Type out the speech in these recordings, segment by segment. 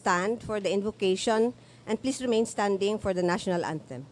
stand for the invocation, and please remain standing for the national anthem.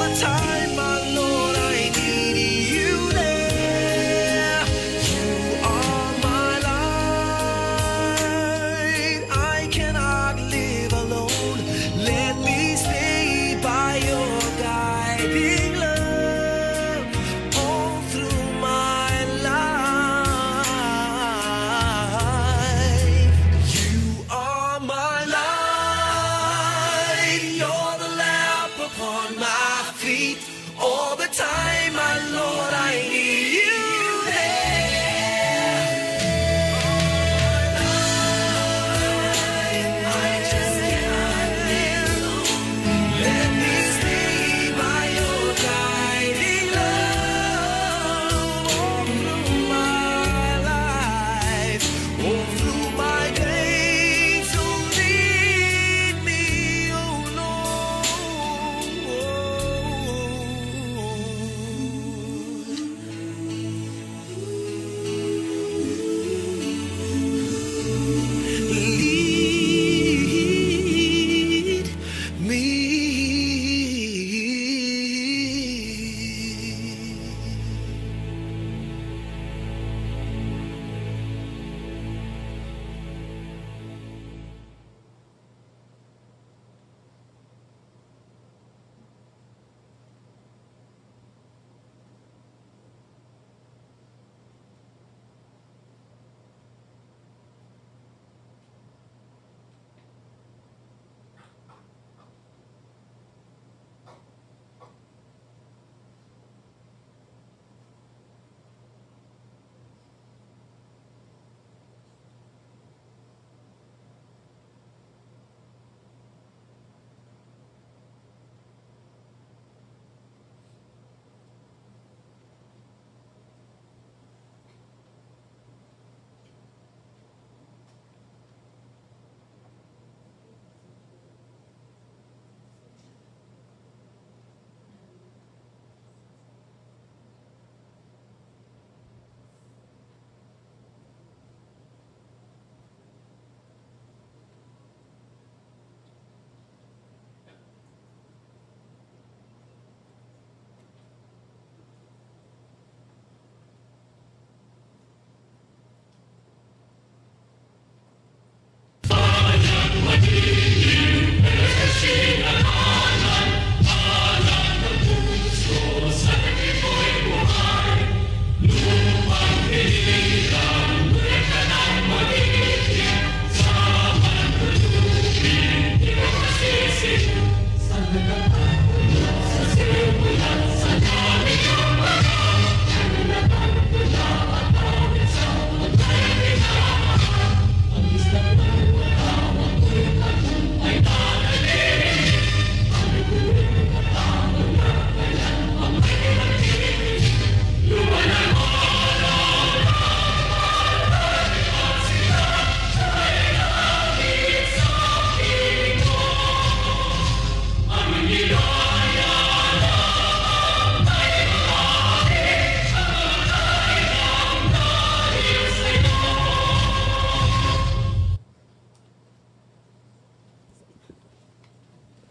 Time, my Lord, I need you there. You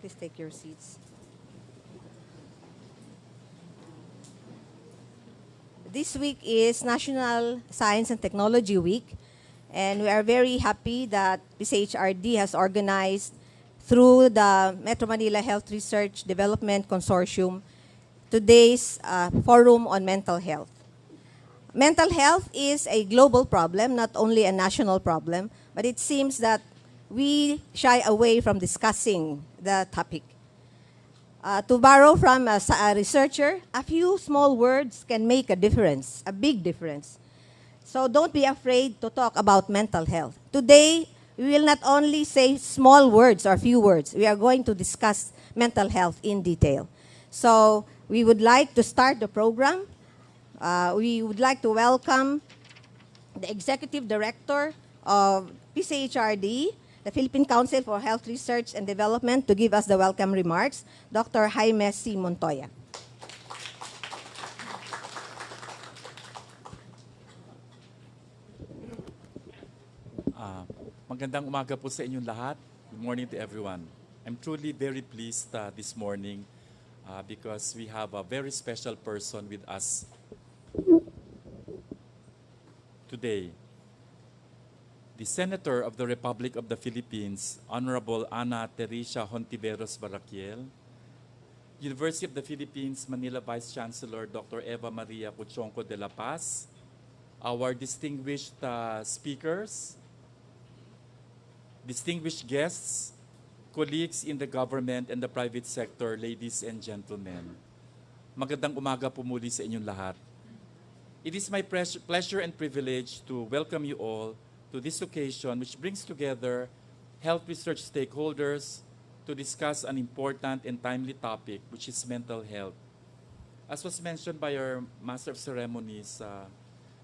Please take your seats. This week is National Science and Technology Week, and we are very happy that PCHRD has organized through the Metro Manila Health Research Development Consortium today's forum on mental health. Mental health is a global problem, not only a national problem, but it seems that we shy away from discussing the topic. To borrow from a researcher, a few small words can make a difference, a big difference. So don't be afraid to talk about mental health. Today, we will not only say small words or few words. We are going to discuss mental health in detail. So we would like to start the program. We would like to welcome the Executive Director of PCHRD, the Philippine Council for Health Research and Development, to give us the welcome remarks, Dr. Jaime C. Montoya. Magandang umaga po sa inyong lahat. Good morning to everyone. I'm truly very pleased this morning because we have a very special person with us today. The Senator of the Republic of the Philippines, Honorable Ana Teresa Hontiveros Baraquiel, University of the Philippines, Manila Vice Chancellor Dr. Eva Maria Puchonco de la Paz, our distinguished speakers, distinguished guests, colleagues in the government and the private sector, ladies and gentlemen. Magandang umaga po muli sa inyong lahat. It is my pleasure and privilege to welcome you all to this occasion which brings together health research stakeholders to discuss an important and timely topic, which is mental health. As was mentioned by our Master of Ceremonies,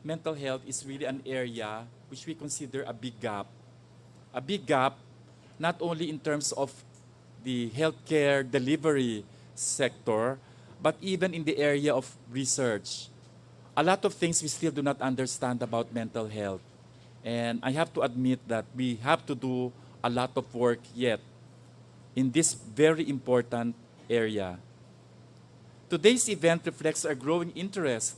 mental health is really an area which we consider a big gap. A big gap not only in terms of the healthcare delivery sector, but even in the area of research. A lot of things we still do not understand about mental health. And I have to admit that we have to do a lot of work yet in this very important area. Today's event reflects our growing interest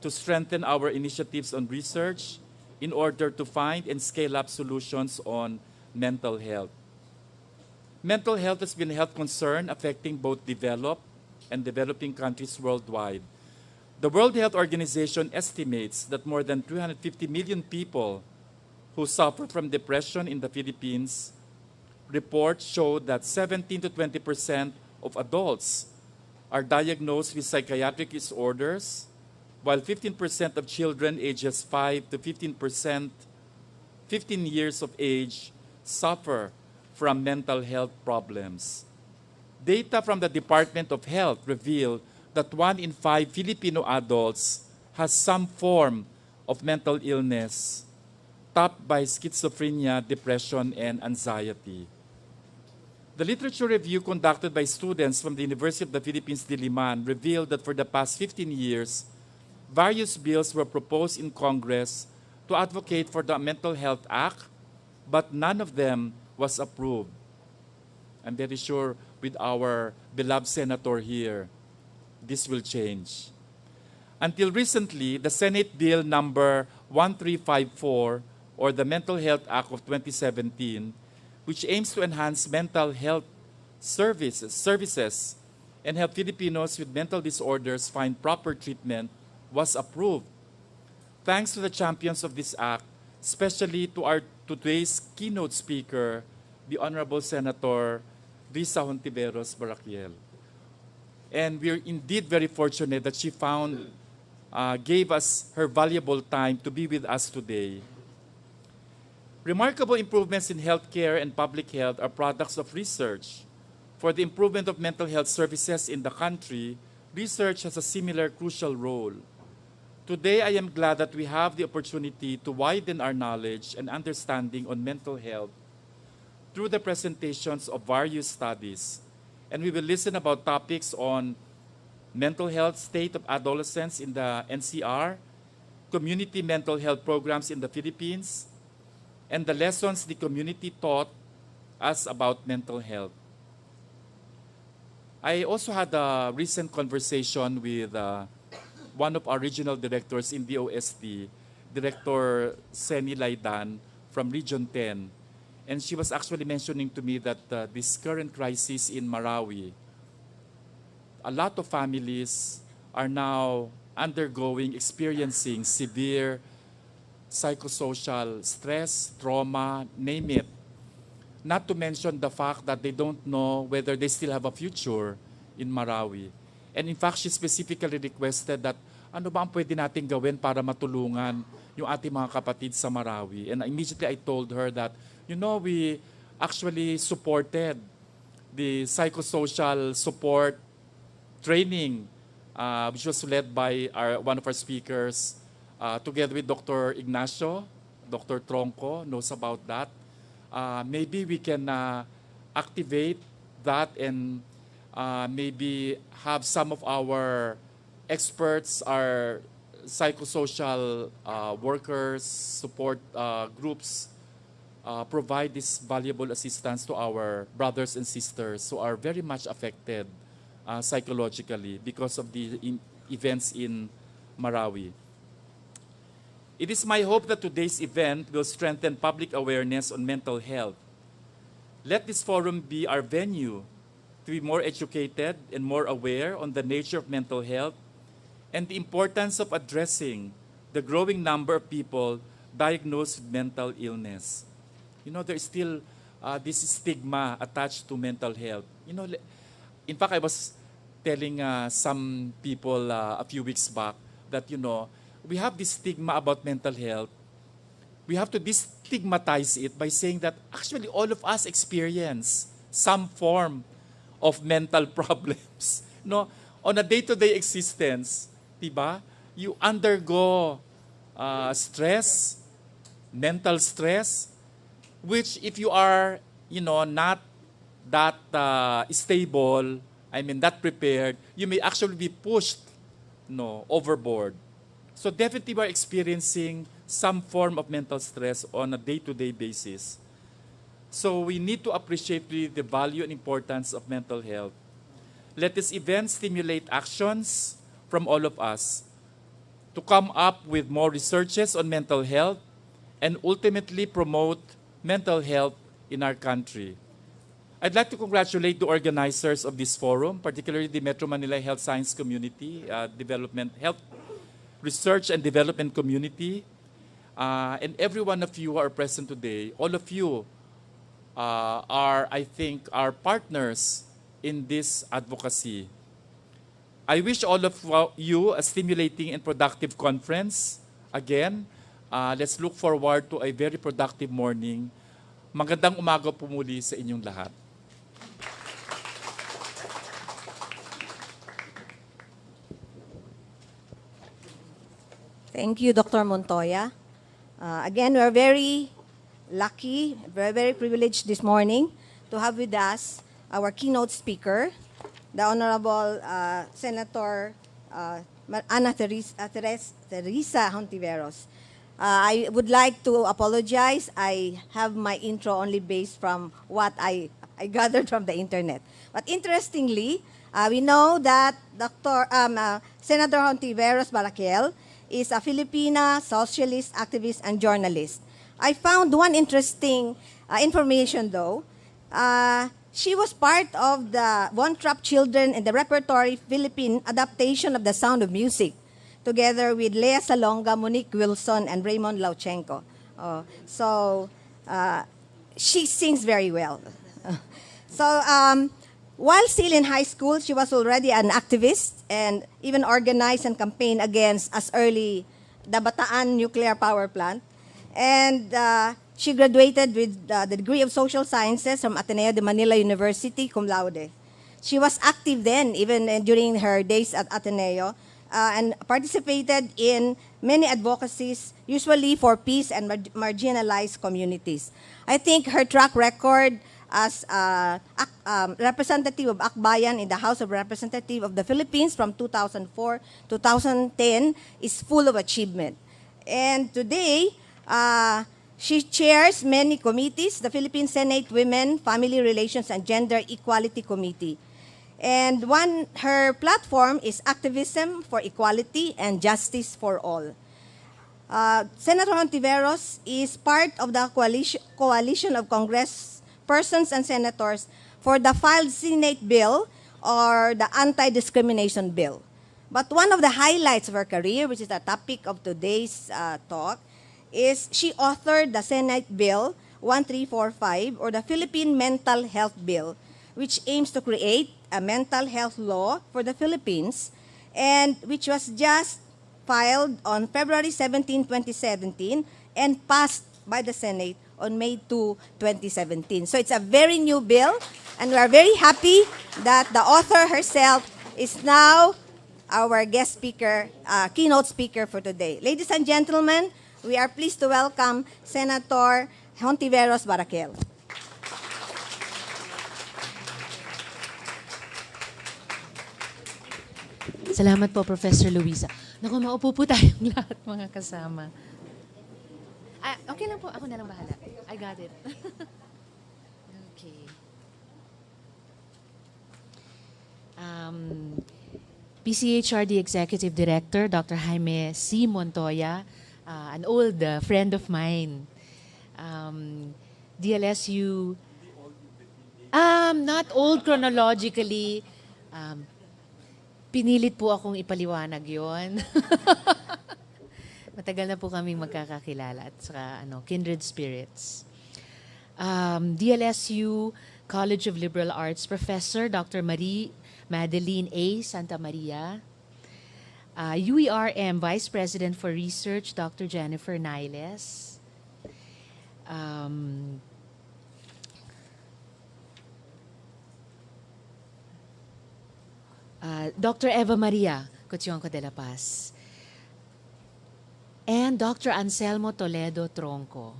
to strengthen our initiatives on research in order to find and scale up solutions on mental health. Mental health has been a health concern affecting both developed and developing countries worldwide. The World Health Organization estimates that more than 350 million people who suffer from depression in the Philippines. Reports show that 17 to 20% of adults are diagnosed with psychiatric disorders, while 15% of children ages 5 to 15 years of age suffer from mental health problems. Data from the Department of Health reveal that 1 in 5 Filipino adults has some form of mental illness, topped by schizophrenia, depression, and anxiety. The literature review conducted by students from the University of the Philippines, Diliman, revealed that for the past 15 years, various bills were proposed in Congress to advocate for the Mental Health Act, but none of them was approved. I'm very sure with our beloved senator here, this will change. Until recently, the Senate Bill number 1354, or the Mental Health Act of 2017, which aims to enhance mental health services and help Filipinos with mental disorders find proper treatment, was approved. Thanks to the champions of this act, especially to our today's keynote speaker, the Honorable Senator Risa Hontiveros Baraquiel. And we're indeed very fortunate that she gave us her valuable time to be with us today. Remarkable improvements in healthcare and public health are products of research. For the improvement of mental health services in the country, research has a similar crucial role. Today, I am glad that we have the opportunity to widen our knowledge and understanding on mental health through the presentations of various studies. And we will listen about topics on mental health state of adolescents in the NCR, community mental health programs in the Philippines, and the lessons the community taught us about mental health. I also had a recent conversation with one of our regional directors in DOST, Director Seni Laidan from Region 10. And she was actually mentioning to me that this current crisis in Marawi, a lot of families are now experiencing severe psychosocial stress, trauma, name it. Not to mention the fact that they don't know whether they still have a future in Marawi. And in fact, she specifically requested that ano ba ang pwede natin gawin para matulungan yung ating mga kapatid sa Marawi. And immediately I told her that, you know, we actually supported the psychosocial support training, which was led by one of our speakers, together with Dr. Ignacio. Dr. Tronco knows about that. Maybe we can activate that and maybe have some of our experts, our psychosocial workers, support groups, provide this valuable assistance to our brothers and sisters who are very much affected psychologically because of the events in Marawi. It is my hope that today's event will strengthen public awareness on mental health. Let this forum be our venue to be more educated and more aware on the nature of mental health and the importance of addressing the growing number of people diagnosed with mental illness. You know, there is still this stigma attached to mental health. You know, in fact, I was telling some people a few weeks back that, you know, we have this stigma about mental health. We have to destigmatize it by saying that actually all of us experience some form of mental problems. No, on a day-to-day existence, diba? You undergo stress, mental stress, which if you are, you know, not that stable, I mean, that prepared, you may actually be pushed, no, overboard. So definitely we're experiencing some form of mental stress on a day-to-day basis. So we need to appreciate really the value and importance of mental health. Let this event stimulate actions from all of us to come up with more researches on mental health and ultimately promote mental health in our country. I'd like to congratulate the organizers of this forum, particularly the Metro Manila Health Science Community, Health Research and Development Community, and every one of you who are present today. All of you are, I think, our partners in this advocacy. I wish all of you a stimulating and productive conference. Again, let's look forward to a very productive morning. Magandang umaga po muli sa inyong lahat. Thank you, Dr. Montoya. Again, we're very lucky, very privileged this morning to have with us our keynote speaker, the Honorable Senator Ana Teresa Hontiveros. I would like to apologize. I have my intro only based from what I gathered from the internet. But interestingly, we know that Senator Hontiveros Baraquiel is a Filipina socialist, activist, and journalist. I found one interesting information, though. She was part of the Von Trapp Children in the Repertory Philippine adaptation of The Sound of Music, together with Lea Salonga, Monique Wilson, and Raymond Lauchenko. She sings very well. While still in high school, she was already an activist and even organized and campaigned against as early the Bataan nuclear power plant. And she graduated with the degree of Social Sciences from Ateneo de Manila University, cum laude. She was active then, even during her days at Ateneo, and participated in many advocacies, usually for peace and marginalized communities. I think her track record as representative of Akbayan in the House of Representatives of the Philippines from 2004 to 2010 is full of achievement. And today, she chairs many committees, the Philippine Senate Women, Family Relations, and Gender Equality Committee. And her platform is Activism for Equality and Justice for All. Senator Hontiveros is part of the coalition of Congresspersons and senators for the filed Senate bill or the anti-discrimination bill. But one of the highlights of her career, which is the topic of today's talk, is she authored the Senate Bill 1345 or the Philippine Mental Health Bill, which aims to create a mental health law for the Philippines and which was just filed on February 17, 2017 and passed by the Senate on May 2, 2017. So it's a very new bill, and we are very happy that the author herself is now our guest speaker, keynote speaker for today. Ladies and gentlemen, we are pleased to welcome Senator Hontiveros Barakel. Salamat po, Professor Luisa. Naku, maupo po tayong lahat, mga kasama. Okay lang po, ako na lang bahala. I got it. Okay. PCHRD Executive Director, Dr. Jaime C. Montoya, an old friend of mine. DLSU, not old chronologically, pinilit po akong ipaliwanag yon. Matagal na po kaming magkakakilala at saka kindred spirits. DLSU College of Liberal Arts Professor Dr. Marie Madeline A. Santa Maria. UERM Vice President for Research Dr. Jennifer Niles. Dr. Eva Maria Cotionco de la Paz, and Dr. Anselmo Toledo Tronco.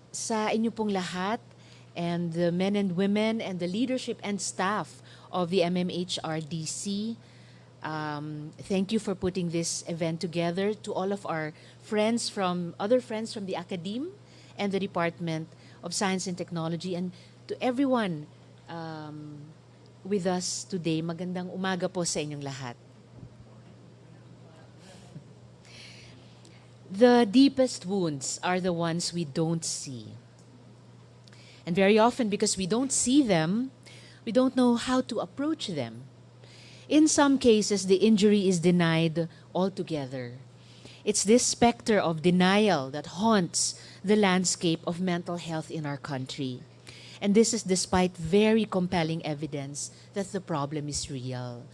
Sa inyo pong lahat, and the men and women and the leadership and staff of the MMHRDC, thank you for putting this event together. To all of our friends other friends from the Academe and the Department of Science and Technology, and to everyone with us today, magandang umaga po sa inyong lahat. The deepest wounds are the ones we don't see. And very often, because we don't see them, we don't know how to approach them. In some cases, the injury is denied altogether. It's this specter of denial that haunts the landscape of mental health in our country. And this is despite very compelling evidence that the problem is real.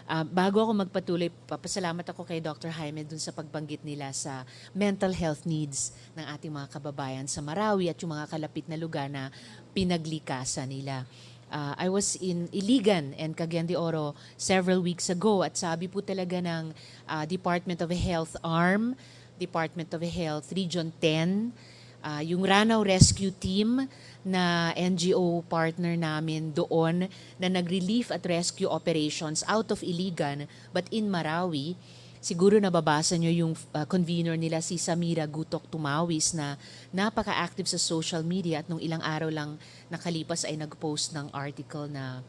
Bago ako magpatuloy, papasalamat ako kay Dr. Jaime dun sa pagbanggit nila sa mental health needs ng ating mga kababayan sa Marawi at yung mga kalapit na lugar na pinaglikasan nila. I was in Iligan and Cagayan de Oro several weeks ago at sabi po talaga ng Department of Health ARM, Department of Health Region 10, yung Ranao Rescue Team na NGO partner namin doon na nag-relief at rescue operations out of Iligan but in Marawi. Siguro nababasa nyo yung convener nila si Samira Gutok Tumawis na napaka-active sa social media at nung ilang araw lang nakalipas ay nag-post ng article na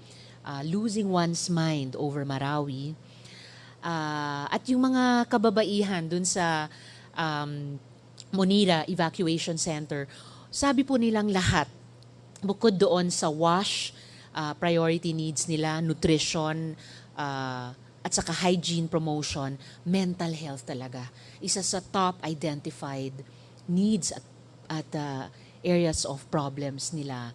losing one's mind over Marawi. At yung mga kababaihan dun sa Monira Evacuation Center, sabi po nilang lahat, bukod doon sa wash, priority needs nila, nutrition, at saka hygiene promotion, mental health talaga. Isa sa top identified needs at areas of problems nila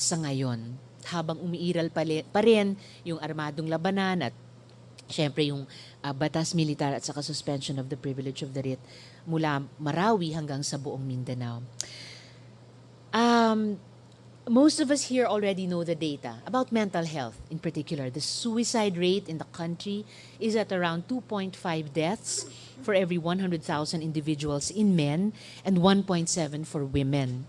sa ngayon. Habang umiiral pa rin yung armadong labanan at syempre yung batas militar at saka suspension of the privilege of the writ mula Marawi hanggang sa buong Mindanao. Most of us here already know the data about mental health in particular. The suicide rate in the country is at around 2.5 deaths for every 100,000 individuals in men and 1.7 for women.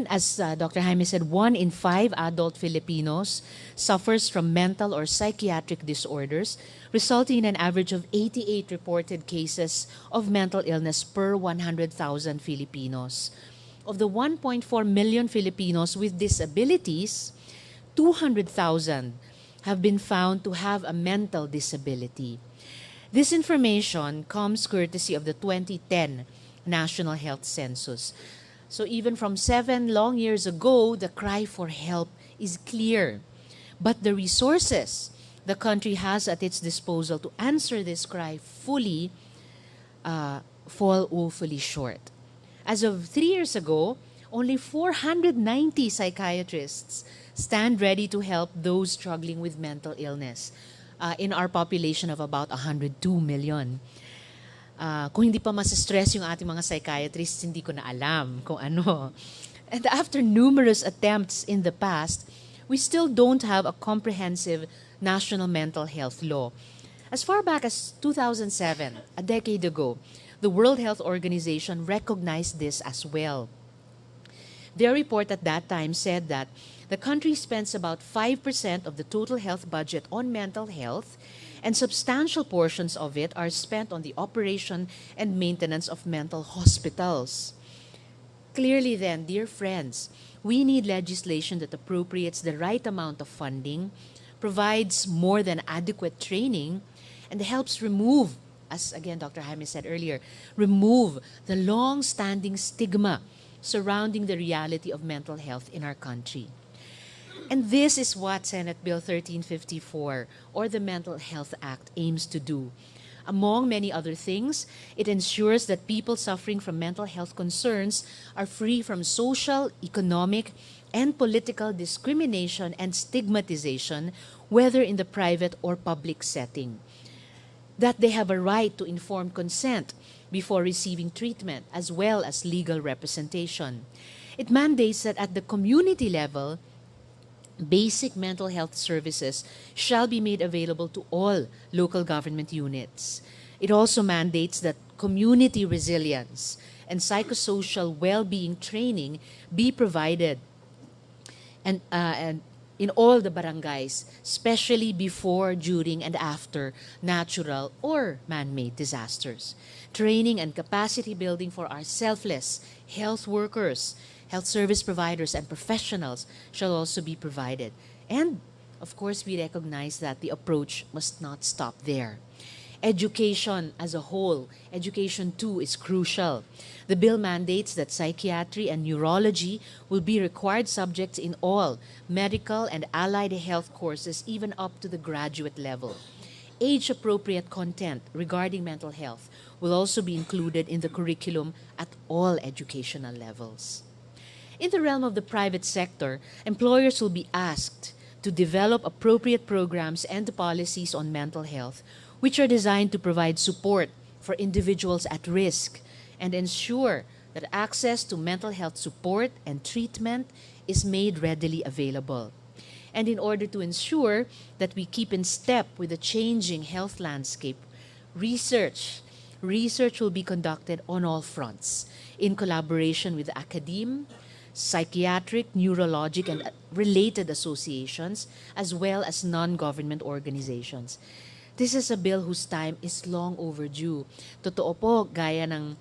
As Dr. Jaime said, 1 in 5 adult Filipinos suffers from mental or psychiatric disorders, resulting in an average of 88 reported cases of mental illness per 100,000 Filipinos. of the 1.4 million Filipinos with disabilities, 200,000 have been found to have a mental disability. This information comes courtesy of the 2010 National Health Census. So even from 7 long years ago, the cry for help is clear. But the resources the country has at its disposal to answer this cry fully fall woefully short. As of 3 years ago, only 490 psychiatrists stand ready to help those struggling with mental illness in our population of about 102 million. Kung hindi pa mas-stress yung ating mga psychiatrists, hindi ko na alam kung ano. And after numerous attempts in the past, we still don't have a comprehensive national mental health law. As far back as 2007, a decade ago, the World Health Organization recognized this as well. Their report at that time said that the country spends about 5% of the total health budget on mental health, and substantial portions of it are spent on the operation and maintenance of mental hospitals. Clearly then, dear friends, we need legislation that appropriates the right amount of funding, provides more than adequate training, and helps remove, as again Dr. Jaime said earlier, remove the long-standing stigma surrounding the reality of mental health in our country. And this is what Senate Bill 1354, or the Mental Health Act, aims to do. Among many other things, it ensures that people suffering from mental health concerns are free from social, economic, and political discrimination and stigmatization, whether in the private or public setting. That they have a right to informed consent before receiving treatment, as well as legal representation. It mandates that at the community level, basic mental health services shall be made available to all local government units. It also mandates that community resilience and psychosocial well-being training be provided and in all the barangays, especially before, during, and after natural or man-made disasters. Training and capacity building for our selfless health workers, health service providers, and professionals shall also be provided. And, of course, we recognize that the approach must not stop there. Education as a whole, education too, is crucial. The bill mandates that psychiatry and neurology will be required subjects in all medical and allied health courses, even up to the graduate level. Age-appropriate content regarding mental health will also be included in the curriculum at all educational levels. In the realm of the private sector, employers will be asked to develop appropriate programs and policies on mental health, which are designed to provide support for individuals at risk and ensure that access to mental health support and treatment is made readily available. And in order to ensure that we keep in step with the changing health landscape, research will be conducted on all fronts in collaboration with academe, psychiatric, neurologic, and related associations, as well as non-government organizations. This is a bill whose time is long overdue. Totoo po, gaya ng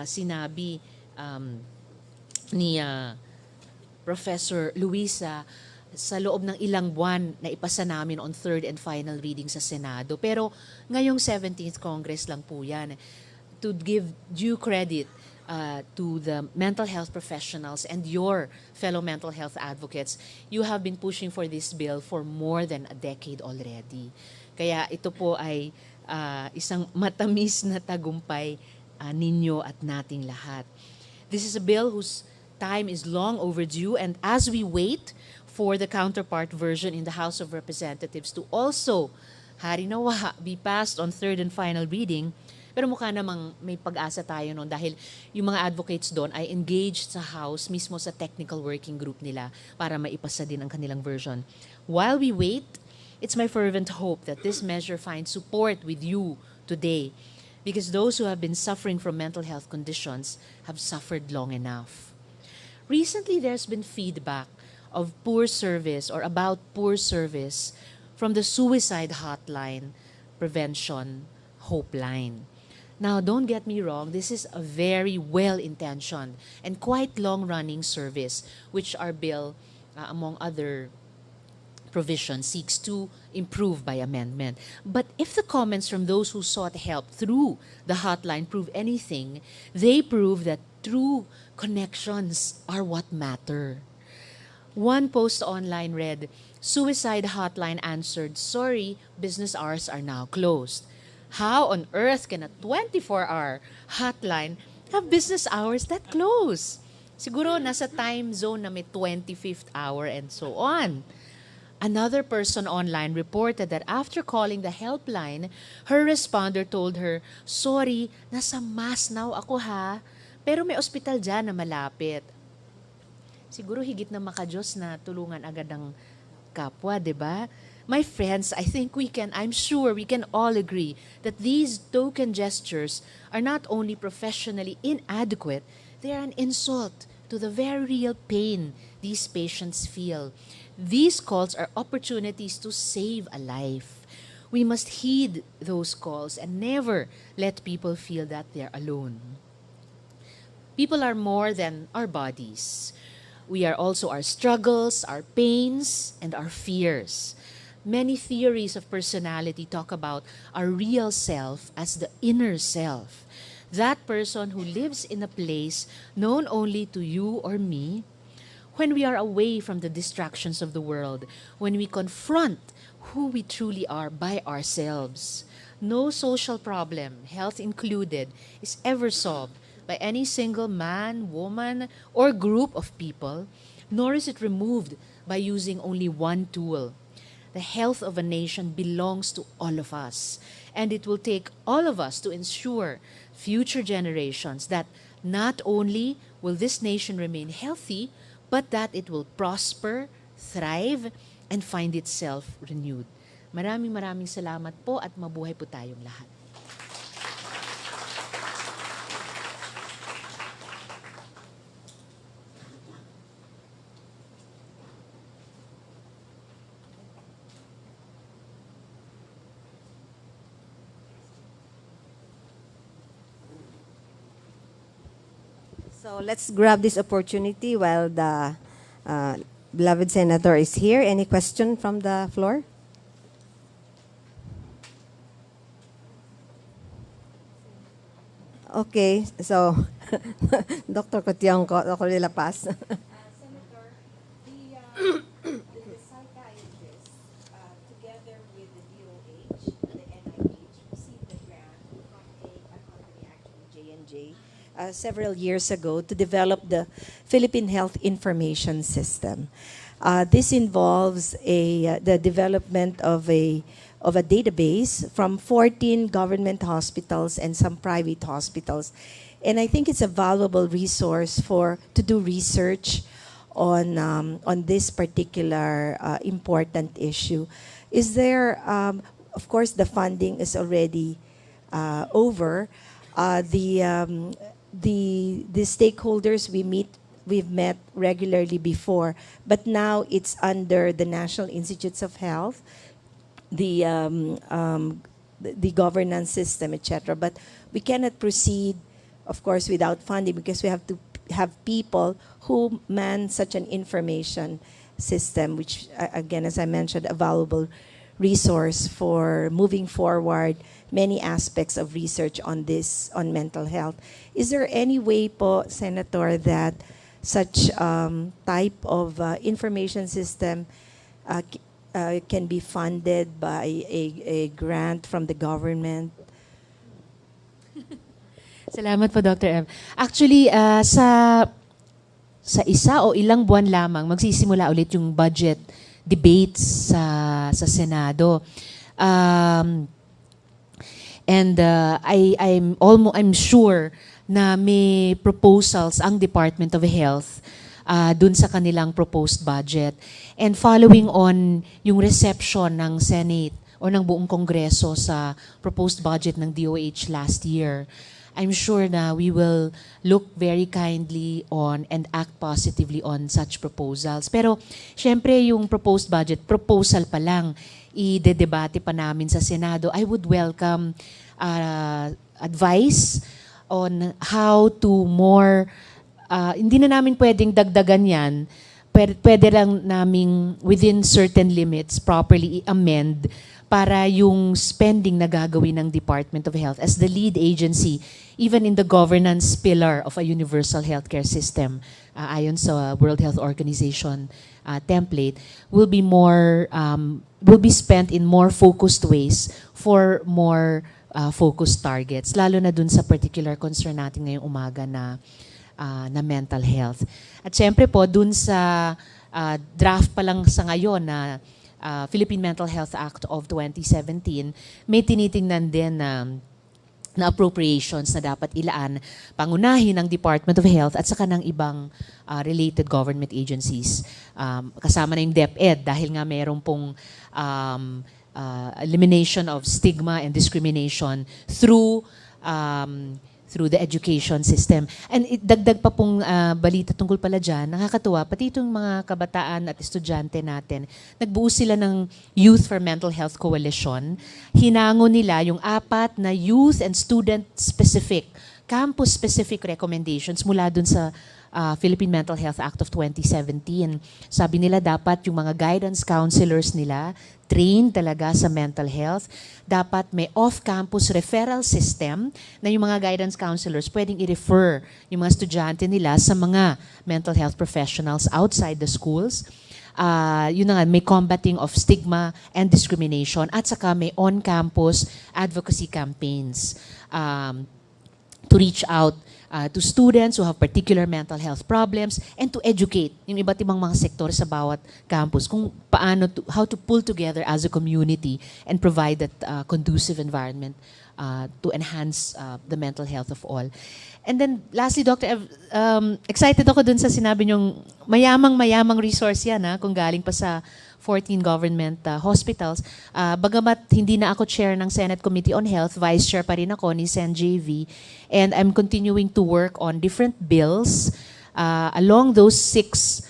sinabi ni Professor Luisa, sa loob ng ilang buwan na ipasa namin on third and final reading sa Senado. Pero ngayong 17th Congress lang po yan. To give due credit to the mental health professionals and your fellow mental health advocates, you have been pushing for this bill for more than a decade already. Kaya ito po ay isang matamis na tagumpay ninyo at nating lahat. This is a bill whose time is long overdue, and as we wait for the counterpart version in the House of Representatives to also, hari nawa, be passed on third and final reading, pero mukha namang may pag-asa tayo noon dahil yung mga advocates doon ay engaged sa House, mismo sa technical working group nila para maipasa din ang kanilang version. While we wait, it's my fervent hope that this measure finds support with you today, because those who have been suffering from mental health conditions have suffered long enough. Recently, there's been feedback of poor service or about poor service from the suicide hotline prevention hope line. Now, don't get me wrong, this is a very well-intentioned and quite long-running service, which our bill, among other provisions, seeks to improve by amendment. But if the comments from those who sought help through the hotline prove anything, they prove that true connections are what matter. One post online read, "Suicide hotline answered, 'Sorry, business hours are now closed.' How on earth can a 24-hour hotline have business hours that close? Siguro nasa time zone na may 25th hour and so on." Another person online reported that after calling the helpline, her responder told her, "Sorry, nasa mass now ako ha, pero may ospital dyan na malapit." Siguro higit na makajos na tulungan agad ang kapwa, di ba? My friends, I'm sure we can all agree that these token gestures are not only professionally inadequate, they are an insult to the very real pain these patients feel. These calls are opportunities to save a life. We must heed those calls and never let people feel that they're alone. People are more than our bodies. We are also our struggles, our pains, and our fears. Many theories of personality talk about our real self as the inner self. That person who lives in a place known only to you or me. When we are away from the distractions of the world, when we confront who we truly are by ourselves, no social problem, health included, is ever solved by any single man, woman, or group of people, nor is it removed by using only one tool. The health of a nation belongs to all of us, and it will take all of us to ensure future generations that not only will this nation remain healthy, but that it will prosper, thrive, and find itself renewed. Maraming salamat po at mabuhay po tayong lahat. So let's grab this opportunity while the beloved senator is here. Any question from the floor? Okay, so Dr. Cotiongco, Dr. De La Paz. Senator, the psychiatrists, together with the DOH, the NIH, received a grant from a company, actually J&J, several years ago to develop the Philippine Health Information System. This involves the development of a database from 14 government hospitals and some private hospitals. And I think it's a valuable resource to do research on this particular important issue. Is there, of course, the funding is already over. The stakeholders we've met regularly before, but now it's under the National Institutes of Health, the governance system, etc. But we cannot proceed, of course, without funding because we have to have people who man such an information system, which, again, as I mentioned, a valuable resource for moving forward many aspects of research on mental health. Is there any way po, Senator, that such type of information system can be funded by a grant from the government? Salamat po, Dr. M. Actually, sa isa o ilang buwan lamang, magsisimula ulit yung budget debates sa Senado. I'm sure na may proposals ang Department of Health dun sa kanilang proposed budget. And following on yung reception ng Senate o ng buong Kongreso sa proposed budget ng DOH last year, I'm sure na we will look very kindly on and act positively on such proposals. Pero, syempre, yung proposed budget, proposal pa lang, i-debate pa namin sa Senado. I would welcome advice on how to more, hindi na namin pwedeng dagdagan yan, pwede lang naming within certain limits properly i-amend para yung spending na gagawin ng Department of Health as the lead agency, even in the governance pillar of a universal healthcare system, ayon sa World Health Organization template, will be spent in more focused ways for more focused targets, lalo na dun sa particular concern natin ngayong umaga na mental health. At syempre po, dun sa draft pa lang sa ngayon na Philippine Mental Health Act of 2017, may tinitingnan din na appropriations na dapat ilaan, pangunahin ng Department of Health at saka ng ibang related government agencies. Kasama na yung DepEd dahil nga mayroon pong elimination of stigma and discrimination through the education system. And dagdag pa pong balita tungkol pala dyan, nakakatuwa, pati itong mga kabataan at estudyante natin, nagbuo sila ng Youth for Mental Health Coalition. Hinango nila yung 4 na youth and student-specific, campus-specific recommendations mula dun sa Philippine Mental Health Act of 2017. Sabi nila dapat yung mga guidance counselors nila trained talaga sa mental health. Dapat may off-campus referral system na yung mga guidance counselors pwedeng i-refer yung mga estudyante nila sa mga mental health professionals outside the schools. Yun na nga, may combating of stigma and discrimination at saka may on-campus advocacy campaigns to reach out to students who have particular mental health problems and to educate yung iba't ibang mga sektor sa bawat campus kung paano, how to pull together as a community and provide that conducive environment to enhance the mental health of all. And then lastly, Dr. Excited ako dun sa sinabi niyong mayamang resource yan kung galing pa sa 14 government hospitals. Bagamat hindi na ako chair ng Senate Committee on Health, vice chair pa rin ako ni Sen JV, and I'm continuing to work on different bills along those 6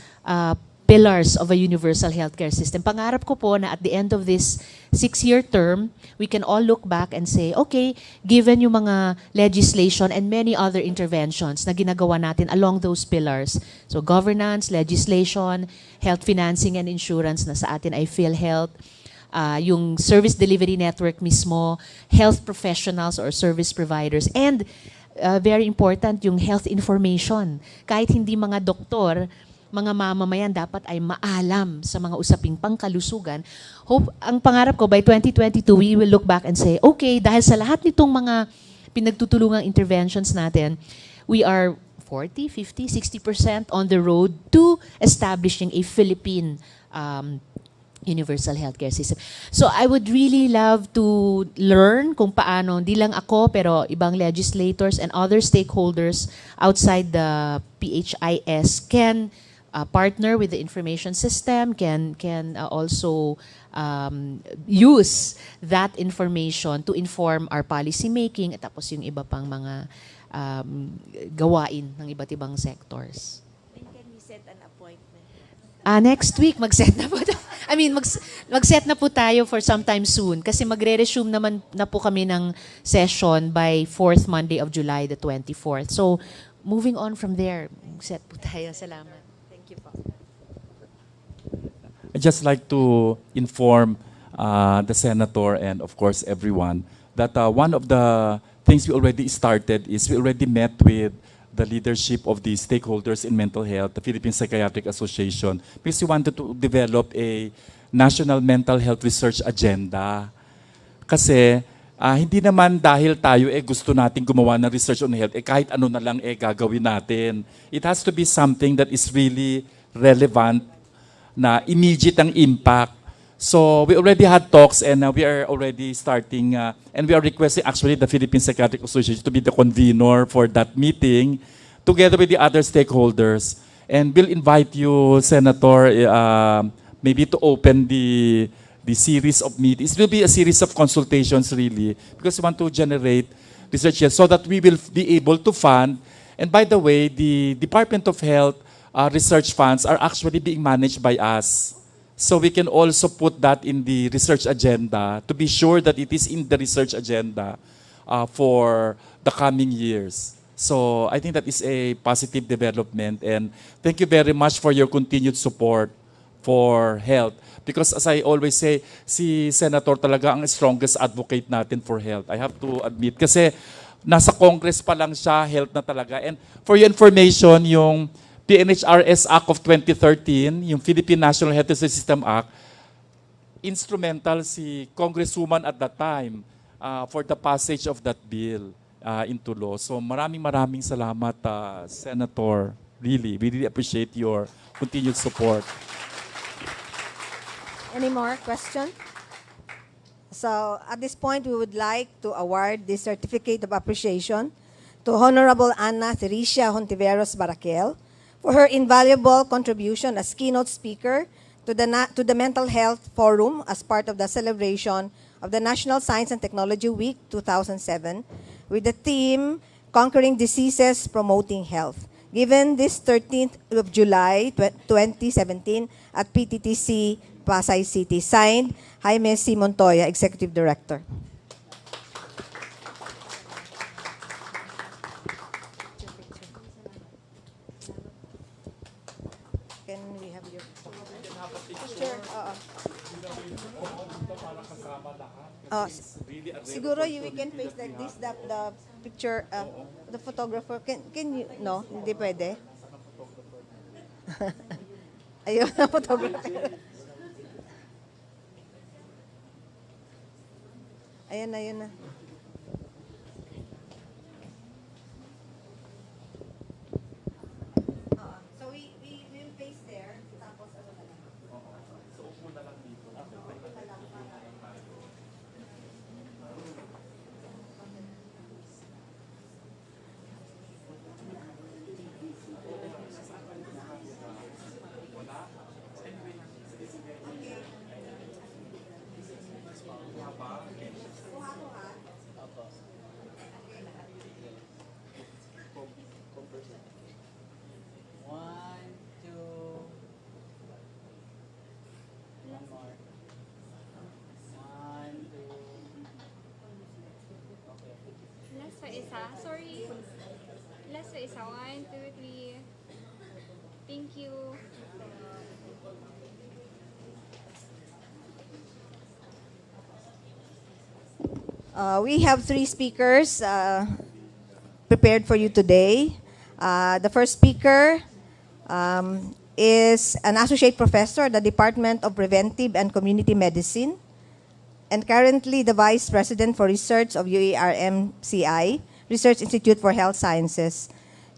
pillars of a universal healthcare system. Pangarap ko po na at the end of this 6-year term, we can all look back and say, okay, given yung mga legislation and many other interventions na ginagawa natin along those pillars, so governance, legislation, health financing and insurance na sa atin ay PhilHealth, yung service delivery network mismo, health professionals or service providers, and very important, yung health information. Kahit hindi mga doktor, mga mamamayan dapat ay maalam sa mga usaping pangkalusugan. Hope, ang pangarap ko, by 2022, we will look back and say, okay, dahil sa lahat nitong mga pinagtutulungang interventions natin, we are 40, 50, 60% on the road to establishing a Philippine universal healthcare system. So I would really love to learn kung paano, hindi lang ako, pero ibang legislators and other stakeholders outside the PHIS can partner with the information system, can also use that information to inform our policy making at tapos yung iba pang mga gawain ng iba't ibang sectors. When can we set an appointment? Next week, mag-set na po. Mag-set na po tayo for sometime soon kasi magre-resume naman na po kami ng session by 4th Monday of July, the 24th. So, moving on from there, set po tayo. Salamat. Thank you po. I'd just like to inform the Senator and of course everyone that one of the things we already started is we already met with the leadership of the stakeholders in mental health, the Philippine Psychiatric Association, because we wanted to develop a national mental health research agenda. Kasi hindi naman dahil tayo gusto nating gumawa ng research on health, kahit ano na lang gagawin natin. It has to be something that is really relevant, na immediate ang impact. So we already had talks and we are already starting and we are requesting actually the Philippine Psychiatric Association to be the convener for that meeting together with the other stakeholders. And we'll invite you, Senator, maybe to open the series of meetings. It will be a series of consultations really because we want to generate research here so that we will be able to fund. And by the way, the Department of Health research funds are actually being managed by us. So we can also put that in the research agenda to be sure that it is in the research agenda for the coming years. So I think that is a positive development, and thank you very much for your continued support for health. Because as I always say, si Senator talaga ang strongest advocate natin for health. I have to admit. Kasi nasa Congress pa lang siya, health na talaga. And for your information, yung PNHRS Act of 2013, yung Philippine National Health System Act, instrumental si Congresswoman at that time for the passage of that bill into law. So maraming salamat, Senator. Really, we really appreciate your continued support. Any more questions? So at this point, we would like to award this certificate of appreciation to Honorable Ana Theresia Hontiveros Baraquel for her invaluable contribution as keynote speaker to the Mental Health Forum as part of the celebration of the National Science and Technology Week 2007 with the theme Conquering Diseases, Promoting Health, given this 13th of July 2017 at PTTC, Pasay City. Signed, Jaime C. Montoya, Executive Director. Can we have your picture? Siguro we can face like this, the picture, the photographer. Can you, no, hindi pwede. Ayun, na photographer. Ayan na. So we will face there. Tapos ano na lang. So upo na lang dito. Last pa isa. Sorry. Last pa isa. 1, 2, 3. Thank you. We have 3 speakers prepared for you today. The first speaker is an associate professor at the Department of Preventive and Community Medicine and currently the Vice President for Research of UARMCI, Research Institute for Health Sciences.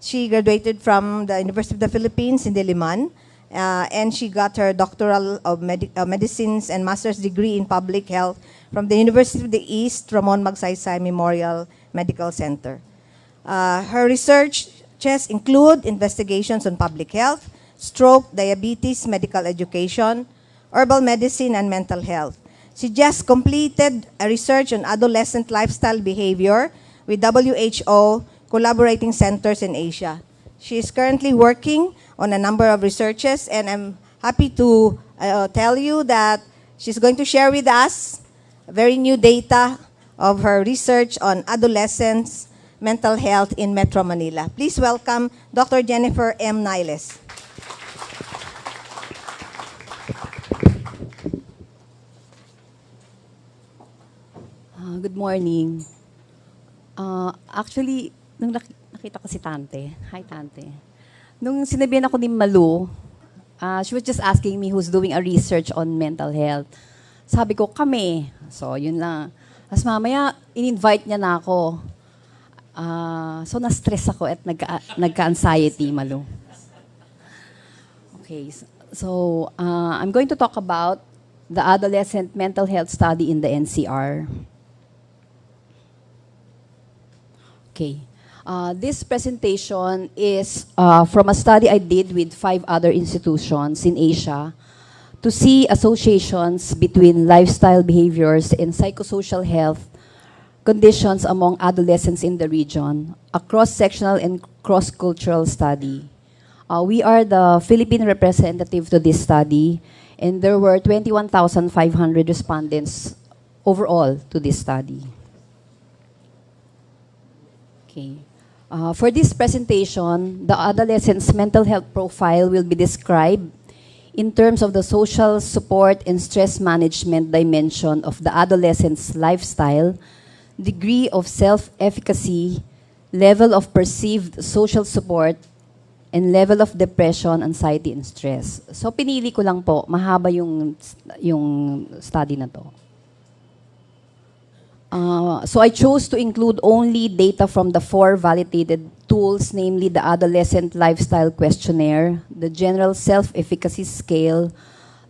She graduated from the University of the Philippines in Diliman, and she got her doctoral of medicines and master's degree in public health from the University of the East Ramon Magsaysay Memorial Medical Center. Her researches include investigations on public health, stroke, diabetes, medical education, herbal medicine, and mental health. She just completed a research on adolescent lifestyle behavior with WHO collaborating centers in Asia. She is currently working on a number of researches, and I'm happy to tell you that she's going to share with us very new data of her research on adolescents' mental health in Metro Manila. Please welcome Dr. Jennifer M. Niles. Good morning. Actually, nung nakita ko si Tante, hi Tante, nung sinabihan ako ni Malu, she was just asking me who's doing a research on mental health. Sabi ko, kami. So, yun lang. Tapos mamaya, in-invite niya na ako. So, na-stress ako at nagka-anxiety, Malu. Okay. So, I'm going to talk about the adolescent mental health study in the NCR. Okay. This presentation is from a study I did with 5 other institutions in Asia to see associations between lifestyle behaviors and psychosocial health conditions among adolescents in the region, a cross-sectional and cross-cultural study. We are the Philippine representative to this study, and there were 21,500 respondents overall to this study. Okay. For this presentation, the adolescent's mental health profile will be described in terms of the social support and stress management dimension of the adolescent's lifestyle, degree of self-efficacy, level of perceived social support, and level of depression, anxiety, and stress. So pinili ko lang po, mahaba yung study na to. So I chose to include only data from the 4 validated tools, namely the Adolescent Lifestyle Questionnaire, the General Self-Efficacy Scale,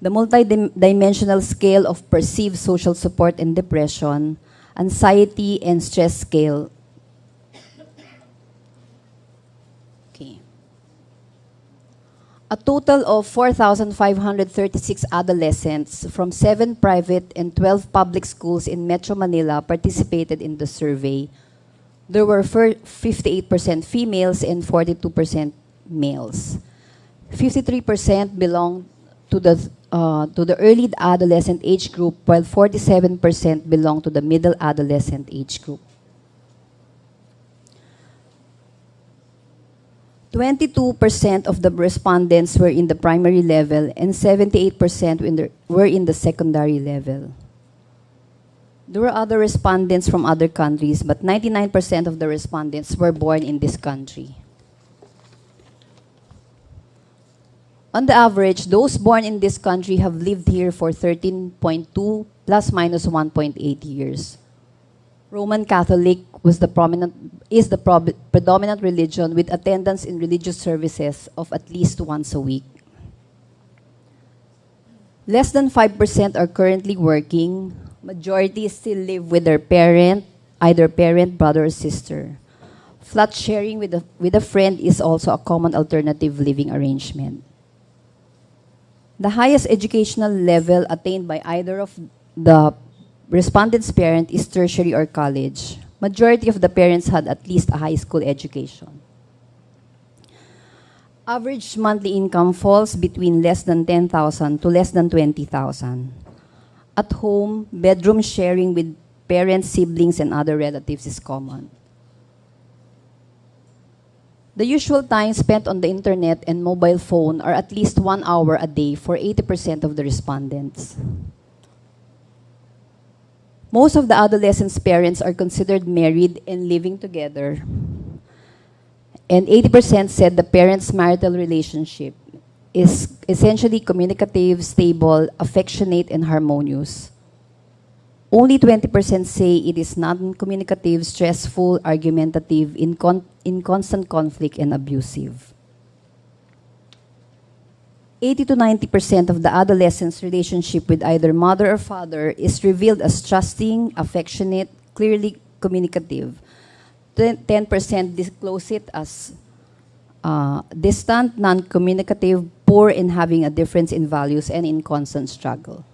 the Multidimensional Scale of Perceived Social Support and Depression, Anxiety and Stress Scale. Okay. A total of 4,536 adolescents from 7 private and 12 public schools in Metro Manila participated in the survey. There were 58% females and 42% males. 53% belonged to the early adolescent age group, while 47% belonged to the middle adolescent age group. 22% of the respondents were in the primary level and 78% were in the secondary level. There were other respondents from other countries, but 99% of the respondents were born in this country. On the average, those born in this country have lived here for 13.2 plus minus 1.8 years. Roman Catholic is the predominant religion, with attendance in religious services of at least once a week. Less than 5% are currently working. Majority still live with their parent, either parent, brother, or sister. Flat sharing with a friend is also a common alternative living arrangement. The highest educational level attained by either of the respondent's parent is tertiary or college. Majority of the parents had at least a high school education. Average monthly income falls between less than 10,000 to less than 20,000. At home, bedroom sharing with parents, siblings, and other relatives is common. The usual time spent on the internet and mobile phone are at least 1 hour a day for 80% of the respondents. Most of the adolescents' parents are considered married and living together. And 80% said the parents' marital relationship is essentially communicative, stable, affectionate, and harmonious. Only 20% say it is non-communicative, stressful, argumentative, in constant conflict, and abusive. 80 to 90% of the adolescent's relationship with either mother or father is revealed as trusting, affectionate, clearly communicative. 10% disclose it as distant, non-communicative, poor in having a difference in values, and in constant struggle.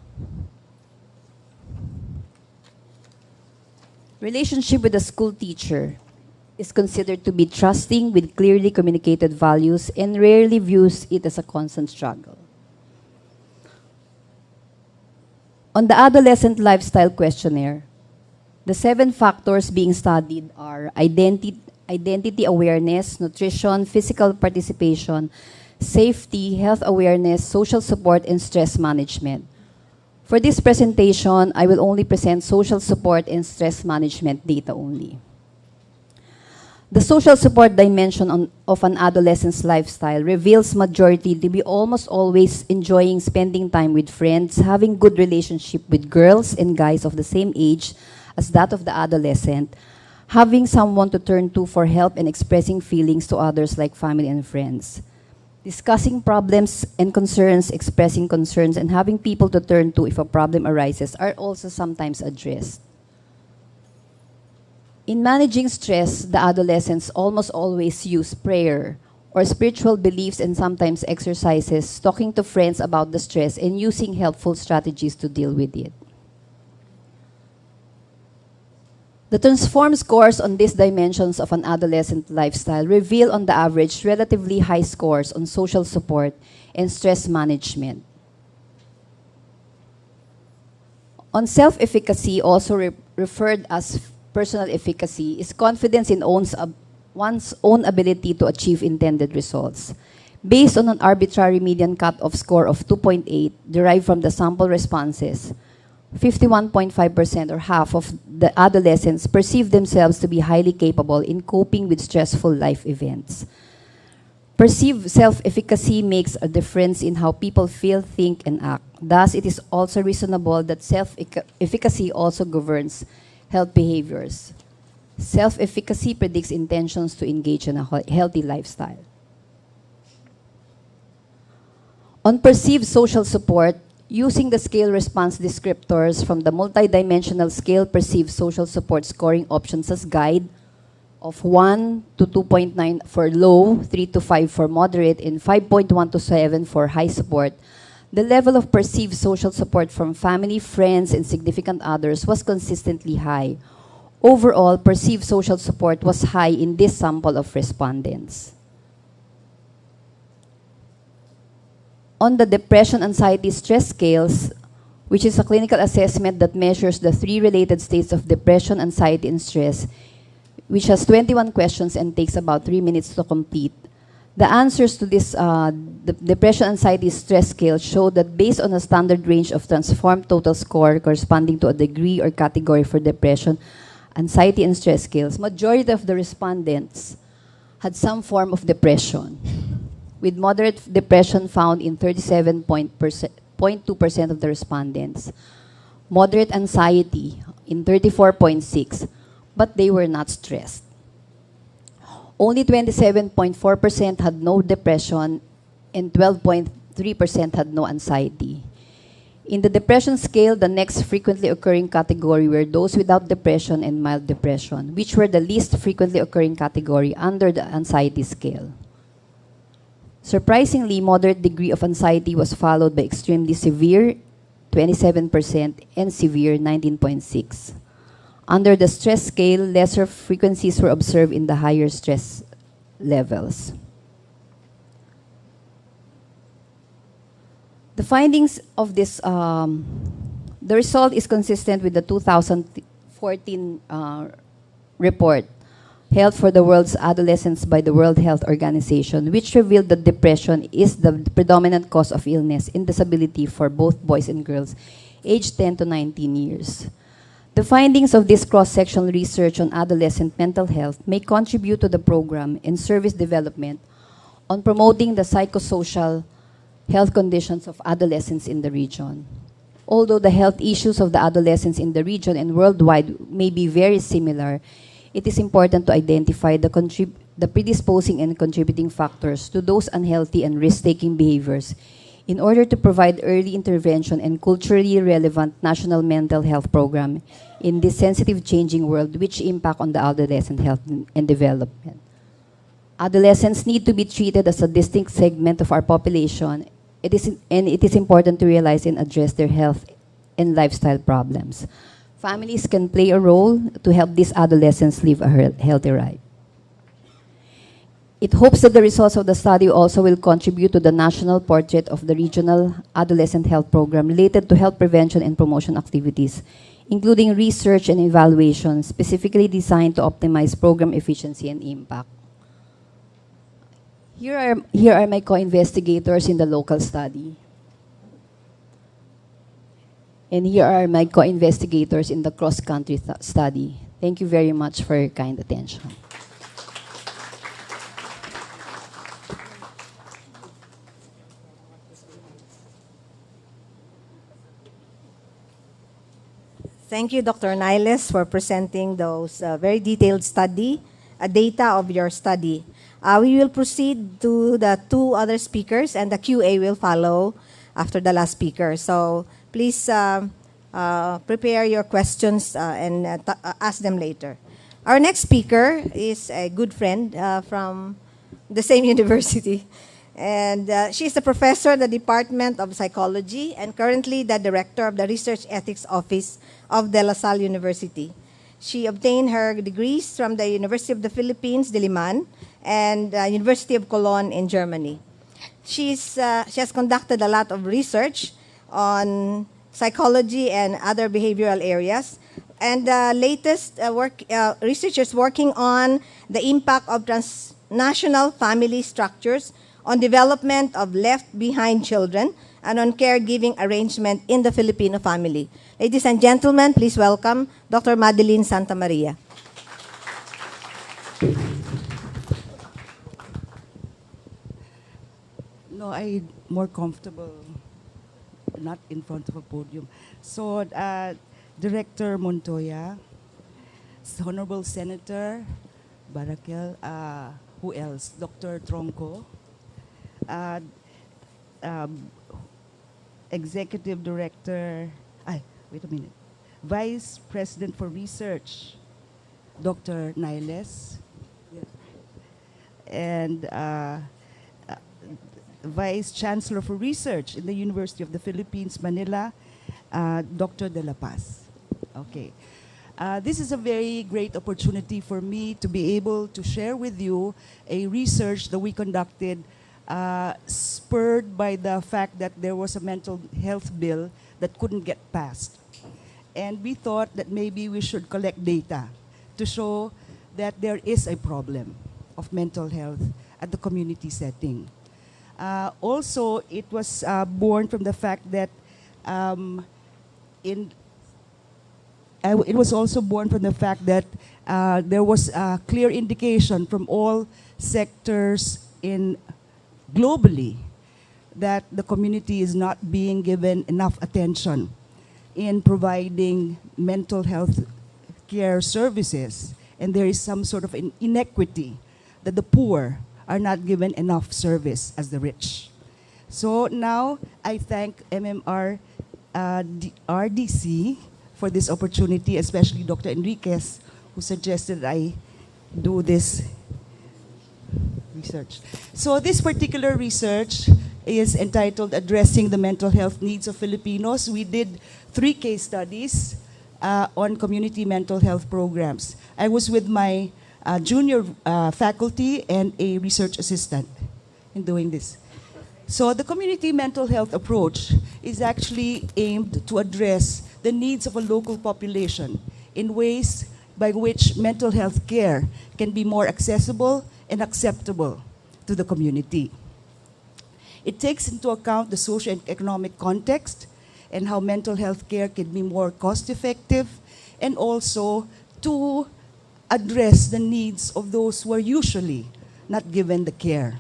Relationship with a school teacher is considered to be trusting with clearly communicated values and rarely views it as a constant struggle. On the Adolescent Lifestyle Questionnaire, the 7 factors being studied are identity awareness, nutrition, physical participation, safety, health awareness, social support, and stress management. For this presentation, I will only present social support and stress management data only. The social support dimension of an adolescent's lifestyle reveals majority to be almost always enjoying spending time with friends, having good relationship with girls and guys of the same age as that of the adolescent, having someone to turn to for help and expressing feelings to others like family and friends, discussing problems and concerns, expressing concerns, and having people to turn to if a problem arises are also sometimes addressed. In managing stress, the adolescents almost always use prayer or spiritual beliefs and sometimes exercises, talking to friends about the stress and using helpful strategies to deal with it. The transform scores on these dimensions of an adolescent lifestyle reveal on the average relatively high scores on social support and stress management. On self-efficacy, also referred as personal efficacy is confidence in one's own ability to achieve intended results. Based on an arbitrary median cutoff score of 2.8 derived from the sample responses, 51.5% or half of the adolescents perceive themselves to be highly capable in coping with stressful life events. Perceived self-efficacy makes a difference in how people feel, think, and act. Thus, it is also reasonable that self-efficacy also governs health behaviors. Self-efficacy predicts intentions to engage in a healthy lifestyle. On perceived social support, using the scale response descriptors from the multidimensional scale perceived social support scoring options as guide of 1 to 2.9 for low, 3 to 5 for moderate, and 5.1 to 7 for high support, the level of perceived social support from family, friends, and significant others was consistently high. Overall, perceived social support was high in this sample of respondents. On the depression, anxiety, stress scales, which is a clinical assessment that measures the 3 related states of depression, anxiety, and stress, which has 21 questions and takes about 3 minutes to complete. The answers to this the depression, anxiety, stress scale show that based on a standard range of transformed total score corresponding to a degree or category for depression, anxiety, and stress scales, majority of the respondents had some form of depression, with moderate depression found in 37.2% of the respondents, moderate anxiety in 34.6%, but they were not stressed. Only 27.4% had no depression and 12.3% had no anxiety. In the depression scale, the next frequently occurring category were those without depression and mild depression, which were the least frequently occurring category under the anxiety scale. Surprisingly, moderate degree of anxiety was followed by extremely severe, 27%, and severe, 19.6%. Under the stress scale, lesser frequencies were observed in the higher stress levels. The findings of this, the result is consistent with the 2014 report, Health for the World's Adolescents by the World Health Organization, which revealed that depression is the predominant cause of illness and disability for both boys and girls aged 10 to 19 years. The findings of this cross-sectional research on adolescent mental health may contribute to the program and service development on promoting the psychosocial health conditions of adolescents in the region. Although the health issues of the adolescents in the region and worldwide may be very similar, it is important to identify the predisposing and contributing factors to those unhealthy and risk-taking behaviors in order to provide early intervention and culturally relevant national mental health program in this sensitive changing world which impact on the adolescent health and development. Adolescents need to be treated as a distinct segment of our population. It is important to realize and address their health and lifestyle problems. Families can play a role to help these adolescents live a healthy life. It hopes that the results of the study also will contribute to the national portrait of the regional adolescent health program related to health prevention and promotion activities, including research and evaluation specifically designed to optimize program efficiency and impact. Here are my co-investigators in the local study. And here are my co-investigators in the cross-country study. Thank you very much for your kind attention. Thank you, Dr. Niles, for presenting those very detailed data of your study. We will proceed to the 2 other speakers, and the QA will follow after the last speaker. So please prepare your questions and ask them later. Our next speaker is a good friend from the same university. And she's a professor at the Department of Psychology and currently the director of the Research Ethics Office of De La Salle University. She obtained her degrees from the University of the Philippines, Diliman, and University of Cologne in Germany. She has conducted a lot of research on psychology and other behavioral areas. and the latest researchers working on the impact of transnational family structures on development of left-behind children and on caregiving arrangement in the Filipino family. Ladies and gentlemen, please welcome Dr. Madeline Santa Maria. No, I'm more comfortable not in front of a podium. So, Director Montoya, Honorable Senator Barakel, who else? Dr. Tronco, Executive Director, wait a minute, Vice President for Research, Dr. Niles, and Vice Chancellor for Research in the University of the Philippines, Manila, Dr. De La Paz. Okay. This is a very great opportunity for me to be able to share with you a research that we conducted spurred by the fact that there was a mental health bill that couldn't get passed. And we thought that maybe we should collect data to show that there is a problem of mental health at the community setting. Also, it was born from the fact that it was also born from the fact that there was a clear indication from all sectors globally that the community is not being given enough attention in providing mental health care services, and there is some sort of an inequity that the poor are not given enough service as the rich. So now I thank MMR RDC for this opportunity, especially Dr. Enriquez, who suggested I do this research. So this particular research is entitled Addressing the Mental Health Needs of Filipinos. We did 3 case studies on community mental health programs. I was with my junior faculty and a research assistant in doing this. So the community mental health approach is actually aimed to address the needs of a local population in ways by which mental health care can be more accessible and acceptable to the community. It takes into account the social and economic context and how mental health care can be more cost-effective, and also to address the needs of those who are usually not given the care.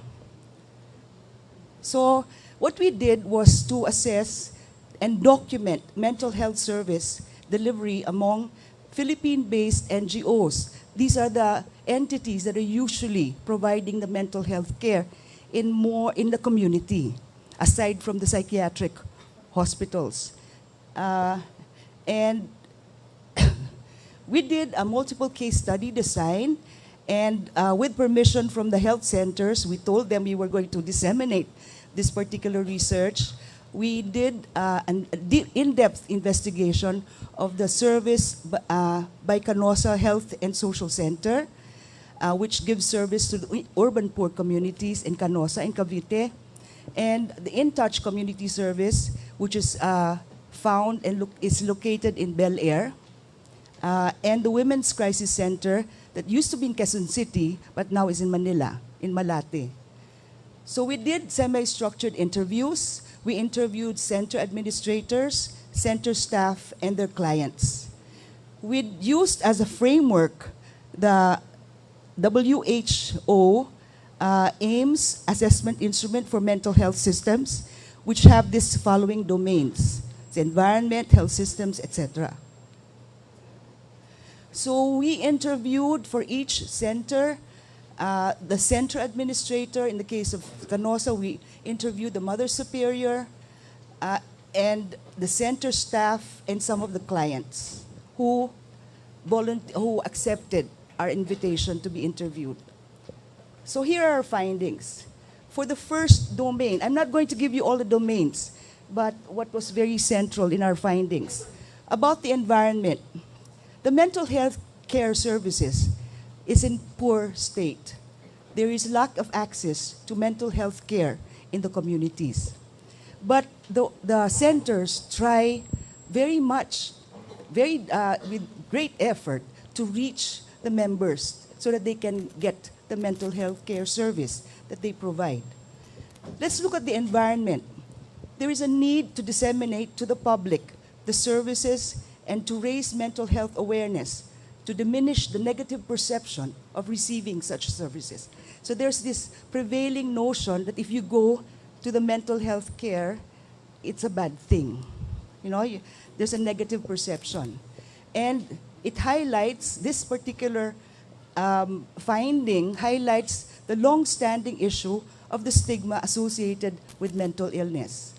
So what we did was to assess and document mental health service delivery among Philippine-based NGOs. These are the entities that are usually providing the mental health care in the community, aside from the psychiatric hospitals. And we did a multiple case study design, and with permission from the health centers, we told them we were going to disseminate this particular research. We did an in-depth investigation of the service by Canosa Health and Social Center, which gives service to the urban poor communities in Canosa and Cavite, and the In Touch Community Service, which is found and is located in Bel Air, and the Women's Crisis Center that used to be in Quezon City, but now is in Manila, in Malate. So we did semi-structured interviews. We interviewed center administrators, center staff, and their clients. We used as a framework the WHO AIMS assessment instrument for mental health systems, which have these following domains: the environment, health systems, etc. So we interviewed for each center the center administrator. In the case of Canosa, we interviewed the Mother Superior and the center staff and some of the clients who accepted our invitation to be interviewed. So here are our findings. For the first domain, I'm not going to give you all the domains, but what was very central in our findings about the environment. The mental health care services is in poor state. There is lack of access to mental health care in the communities. But the centers try very much, with great effort to reach the members so that they can get the mental health care service that they provide. Let's look at the environment. There is a need to disseminate to the public the services and to raise mental health awareness, to diminish the negative perception of receiving such services. So there's this prevailing notion that if you go to the mental health care, it's a bad thing. There's a negative perception. And it highlights, this particular finding highlights the long-standing issue of the stigma associated with mental illness.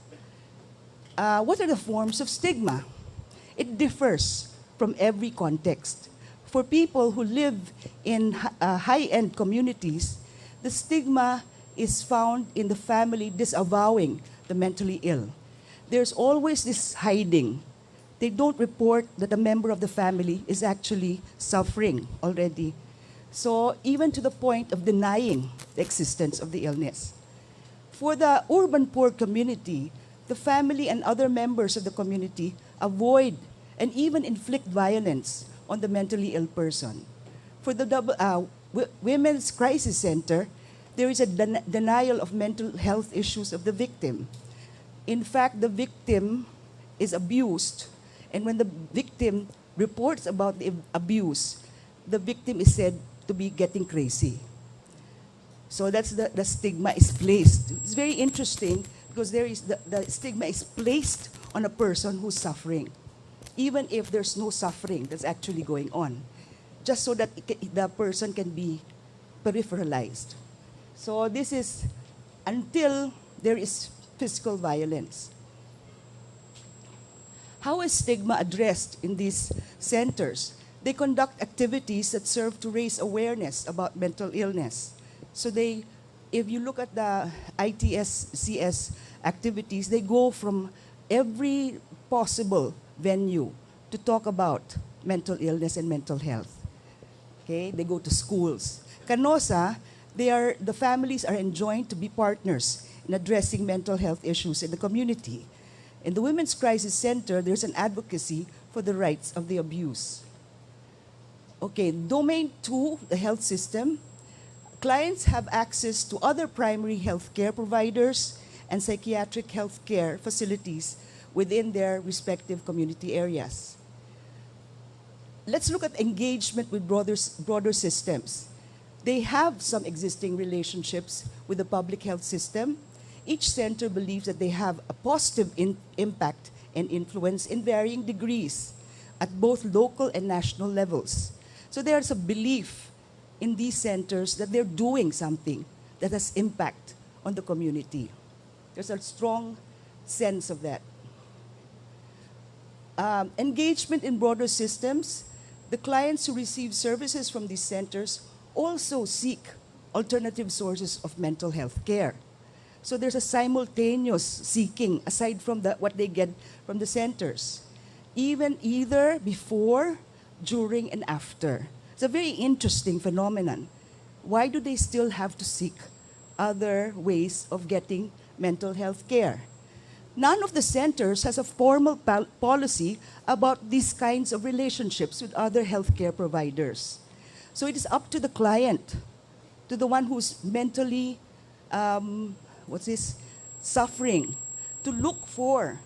What are the forms of stigma? It differs from every context. For people who live in high-end communities, the stigma is found in the family disavowing the mentally ill. There's always this hiding. They don't report that a member of the family is actually suffering already. So even to the point of denying the existence of the illness. For the urban poor community, the family and other members of the community avoid and even inflict violence on the mentally ill person. For the Women's Crisis Center, there is a denial of mental health issues of the victim. In fact, the victim is abused, and when the victim reports about the abuse, the victim is said to be getting crazy. So that's the stigma is placed. It's very interesting because there is the stigma is placed on a person who's suffering, even if there's no suffering that's actually going on, just so that the person can be peripheralized. So this is until there is physical violence. How is stigma addressed in these centers? They conduct activities that serve to raise awareness about mental illness. So if you look at the ITSCS activities, they go from every possible venue to talk about mental illness and mental health. Okay, they go to schools. Canosa, the families are enjoined to be partners in addressing mental health issues in the community. In the Women's Crisis Center, there's an advocacy for the rights of the abused. Okay, Domain 2, the health system. Clients have access to other primary health care providers and psychiatric health care facilities within their respective community areas. Let's look at engagement with broader systems. They have some existing relationships with the public health system. Each center believes that they have a positive impact and influence in varying degrees at both local and national levels. So there's a belief in these centers that they're doing something that has impact on the community. There's a strong sense of that. Engagement in broader systems, the clients who receive services from these centers also seek alternative sources of mental health care. So there's a simultaneous seeking aside from what they get from the centers, either before, during, and after. It's a very interesting phenomenon. Why do they still have to seek other ways of getting mental health care? None of the centers has a formal policy about these kinds of relationships with other healthcare providers. So it is up to the client, to the one who's mentally, suffering, to look for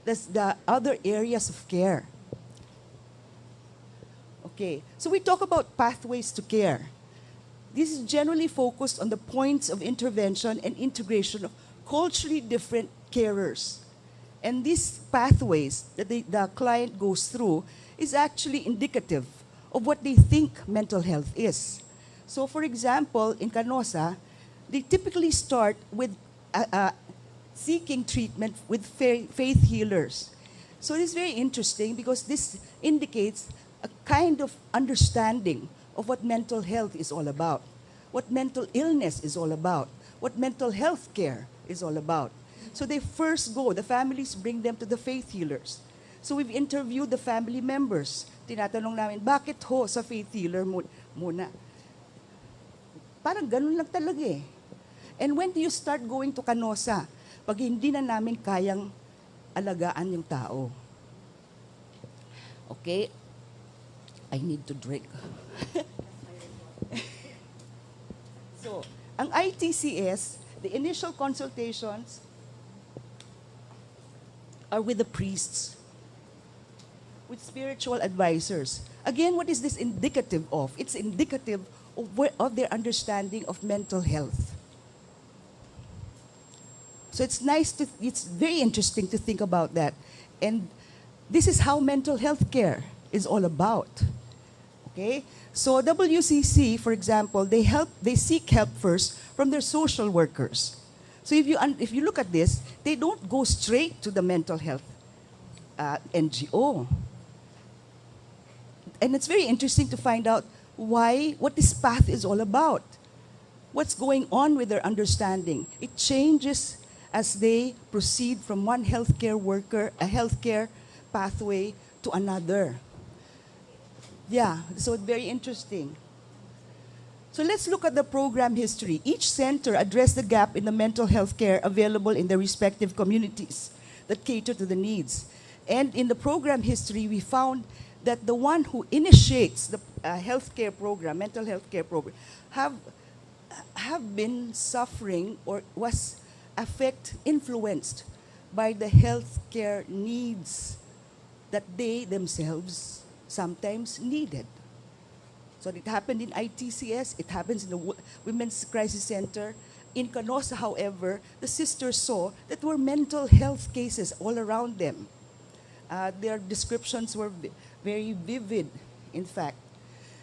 the other areas of care. Okay, so we talk about pathways to care. This is generally focused on the points of intervention and integration of culturally different carers. And these pathways that the client goes through is actually indicative of what they think mental health is. So for example, in Canosa, they typically start with seeking treatment with faith healers. So it is very interesting because this indicates a kind of understanding of what mental health is all about, what mental illness is all about, what mental health care is all about. So they first go, the families bring them to the faith healers. So we've interviewed the family members. Tinatanong namin, bakit ho sa faith healer muna? Parang ganun lang talaga eh. And when do you start going to Canosa? Pag hindi na namin kayang alagaan yung tao. Okay? I need to drink. So, ang ITCS, the initial consultations are with the priests, with spiritual advisors. Again, what is this indicative of? It's indicative of their understanding of mental health. So it's very interesting to think about that. And this is how mental health care is all about. Okay? So WCC, for example, they seek help first from their social workers. So if you look at this, they don't go straight to the mental health NGO. And it's very interesting to find out what this path is all about. What's going on with their understanding. It changes as they proceed from one healthcare worker, a healthcare pathway, to another. Yeah, so very interesting. So let's look at the program history. Each center addressed the gap in the mental health care available in their respective communities that cater to the needs. And in the program history, we found that the one who initiates the healthcare program, mental health care program, have been suffering or was influenced by the healthcare needs that they themselves sometimes needed. So it happened in ITCS, it happens in the Women's Crisis Center. In Canosa, however, the sisters saw that there were mental health cases all around them. Their descriptions were very vivid, in fact.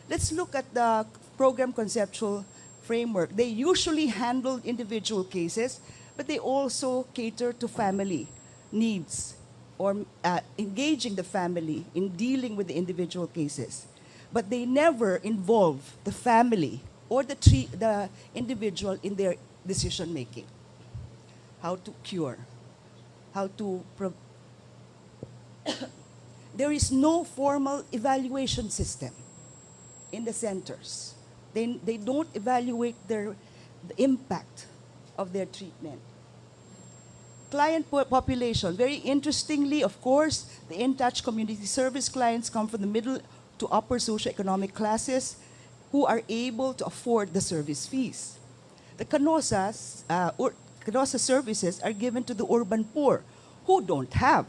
Let's look at the program conceptual framework. They usually handled individual cases, but they also cater to family needs or engaging the family in dealing with the individual cases. But they never involve the family or the individual in their decision making. How to cure, how to there is no formal evaluation system in the centers. They don't evaluate the impact of their treatment. Client population, very interestingly, of course, the In-Touch community service clients come from the middle to upper socioeconomic classes who are able to afford the service fees. The Canosa services are given to the urban poor who don't have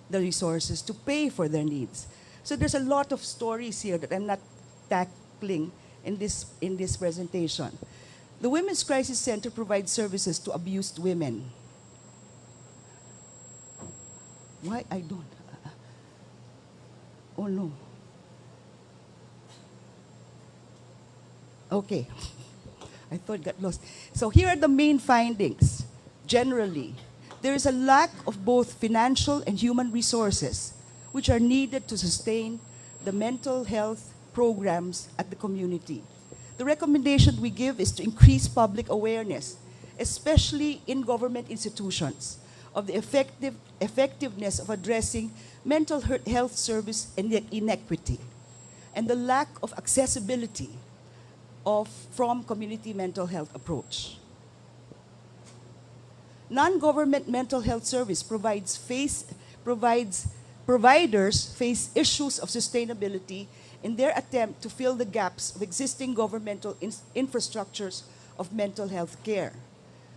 the resources to pay for their needs. So there's a lot of stories here that I'm not tackling in this presentation. The Women's Crisis Center provides services to abused women. Why I don't? Oh no. Okay. I thought it got lost. So here are the main findings. Generally, there is a lack of both financial and human resources which are needed to sustain the mental health programs at the community. The recommendation we give is to increase public awareness, especially in government institutions, of the effectiveness of addressing mental health service and inequity, and the lack of accessibility from community mental health approach. Non-government mental health service providers face issues of sustainability in their attempt to fill the gaps of existing governmental infrastructures of mental health care.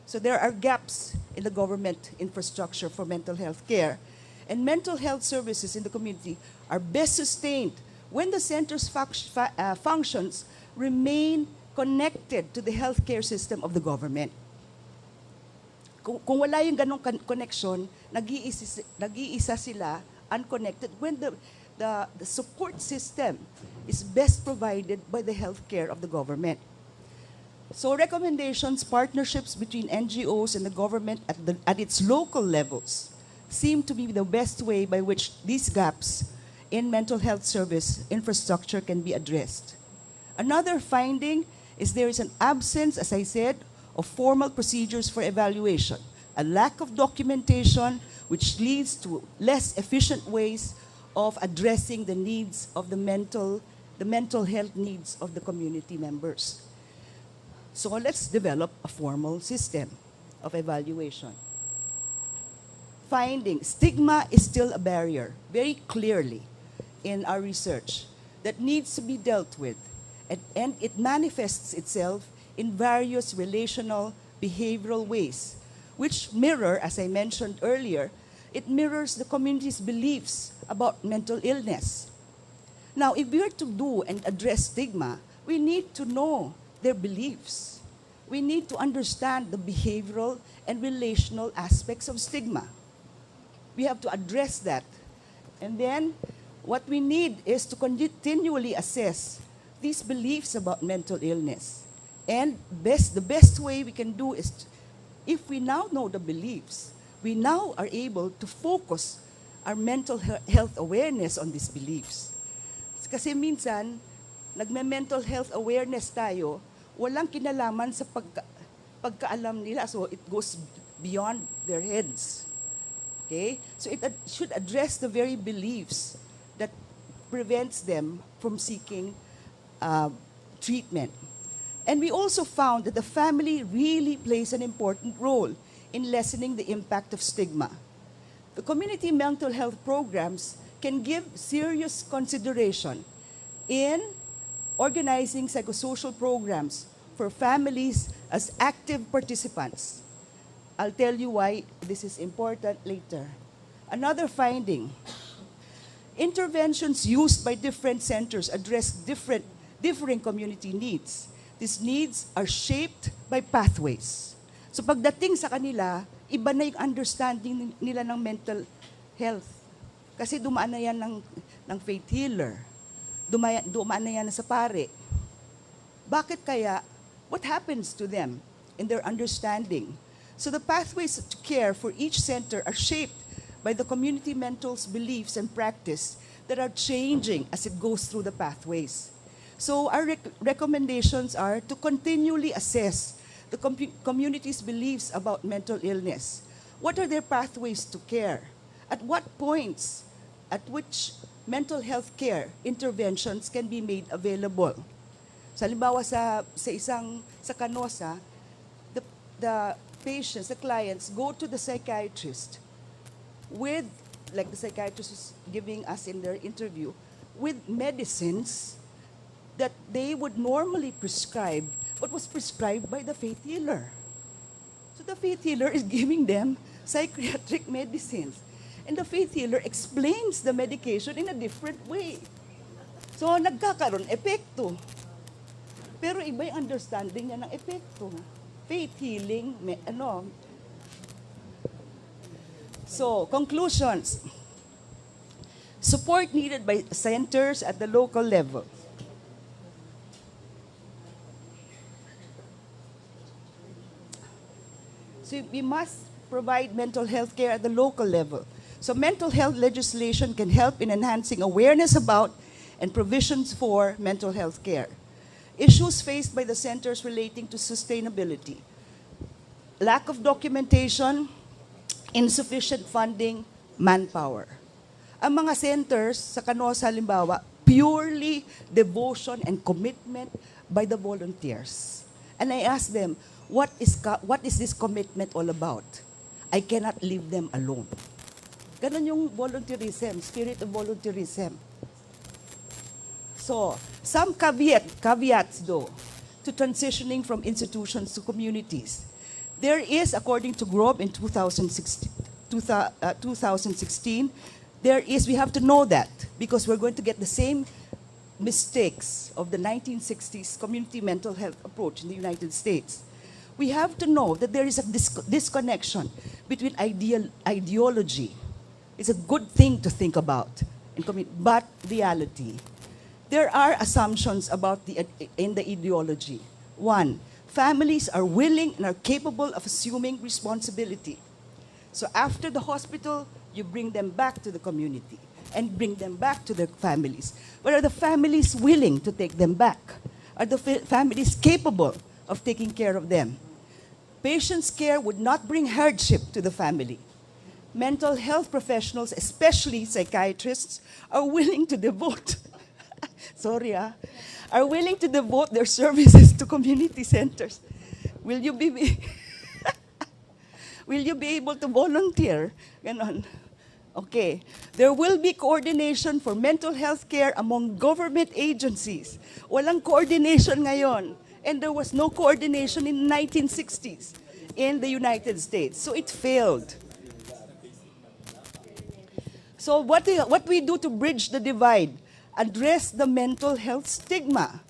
So there are gaps in the government infrastructure for mental health care, and mental health services in the community are best sustained when the center's functions remain connected to the healthcare system of the government. Kung wala yung ganong connection, nag-iisa sila, unconnected, when the support system is best provided by the healthcare of the government. So recommendations, partnerships between NGOs and the government at its local levels seem to be the best way by which these gaps in mental health service infrastructure can be addressed. Another finding is there is an absence, as I said, of formal procedures for evaluation, a lack of documentation which leads to less efficient ways of addressing the needs of the mental health needs of the community members. So let's develop a formal system of evaluation. Finding, stigma is still a barrier, very clearly in our research. that needs to be dealt with, and it manifests itself in various relational behavioral ways, which mirror, as I mentioned earlier, it mirrors the community's beliefs about mental illness. Now, if we are to do and address stigma, we need to know their beliefs. We need to understand the behavioral and relational aspects of stigma. We have to address that. And then, what we need is to continually assess these beliefs about mental illness. And the best way we can do is, if we now know the beliefs, we now are able to focus our mental health awareness on these beliefs. Kasi minsan, nagme-mental health awareness tayo, walang kinalaman sa pagkaalam nila, so it goes beyond their heads. Okay? So it should address the very beliefs that prevents them from seeking treatment. And we also found that the family really plays an important role in lessening the impact of stigma. The community mental health programs can give serious consideration in organizing psychosocial programs for families as active participants. I'll tell you why this is important later. Another finding, interventions used by different centers address differing community needs. These needs are shaped by pathways. So pagdating sa kanila, iba na yung understanding nila ng mental health. Kasi dumaan na yan ng faith healer. Dumaan na yan sa pare. Bakit kaya? What happens to them in their understanding? So the pathways to care for each center are shaped by the community mental's beliefs and practice that are changing as it goes through the pathways. So our recommendations are to continually assess the community's beliefs about mental illness. What are their pathways to care? At what points at which mental health care interventions can be made available? So, halimbawa sa Canosa, the patients, the clients, go to the psychiatrist with, like the psychiatrist is giving us in their interview, with medicines that they would normally prescribe, but was prescribed by the faith healer. So the faith healer is giving them psychiatric medicines. And the faith healer explains the medication in a different way. So nagkakaroon epekto. Pero iba yung understanding niya ng epekto. Faith healing, So, conclusions. Support needed by centers at the local level. So we must provide mental health care at the local level. So mental health legislation can help in enhancing awareness about and provisions for mental health care. Issues faced by the centers relating to sustainability. Lack of documentation, insufficient funding, manpower. Ang mga centers sa Canosa, halimbawa, purely devotion and commitment by the volunteers. And I asked them, what is this commitment all about? I cannot leave them alone. Ganon yung volunteerism, spirit of volunteerism. So, some caveats though, to transitioning from institutions to communities. There is, according to GROB in 2016, we have to know that, because we're going to get the same mistakes of the 1960s community mental health approach in the United States. We have to know that there is a disconnection between ideology. It's a good thing to think about, but reality. There are assumptions in the ideology. One, families are willing and are capable of assuming responsibility. So after the hospital, you bring them back to the community and bring them back to their families. But are the families willing to take them back? Are the families capable of taking care of them? Patients' care would not bring hardship to the family. Mental health professionals, especially psychiatrists, are willing to devote are willing to devote their services to community centers. Will you be able to volunteer? Ganon. Okay. There will be coordination for mental health care among government agencies. Walang coordination ngayon. And there was no coordination in the 1960s in the United States. So it failed. So what we do to bridge the divide? Address the mental health stigma.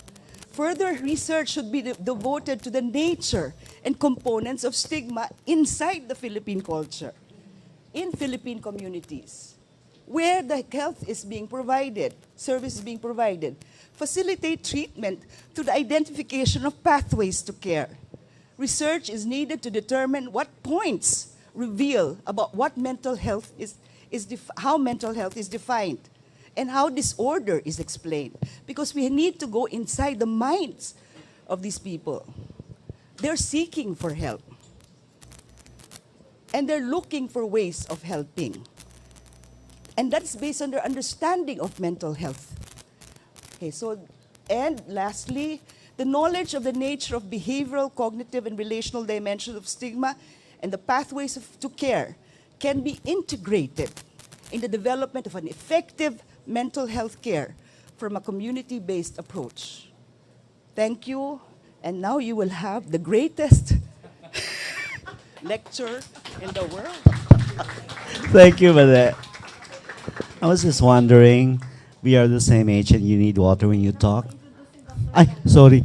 Further research should be devoted to the nature and components of stigma inside the Philippine culture, in Philippine communities, where the health is being provided, service is being provided. Facilitate treatment through the identification of pathways to care. Research is needed to determine what points reveal about what mental health how mental health is defined and how disorder is explained. Because we need to go inside the minds of these people. They're seeking for help. And they're looking for ways of helping. And that's based on their understanding of mental health. Okay, so, and lastly, the knowledge of the nature of behavioral, cognitive, and relational dimensions of stigma and the pathways to care can be integrated in the development of an effective mental health care from a community-based approach. Thank you, and now you will have the greatest lecture in the world. Thank you for that. I was just wondering, we are the same age and you need water when you talk. Ay, sorry.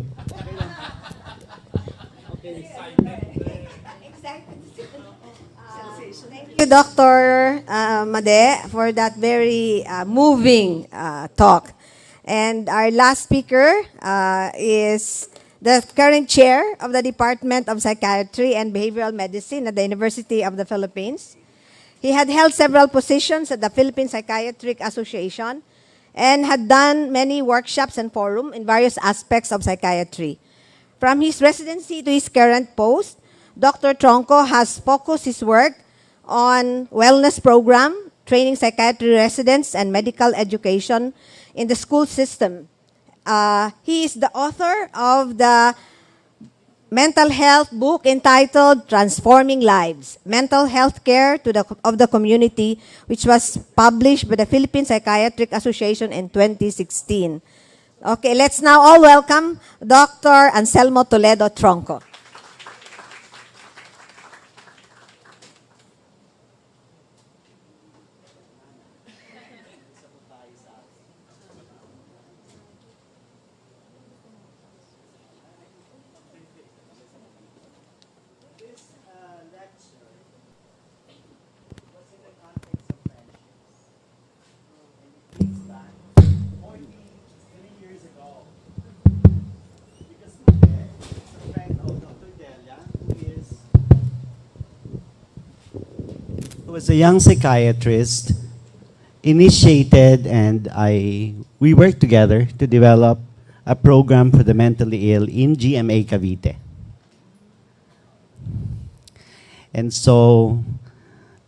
Thank you, Dr. Made, for that very moving talk. And our last speaker is the current chair of the Department of Psychiatry and Behavioral Medicine at the University of the Philippines. He had held several positions at the Philippine Psychiatric Association and had done many workshops and forums in various aspects of psychiatry. From his residency to his current post, Dr. Tronco has focused his work on wellness program, training psychiatry residents, and medical education in the school system. He is the author of the mental health book entitled Transforming Lives, Mental Health Care of the Community, which was published by the Philippine Psychiatric Association in 2016. Okay, let's now all welcome Dr. Anselmo Toledo Tronco. Was a young psychiatrist, initiated, and we worked together to develop a program for the mentally ill in GMA Cavite. And so,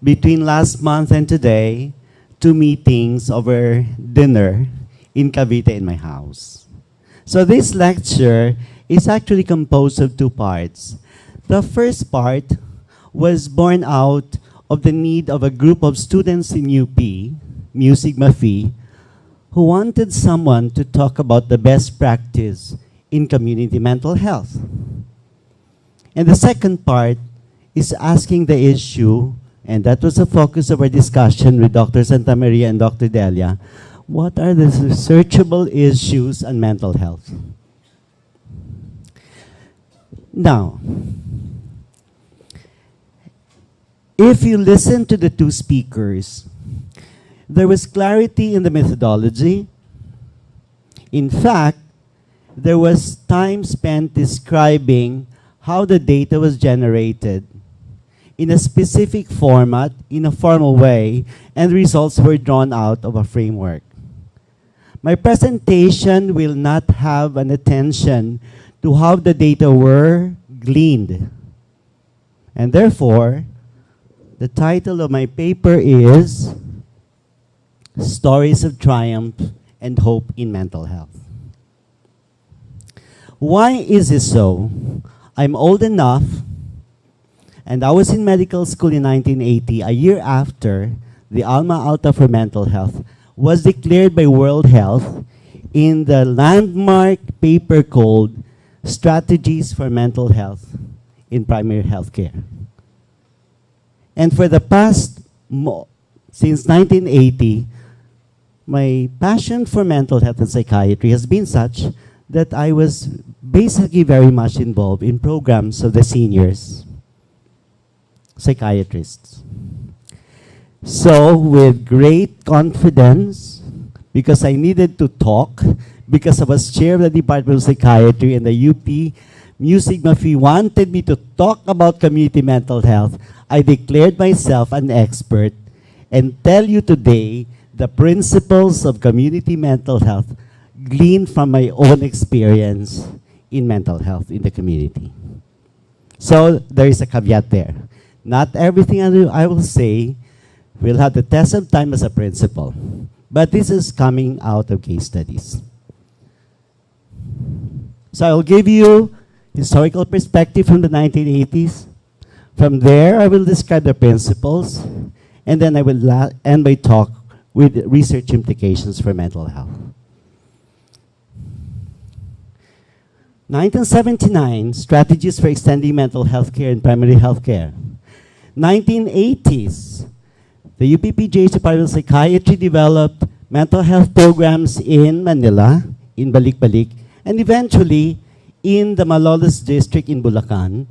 between last month and today, 2 meetings over dinner in Cavite in my house. So this lecture is actually composed of 2 parts. The first part was born out of the need of a group of students in UP, Mu Sigma Phi, who wanted someone to talk about the best practice in community mental health. And the second part is asking the issue, and that was the focus of our discussion with Dr. Santa Maria and Dr. Delia, what are the searchable issues on mental health? Now, if you listen to the 2 speakers, there was clarity in the methodology. In fact, there was time spent describing how the data was generated in a specific format, in a formal way, and results were drawn out of a framework. My presentation will not have an attention to how the data were gleaned. And therefore, the title of my paper is Stories of Triumph and Hope in Mental Health. Why is this so? I'm old enough, and I was in medical school in 1980, a year after the alma alta for mental health, was declared by World Health in the landmark paper called Strategies for Mental Health in Primary Healthcare. And for the past, since 1980, my passion for mental health and psychiatry has been such that I was basically very much involved in programs of the seniors, psychiatrists. So with great confidence, because I needed to talk, because I was chair of the Department of Psychiatry and the UP Music Mafia wanted me to talk about community mental health, I declared myself an expert and tell you today the principles of community mental health gleaned from my own experience in mental health in the community. So there is a caveat there. Not everything I will say will have the test of time as a principle, but this is coming out of case studies. So I will give you historical perspective from the 1980s. From there, I will describe the principles, and then I will end my talk with research implications for mental health. 1979, strategies for extending mental health care in primary health care. 1980s, the UPPJH Department of Psychiatry developed mental health programs in Manila, in Balik-Balik, and eventually in the Malolos district in Bulacan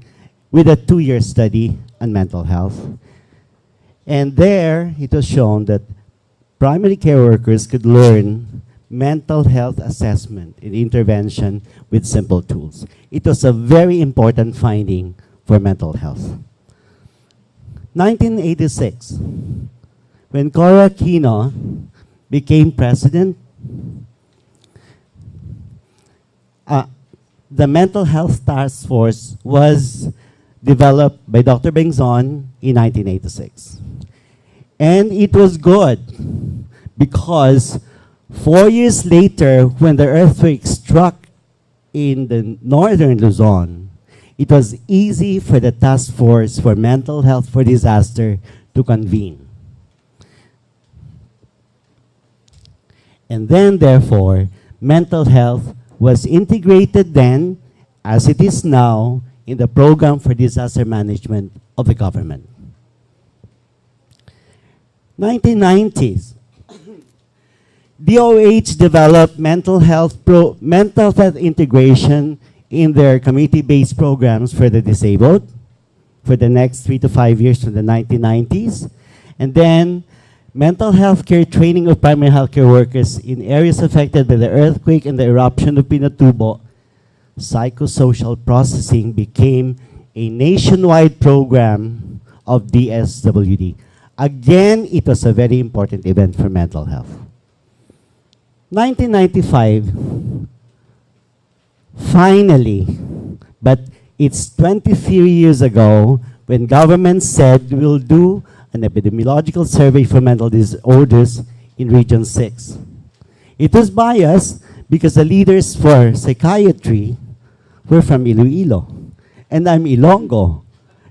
with a 2-year study on mental health. And there, it was shown that primary care workers could learn mental health assessment and intervention with simple tools. It was a very important finding for mental health. 1986, when Cora Aquino became president, the Mental Health Task Force was developed by Dr. Bengzon in 1986. And it was good because 4 years later, when the earthquake struck in the northern Luzon, it was easy for the Task Force for Mental Health for Disaster to convene. And then, therefore, mental health was integrated then, as it is now, in the Program for Disaster Management of the government. 1990s, DOH developed mental health integration in their community-based programs for the disabled for the next 3 to 5 years from the 1990s. And then mental health care training of primary healthcare workers in areas affected by the earthquake and the eruption of Pinatubo. Psychosocial processing became a nationwide program of DSWD. Again, it was a very important event for mental health. 1995, finally, but it's 23 years ago when government said we'll do an epidemiological survey for mental disorders in Region 6. It was biased because the leaders for psychiatry were from Iloilo, and I'm Ilonggo,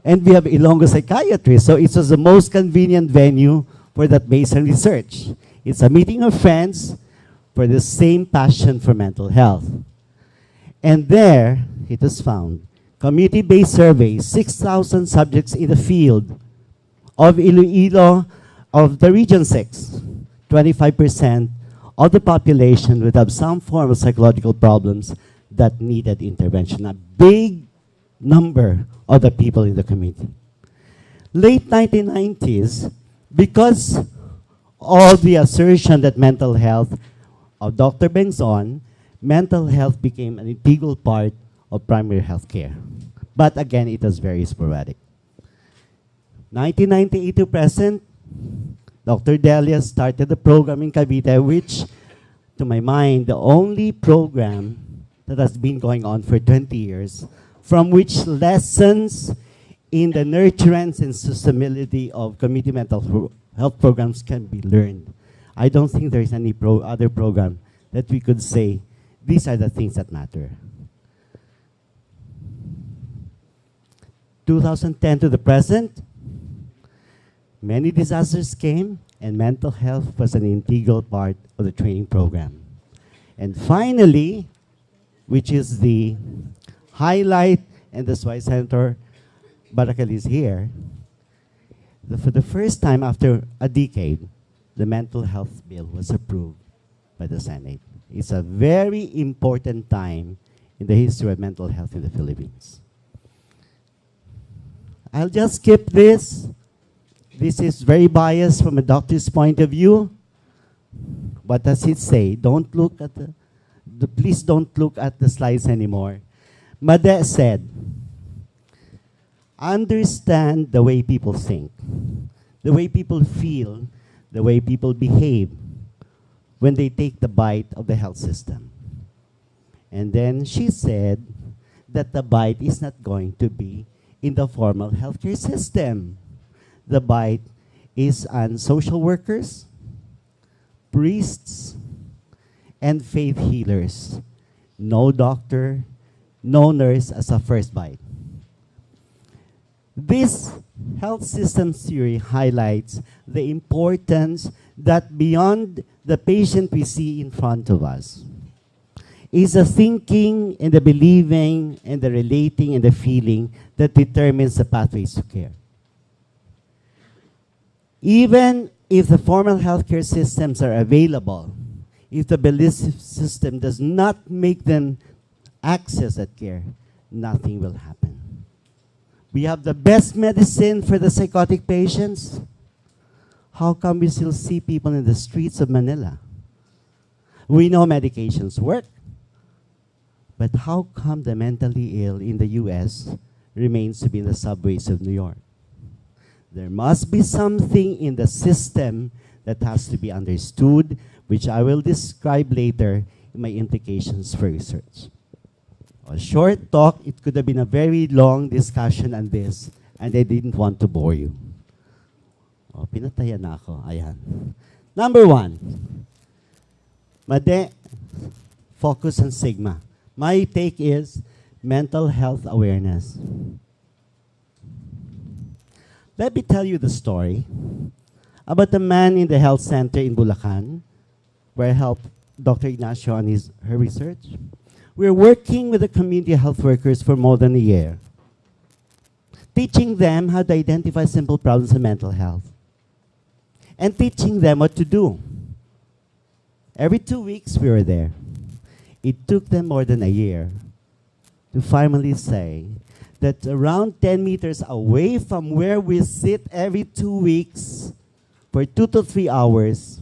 and we have Ilonggo psychiatry, so it was the most convenient venue for that baseline research. It's a meeting of friends for the same passion for mental health. And there, it was found, community-based surveys, 6,000 subjects in the field of Iloilo, of the Region 6, 25% of the population would have some form of psychological problems that needed intervention. A big number of the people in the community. Late 1990s, because of the assertion that mental health of Dr. Bengzon, mental health became an integral part of primary health care. But again, it was very sporadic. 1998 to present, Dr. Delia started the program in Cavite, which, to my mind, the only program that has been going on for 20 years, from which lessons in the nurturance and sustainability of community mental health programs can be learned. I don't think there is any other program that we could say, these are the things that matter. 2010 to the present, many disasters came, and mental health was an integral part of the training program. And finally, which is the highlight, and that's why Senator Barakal is here, for the first time after a decade, the mental health bill was approved by the Senate. It's a very important time in the history of mental health in the Philippines. I'll just skip this. This is very biased from a doctor's point of view. What does it say? Don't look at please don't look at the slides anymore. Made said, understand the way people think, the way people feel, the way people behave when they take the bite of the health system. And then she said that the bite is not going to be in the formal healthcare system. The bite is on social workers, priests, and faith healers. No doctor, no nurse as a first bite. This health system theory highlights the importance that beyond the patient we see in front of us is the thinking and the believing and the relating and the feeling that determines the pathways to care. Even if the formal healthcare systems are available, if the belief system does not make them access that care, nothing will happen. We have the best medicine for the psychotic patients. How come we still see people in the streets of Manila? We know medications work, but how come the mentally ill in the US remains to be in the subways of New York? There must be something in the system that has to be understood, which I will describe later in my implications for research. A short talk, it could have been a very long discussion on this, and I didn't want to bore you. Oh, pinatayan na ako. Ayan. Number one, Made, focus on Sigma. My take is mental health awareness. Let me tell you the story about the man in the health center in Bulacan, where I helped Dr. Ignacio on her research. We're working with the community health workers for more than a year, teaching them how to identify simple problems in mental health, and teaching them what to do. Every 2 weeks we were there. It took them more than a year to finally say that around 10 meters away from where we sit every 2 weeks for 2 to 3 hours,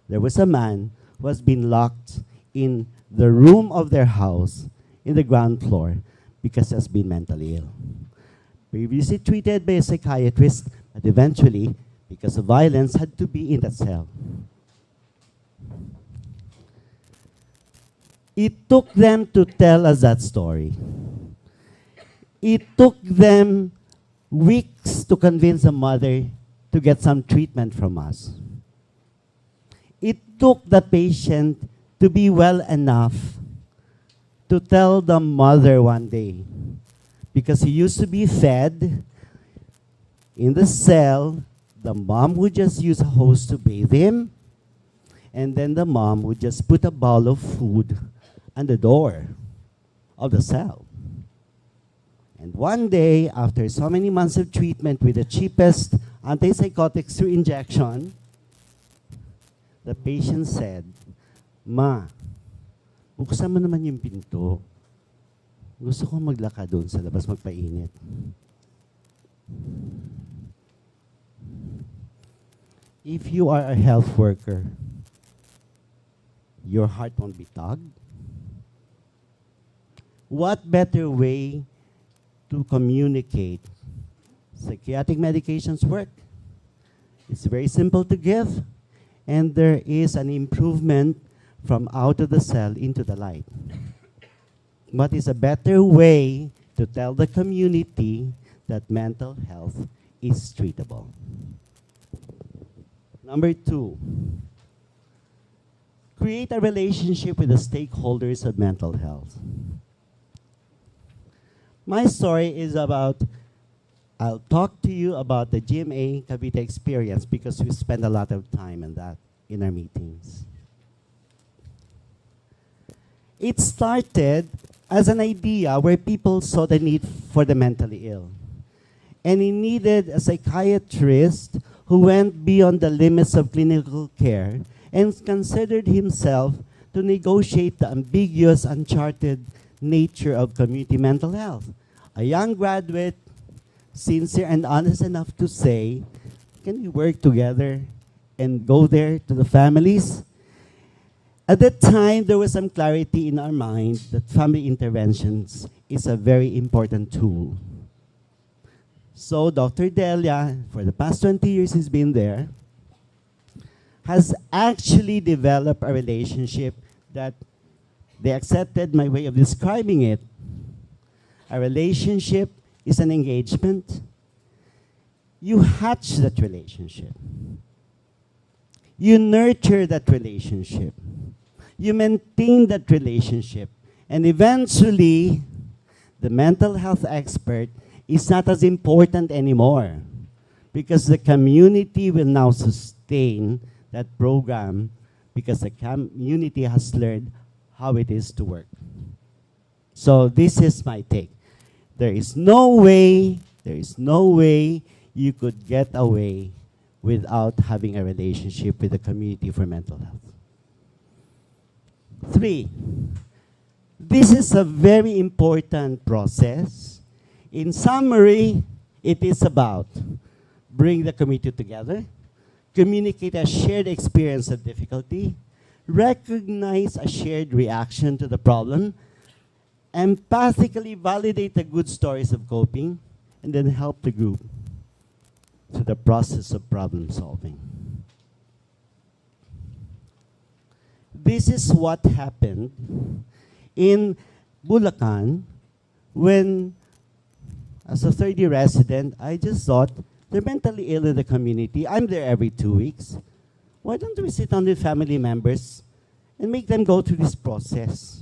there was a man who has been locked in the room of their house in the ground floor because he has been mentally ill. Previously treated by a psychiatrist, but eventually, because of violence, had to be in that cell. It took them to tell us that story. It took them weeks to convince the mother to get some treatment from us. It took the patient to be well enough to tell the mother one day, because he used to be fed in the cell, the mom would just use a hose to bathe him, and then the mom would just put a bowl of food on the door of the cell. And one day, after so many months of treatment with the cheapest antipsychotics through injection, the patient said, "Ma, buksan mo naman yung pinto. Gusto ko maglakad doon sa labas magpainit." If you are a health worker, your heart won't be tugged. What better way to communicate? Psychiatric medications work. It's very simple to give, and there is an improvement from out of the cell into the light. What is a better way to tell the community that mental health is treatable? Number 2, create a relationship with the stakeholders of mental health. My story is about I'll talk to you about the GMA Cavite experience because we spend a lot of time on that in our meetings. It started as an idea where people saw the need for the mentally ill. And he needed a psychiatrist who went beyond the limits of clinical care and considered himself to negotiate the ambiguous, uncharted nature of community mental health. A young graduate, sincere and honest enough to say, can we work together and go there to the families? At that time, there was some clarity in our mind that family interventions is a very important tool. So Dr. Delia, for the past 20 years he's been there, has actually developed a relationship that they accepted my way of describing it. A relationship is an engagement. You hatch that relationship. You nurture that relationship. You maintain that relationship. And eventually, the mental health expert is not as important anymore because the community will now sustain that program because the community has learned how it is to work. So this is my take. There is no way you could get away without having a relationship with the community for mental health. 3, this is a very important process. In summary, it is about bring the community together, communicate a shared experience of difficulty, recognize a shared reaction to the problem, empathically validate the good stories of coping, and then help the group through the process of problem solving. This is what happened in Bulacan when, as a third-year resident, I just thought, they're mentally ill in the community. I'm there every 2 weeks. Why don't we sit down with family members and make them go through this process?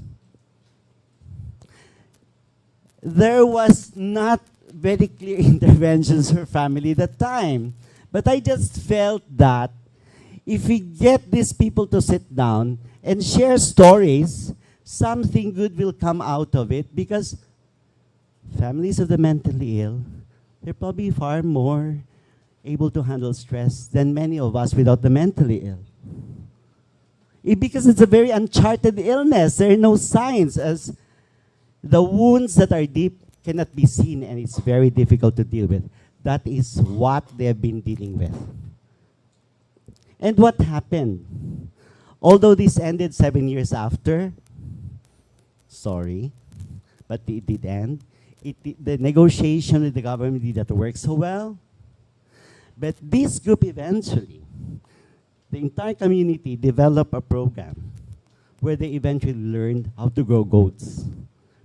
There was not very clear interventions for family at that time. But I just felt that if we get these people to sit down and share stories, something good will come out of it because families of the mentally ill, they're probably far more able to handle stress than many of us without the mentally ill. Because it's a very uncharted illness. There are no signs, as the wounds that are deep cannot be seen and it's very difficult to deal with. That is what they have been dealing with. And what happened? Although this ended 7 years after, sorry, but it did end. The negotiation with the government did not work so well. But this group eventually, the entire community developed a program where they eventually learned how to grow goats.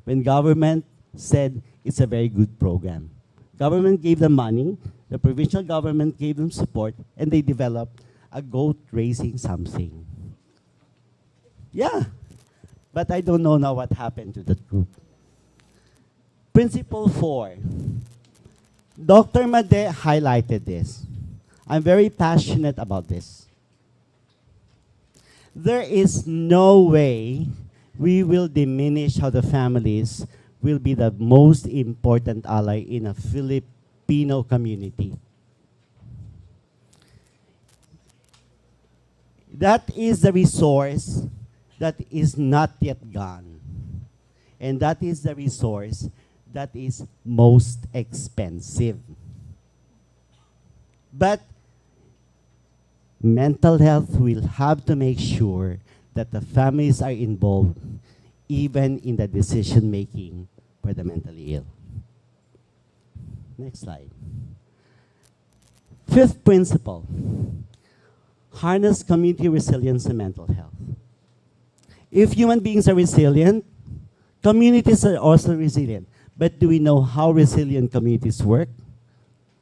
When government said it's a very good program. Government gave them money, the provincial government gave them support, and they developed a goat raising something. Yeah, but I don't know now what happened to that group. Principle 4. Dr. Made highlighted this. I'm very passionate about this. There is no way we will diminish how the families will be the most important ally in a Filipino community. That is the resource that is not yet gone. And that is the resource that is most expensive. But mental health will have to make sure that the families are involved even in the decision making for the mentally ill. Next slide. 5th principle, harness community resilience and mental health. If human beings are resilient, communities are also resilient. But do we know how resilient communities work?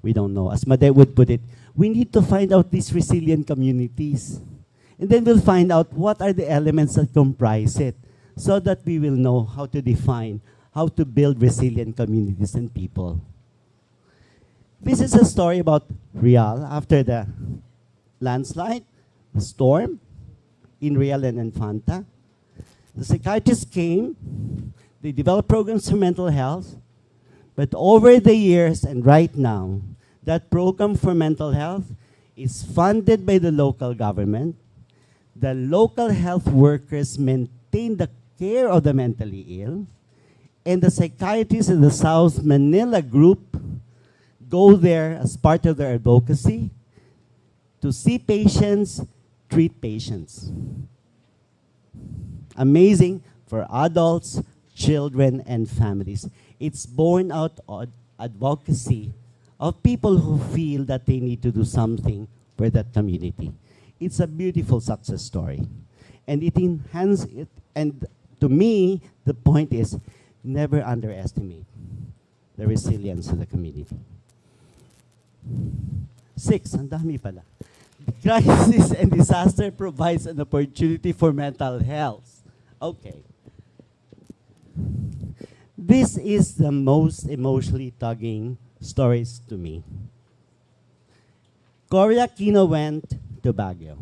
We don't know. As Made would put it, we need to find out these resilient communities. And then we'll find out what are the elements that comprise it so that we will know how to define, how to build resilient communities and people. This is a story about Real after the landslide, the storm in Real and Infanta. The psychiatrists came, they developed programs for mental health, but over the years and right now, that program for mental health is funded by the local government. The local health workers maintain the care of the mentally ill, and the psychiatrists in the South Manila group go there as part of their advocacy to see patients, treat patients. Amazing for adults, children, and families. It's born out of advocacy of people who feel that they need to do something for that community. It's a beautiful success story. And it enhances it. And to me, the point is never underestimate the resilience of the community. 6, ang dami pala. Crisis and disaster provides an opportunity for mental health. Okay. This is the most emotionally tugging stories to me. Cory Aquino went to Baguio.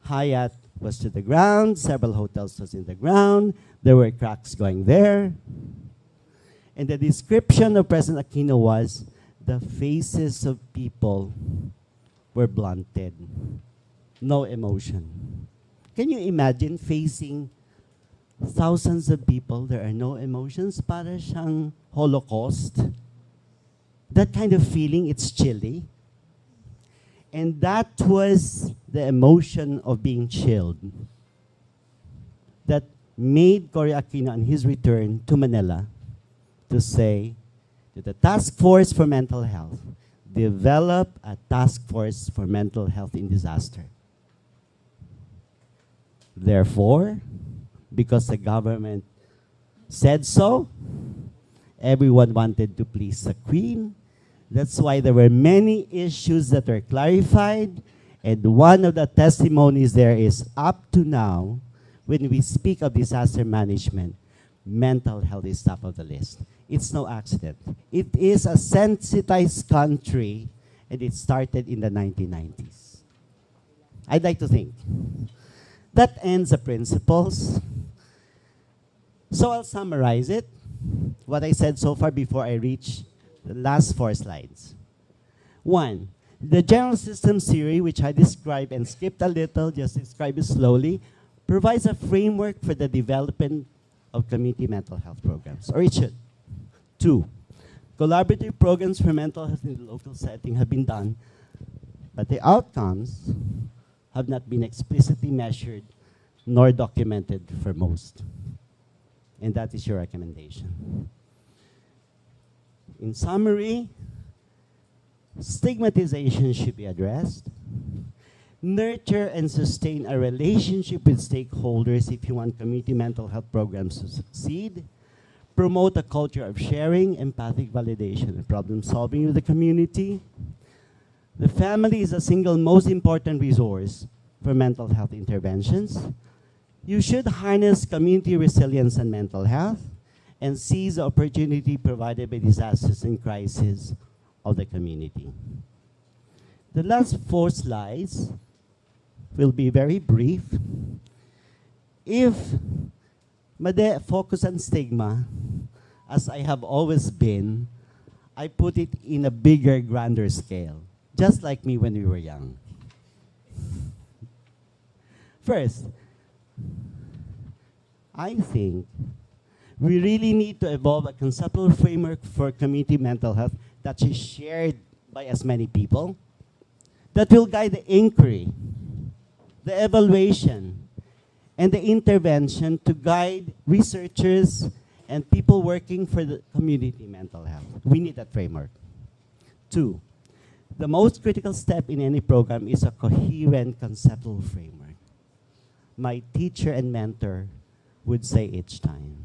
Hyatt was to the ground, several hotels was in the ground, there were cracks going there. And the description of President Aquino was, the faces of people were blunted. No emotion. Can you imagine facing thousands of people, there are no emotions, para siyang Holocaust? That kind of feeling, it's chilly. And that was the emotion of being chilled that made Cory Aquino on his return to Manila to say to the Task Force for Mental Health, develop a task force for mental health in disaster. Therefore, because the government said so, everyone wanted to please the Queen. That's why there were many issues that were clarified, and one of the testimonies there is, up to now, when we speak of disaster management, mental health is top of the list. It's no accident. It is a sensitized country, and it started in the 1990s. I'd like to think. That ends the principles. So I'll summarize it, what I said so far before I reach the last 4 slides. 1, the general systems theory, which I described and skipped a little, just describe it slowly, provides a framework for the development of community mental health programs, or it should. 2, collaborative programs for mental health in the local setting have been done, but the outcomes have not been explicitly measured nor documented for most. And that is your recommendation. In summary, stigmatization should be addressed. Nurture and sustain a relationship with stakeholders if you want community mental health programs to succeed. Promote a culture of sharing, empathic validation, and problem solving with the community. The family is the single most important resource for mental health interventions. You should harness community resilience and mental health and seize the opportunity provided by disasters and crises of the community. The last 4 slides will be very brief. If focus on stigma, as I have always been, I put it in a bigger, grander scale, just like me when we were young. First, I think we really need to evolve a conceptual framework for community mental health that is shared by as many people, that will guide the inquiry, the evaluation, and the intervention to guide researchers and people working for the community mental health. We need that framework. 2, the most critical step in any program is a coherent conceptual framework. My teacher and mentor would say each time,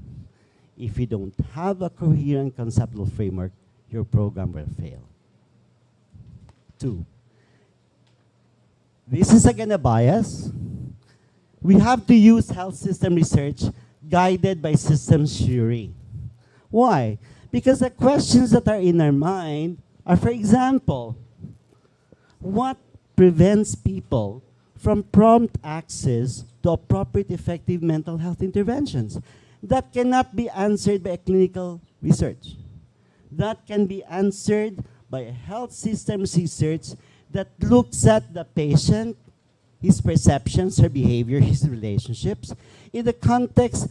if you don't have a coherent conceptual framework, your program will fail. 2, this is again a bias. We have to use health system research guided by systems theory. Why? Because the questions that are in our mind are, for example, what prevents people from prompt access to appropriate, effective mental health interventions? That cannot be answered by clinical research. That can be answered by a health systems research that looks at the patient, his perceptions, her behavior, his relationships, in the context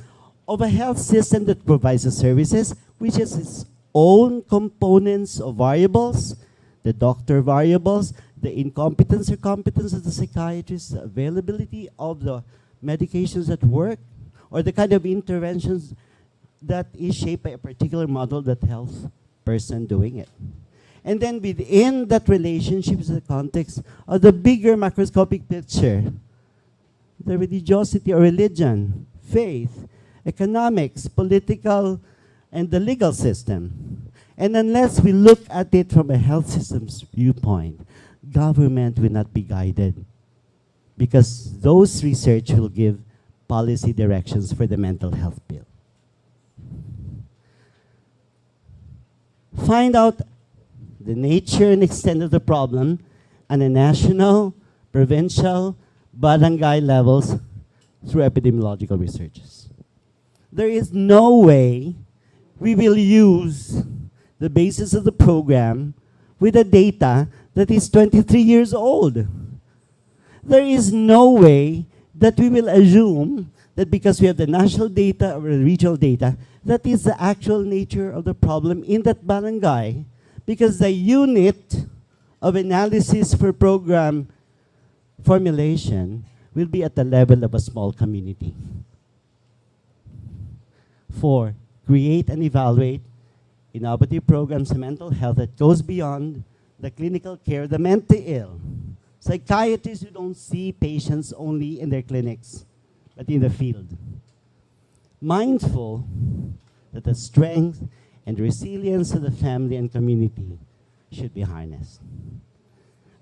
of a health system that provides the services, which has its own components of variables, the doctor variables, the incompetence or competence of the psychiatrist, the availability of the medications that work, or the kind of interventions that is shaped by a particular model that health person doing it. And then within that relationship is the context of the bigger macroscopic picture, the religiosity or religion, faith, economics, political, and the legal system. And unless we look at it from a health system's viewpoint, government will not be guided, because those research will give policy directions for the mental health bill. Find out the nature and extent of the problem on a national, provincial, barangay levels through epidemiological researches. There is no way we will use the basis of the program with the data that is 23 years old. There is no way that we will assume that because we have the national data or the regional data, that is the actual nature of the problem in that barangay, because the unit of analysis for program formulation will be at the level of a small community. 4, create and evaluate innovative programs in mental health that goes beyond the clinical care of the mentally ill. Psychiatrists who don't see patients only in their clinics, but in the field. Mindful that the strength and resilience of the family and community should be harnessed.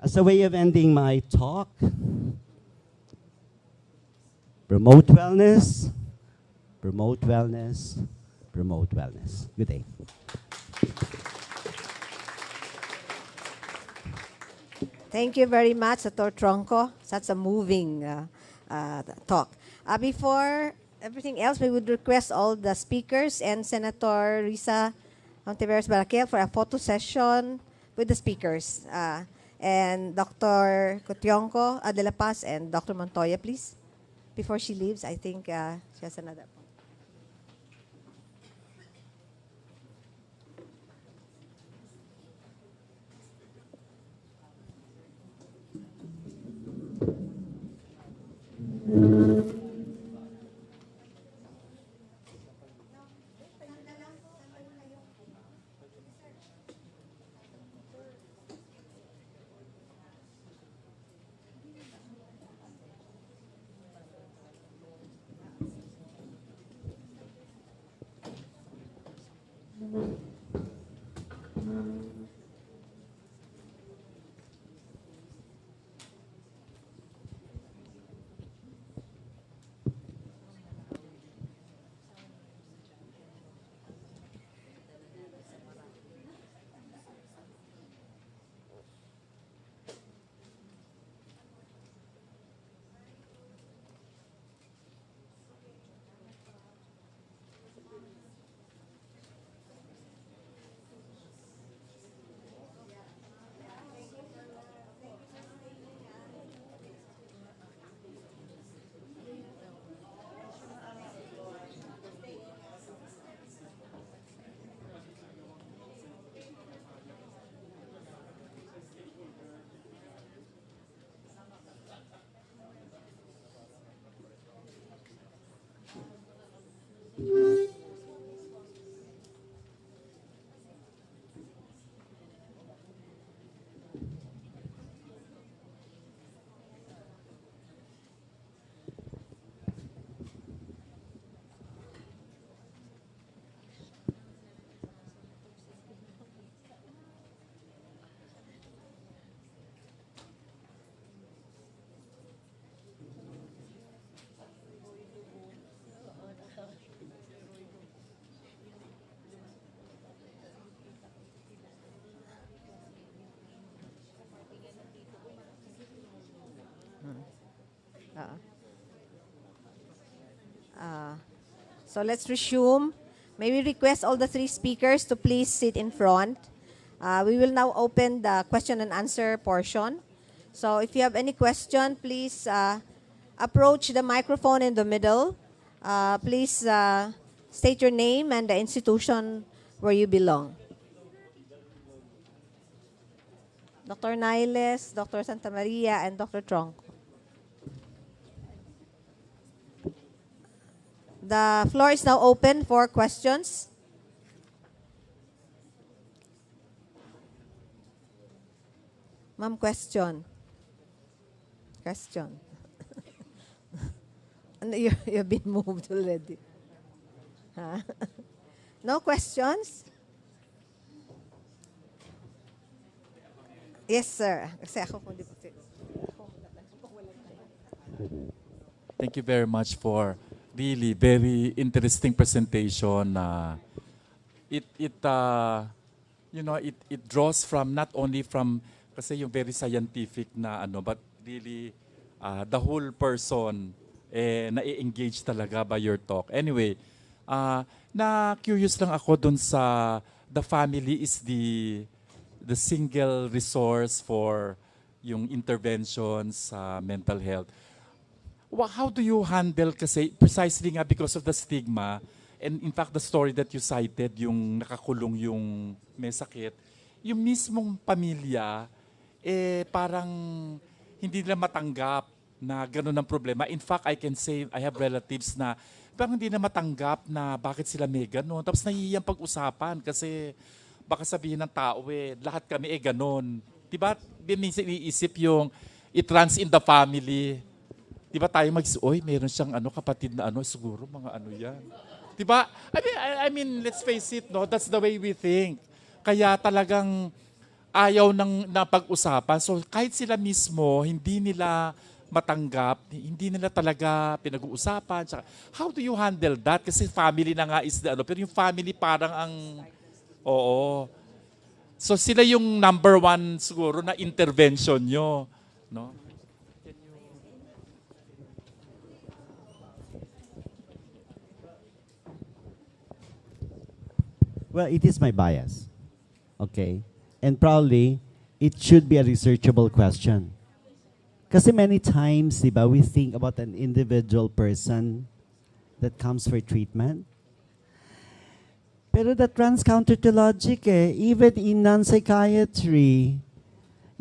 As a way of ending my talk, promote wellness, promote wellness, promote wellness. Good day. Thank you very much, Dr. Tronco. Such a moving talk. Before everything else, we would request all the speakers and Senator Risa Hontiveros Barakel for a photo session with the speakers. And Dr. Cotionco de la Paz and Dr. Montoya, please. Before she leaves, I think she has another. So let's resume. May we request all the three speakers to please sit in front. We will now open the question and answer portion. So if you have any question, please approach the microphone in the middle. Please state your name and the institution where you belong. Dr. Niles, Dr. Santa Maria, and Dr. Tronco. The floor is now open for questions. Ma'am, question. Question. And you've been moved already. Huh? No questions? Yes, sir. Kasi ako kung di pa Thank you very much for really very interesting presentation. It draws from not only from kasi yung very scientific na but really the whole person na-engage talaga by your talk. Anyway, na curious lang ako dun sa the family is the single resource for yung interventions sa mental health. How do you handle kasi precisely nga because of the stigma and in fact the story that you cited yung nakakulong yung may sakit, yung mismong pamilya parang hindi nila matanggap na gano'n ang problema. In fact, I can say I have relatives na parang hindi na matanggap na bakit sila may gano'n. Tapos nahihiyang pag-usapan kasi baka sabihin ng tao lahat kami gano'n. Diba? Minsan iniisip yung it runs in the family. Diba tayo meron siyang kapatid na siguro mga yan. Diba? I mean, let's face it, no? That's the way we think. Kaya talagang ayaw na pag-usapan. So kahit sila mismo, hindi nila matanggap, hindi nila talaga pinag-uusapan. How do you handle that? Kasi family na nga is pero yung family parang oo. So sila yung number one siguro na intervention nyo. No? Well, it is my bias. Okay? And probably, it should be a researchable question. Kasi many times, diba, we think about an individual person that comes for treatment. Pero that runs counter to logic Even in non-psychiatry,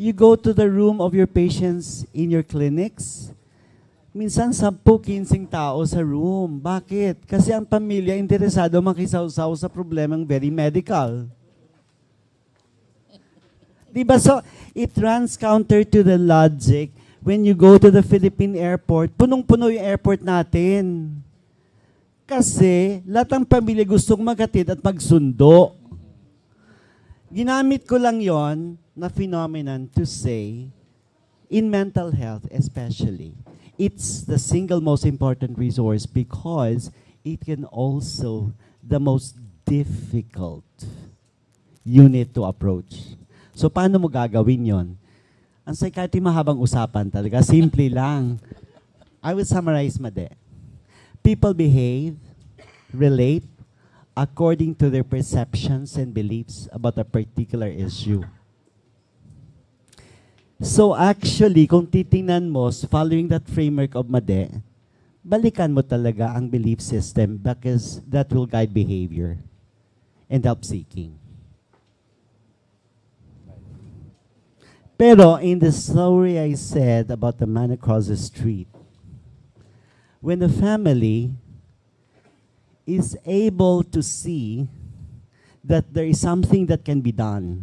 you go to the room of your patients in your clinics, minsan 10-15 tao sa room. Bakit? Kasi ang pamilya interesado makisawsaw sa problemang very medical. Diba? So, it runs counter to the logic. When you go to the Philippine airport, punong-puno yung airport natin. Kasi lahat ng pamilya gustong maghatid at magsundo. Ginamit ko lang yon na phenomenon to say, in mental health especially, it's the single most important resource because it can also the most difficult unit to approach. So paano mo gagawin yon? Ang psychiatry mahabang usapan talaga. Simple lang. I will summarize made. People behave, relate, according to their perceptions and beliefs about a particular issue. So actually, kung titingnan mo, following that framework of Made, balikan mo talaga ang belief system because that will guide behavior and help seeking. Pero in the story I said about the man across the street, when the family is able to see that there is something that can be done,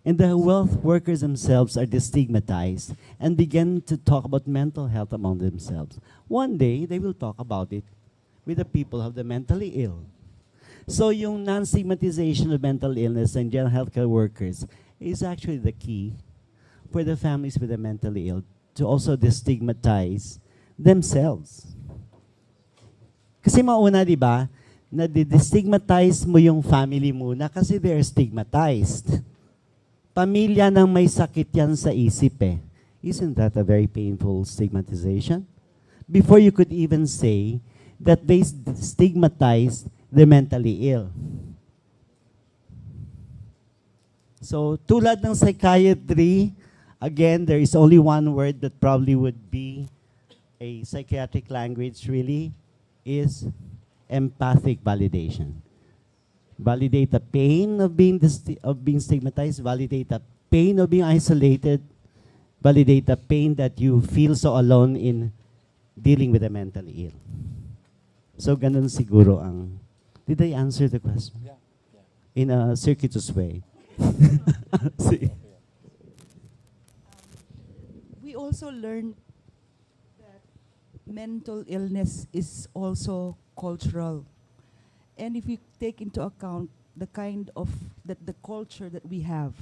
and the health workers themselves are destigmatized and begin to talk about mental health among themselves, one day they will talk about it with the people of the mentally ill. So yung non-stigmatization of mental illness and general healthcare workers is actually the key for the families with the mentally ill to also destigmatize themselves. Kasi mauna, di ba, na destigmatize mo yung family muna kasi they're stigmatized. Pamilya ng may sakit yan sa isip Isn't that a very painful stigmatization? before you could even say that they stigmatize the mentally ill. So, tulad ng psychiatry, again, there is only one word that probably would be a psychiatric language really, is empathic validation. Validate the pain of being stigmatized, validate the pain of being isolated, validate the pain that you feel so alone in dealing with the mentally ill. So ganun siguro ang, did I answer the question? Yeah. In a circuitous way. See? We also learned that mental illness is also cultural. And if we take into account the kind of, the culture that we have,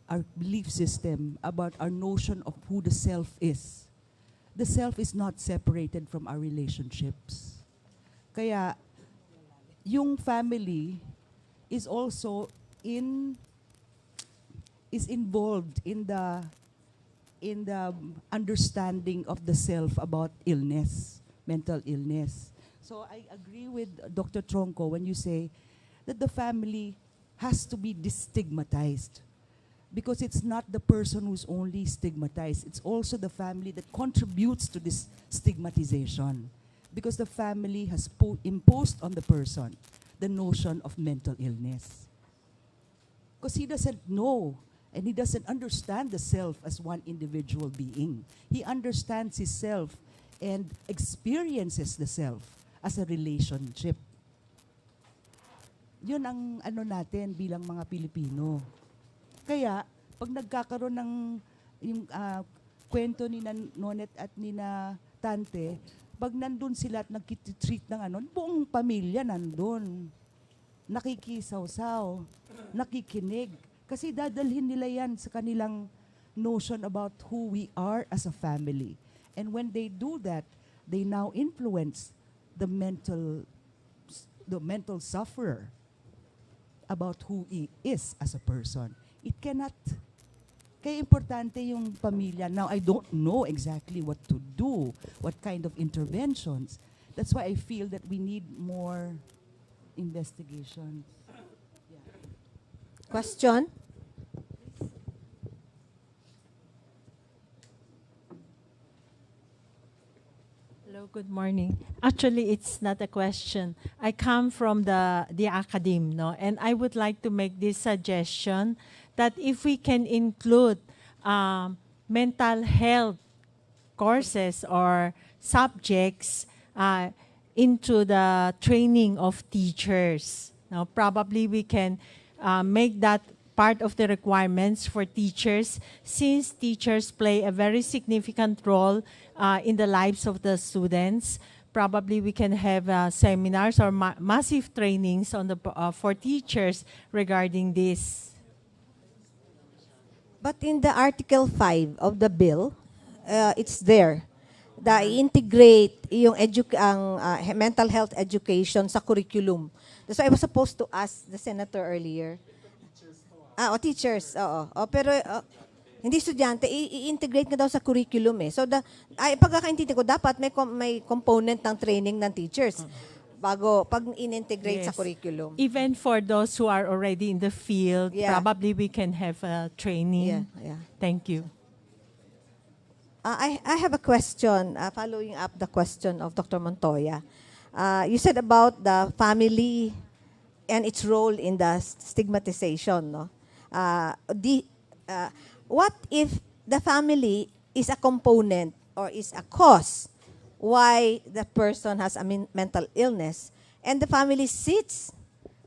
our belief system about our notion of who the self is, the self is not separated from our relationships. Kaya, yung family is also involved in the understanding of the self about illness, mental illness. So I agree with Dr. Tronco when you say that the family has to be destigmatized, because it's not the person who's only stigmatized, it's also the family that contributes to this stigmatization, because the family has imposed on the person the notion of mental illness. Because he doesn't know and he doesn't understand the self as one individual being. He understands his self and experiences the self as a relationship. Yun ang ano natin bilang mga Pilipino. Kaya, pag nagkakaroon ng yung, kwento ni Nonet at ni Tante, pag nandun sila at nagkitreat ng ano, buong pamilya nandun. Nakikisawsaw, nakikinig. Kasi dadalhin nila yan sa kanilang notion about who we are as a family. And when they do that, they now influence the mental sufferer about who he is as a person. It cannot. Kaya importante yung pamilya. Now, I don't know exactly what to do, what kind of interventions. That's why I feel that we need more investigations. Question? Hello, good morning. Actually, it's not a question. I come from the academe, no? And I would like to make this suggestion that if we can include mental health courses or subjects into the training of teachers. Now, probably we can make that part of the requirements for teachers, since teachers play a very significant role in the lives of the students. Probably we can have seminars or massive trainings on the for teachers regarding this. But in the Article 5 of the bill, it's there. The integrate yung mental health education sa curriculum. That's why I was supposed to ask the senator earlier. Teachers, oo. Pero hindi estudyante, i-integrate nga daw sa curriculum eh. So, pagkakaintindi ko, dapat may component ng training ng teachers bago pag in-integrate sa curriculum. Even for those who are already in the field, probably we can have training. Yeah. Thank you. I have a question, following up the question of Dr. Montoya. You said about the family and its role in the stigmatization, no? What if the family is a component or is a cause why the person has a mental illness, and the family sits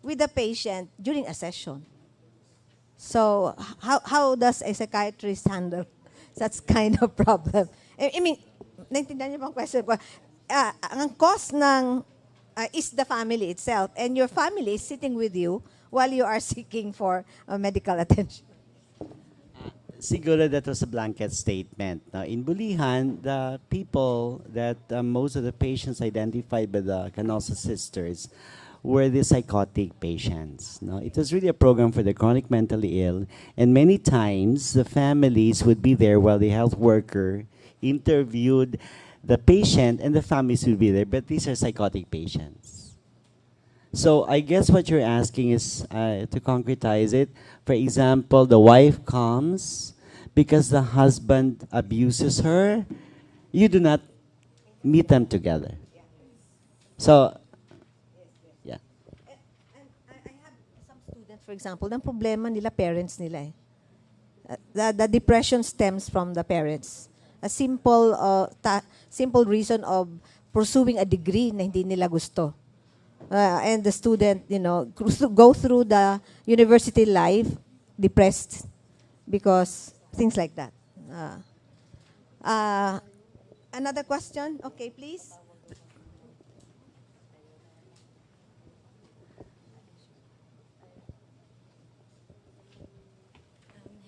with the patient during a session? So how does a psychiatrist handle such kind of problem? I mean, naintindihan niyo ba ang question ko? Ang cause ng is the family itself, and your family is sitting with you while you are seeking for medical attention. Siguro that was a blanket statement. Now, in Bulihan, the people that most of the patients identified by the Canosa sisters were the psychotic patients. No, it was really a program for the chronic mentally ill, and many times the families would be there while the health worker interviewed the patient and the families will be there, but these are psychotic patients. So I guess what you're asking is to concretize it. For example, the wife comes because the husband abuses her. You do not meet them together. So, yeah. And I have some students, for example, ng problema nila parents nila eh. The depression stems from the parents. A simple reason of pursuing a degree na hindi nila gusto. And the student, go through the university life depressed because things like that. Another question? Okay, please.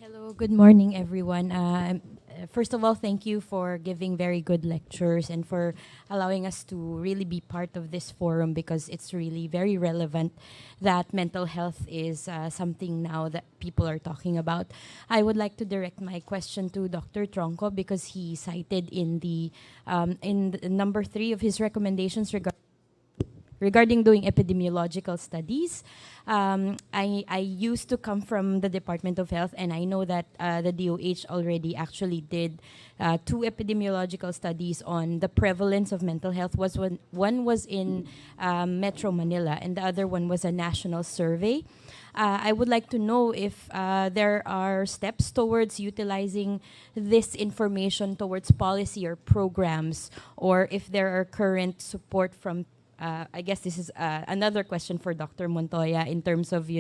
Hello, good morning, everyone. First of all, thank you for giving very good lectures and for allowing us to really be part of this forum, because it's really very relevant that mental health is something now that people are talking about. I would like to direct my question to Dr. Tronco, because he cited in the number 3 of his recommendations regarding doing epidemiological studies. I used to come from the Department of Health, and I know that the DOH already actually did 2 epidemiological studies on the prevalence of mental health. One was in Metro Manila, and the other one was a national survey. I would like to know if there are steps towards utilizing this information towards policy or programs, or if there are current support from I guess this is another question for Dr. Montoya in terms of,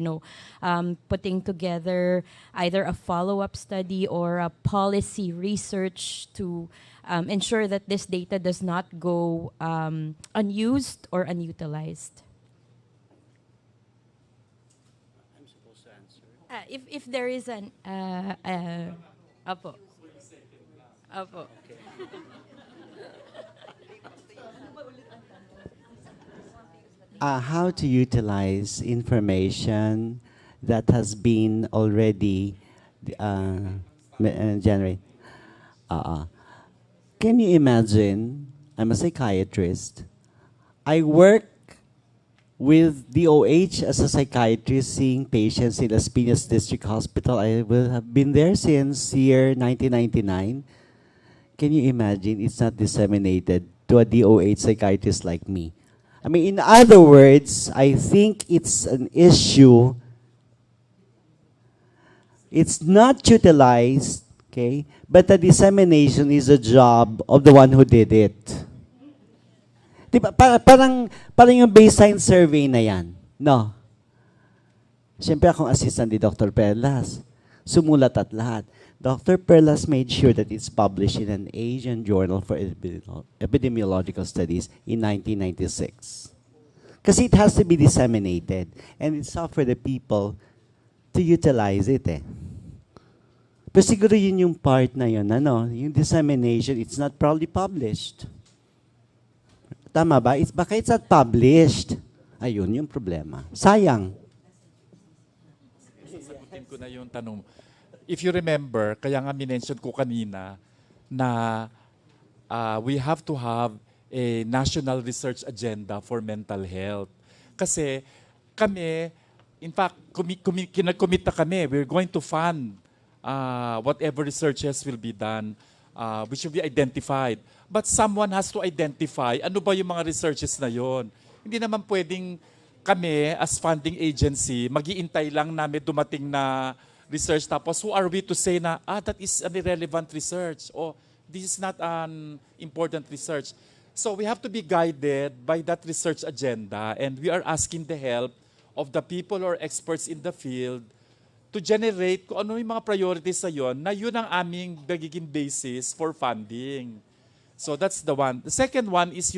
putting together either a follow-up study or a policy research to ensure that this data does not go unused or unutilized. I'm supposed to answer. If there is an Apo. Apo. How to utilize information that has been already generated. Can you imagine, I'm a psychiatrist, I work with DOH as a psychiatrist seeing patients in Las Piñas District Hospital. I will have been there since year 1999. Can you imagine it's not disseminated to a DOH psychiatrist like me? I mean, in other words, I think it's an issue. It's not utilized, okay? But the dissemination is a job of the one who did it. Diba? Parang yung baseline survey na yan. No. Siyempre akong assistant ni Dr. Perlas. Sumulat at lahat. Dr. Perlas made sure that it's published in an Asian Journal for Epidemiological Studies in 1996. Kasi it has to be disseminated. And it's up for the people to utilize it eh. Pero siguro yun yung part na yun, yung dissemination, it's not properly published. Tama ba? Baka it's not published. Ayun yung problema. Sayang. Sasagutin ko na yung tanong. If you remember, kaya nga minention ko kanina na we have to have a national research agenda for mental health. Kasi kami, in fact, kinakommit na kami. We're going to fund whatever researches will be done, which will be identified. But someone has to identify ano ba yung mga researches na yon. Hindi naman pwedeng kami as funding agency, mag-iintay lang namin dumating na research, tapos who are we to say na, that is an irrelevant research, or this is not an important research. So we have to be guided by that research agenda, and we are asking the help of the people or experts in the field to generate kung ano yung mga priorities na yun ang aming magiging basis for funding. So that's the one. The second one is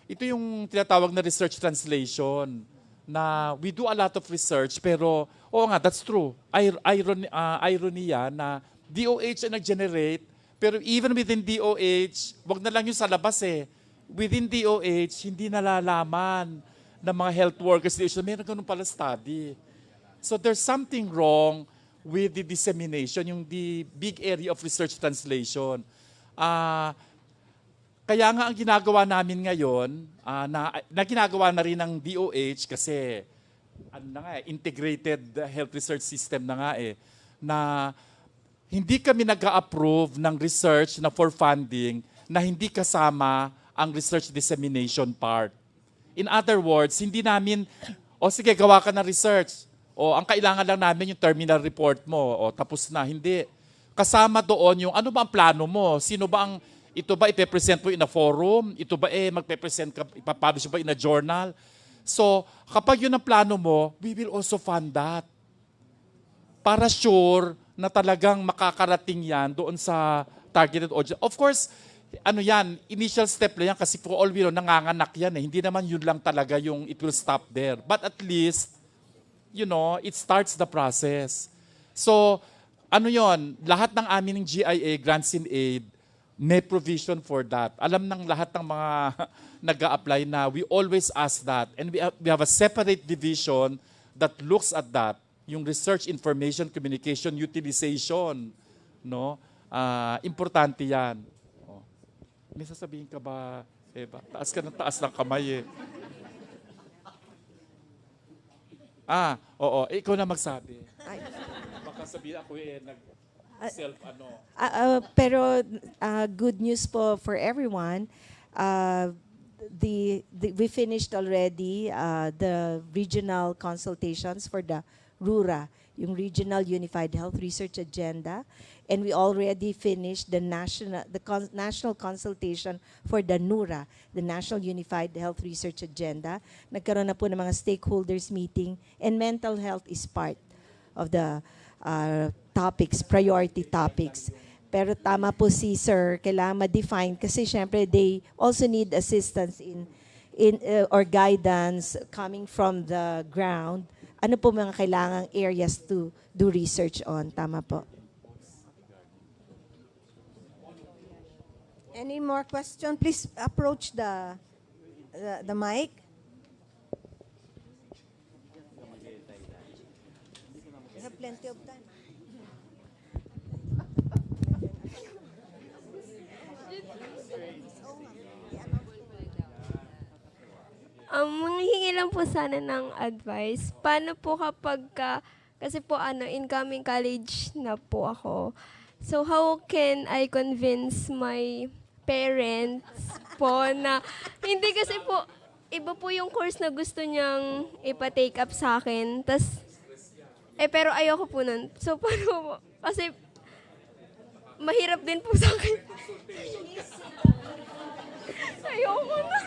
ito yung tinatawag na research translation, na we do a lot of research, pero, oo nga, that's true. Irony yan na DOH ang nag-generate, pero even within DOH, wag na lang yung sa labas eh. Within DOH, hindi nalalaman ng mga health workers, meron ganun pala study. So there's something wrong with the dissemination, the big area of research translation. Kaya nga ang ginagawa namin ngayon, na ginagawa na rin ng DOH kasi integrated health research system na nga na hindi kami nag-a-approve ng research na for funding na hindi kasama ang research dissemination part. In other words, hindi namin, sige, gawa ka ng research. Ang kailangan lang namin yung terminal report mo. Tapos na. Hindi. Kasama doon yung ano ba ang plano mo? Ito ba ipe-present mo in a forum? Ito ba magpe-present ka, ipapublish ba in a journal? So, kapag yun ang plano mo, we will also fund that. Para sure na talagang makakarating yan doon sa targeted audience. Of course, initial step lang yan kasi for all we know, nanganganak yan. Hindi naman yun lang talaga yung it will stop there. But at least, it starts the process. So, lahat ng aming GIA, Grants in Aid, may provision for that. Alam ng lahat ng mga nag-a-apply na we always ask that. And we have a separate division that looks at that. Yung research, information, communication, utilization. No? Importante yan. May sasabihin ka ba, Eva? Taas ka ng taas ng kamay Oo. Ikaw na magsabi. Baka sabihin ako pero good news po for everyone. We finished already the regional consultations for the RURA, yung Regional Unified Health Research Agenda, and we already finished the national consultation for the NURA, the National Unified Health Research Agenda. Nagkaroon na po ng mga stakeholders meeting, and mental health is part of the priority topics. Pero tama po si Sir, kailangan ma-define kasi syempre they also need assistance or guidance coming from the ground. Ano po mga kailangang areas to do research on? Tama po. Any more question? Please approach the mic. We have plenty of time. Manghihingi lang po sana ng advice. Paano po kasi po incoming college na po ako. So how can I convince my parents po na, hindi kasi po, iba po yung course na gusto niyang ipa-take up sa akin. Pero ayoko po nun. So paano po? Kasi mahirap din po sa akin. Ayoko na.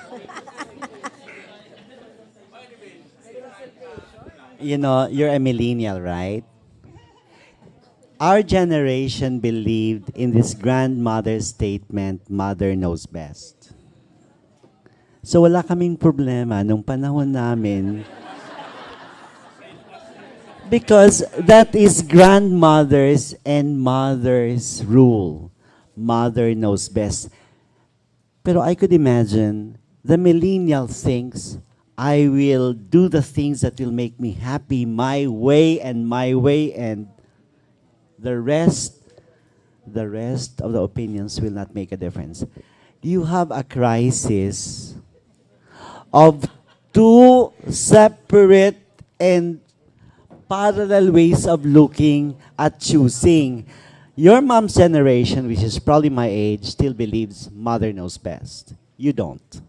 You're a millennial, right? Our generation believed in this grandmother statement, mother knows best. So wala kaming problema nung panahon namin because that is grandmother's and mother's rule. Mother knows best. Pero I could imagine the millennial thinks, I will do the things that will make me happy my way, and the rest of the opinions will not make a difference. You have a crisis of two separate and parallel ways of looking at choosing. Your mom's generation, which is probably my age, still believes mother knows best. You don't.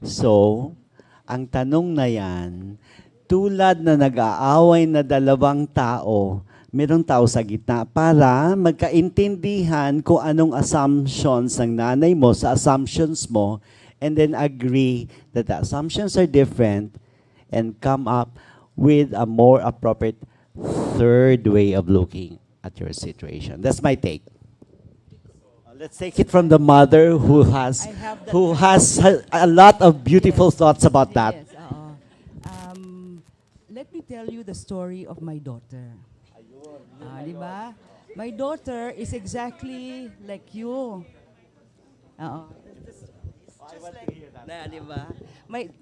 So, ang tanong na yan, tulad na nag-aaway na dalawang tao, merong tao sa gitna para magkaintindihan kung anong assumptions ng nanay mo sa assumptions mo, and then agree that the assumptions are different and come up with a more appropriate third way of looking at your situation. That's my take. Let's take it from the mother who has a lot of beautiful thoughts about that. Yes, let me tell you the story of my daughter. Diba? My daughter is exactly like you. Diba?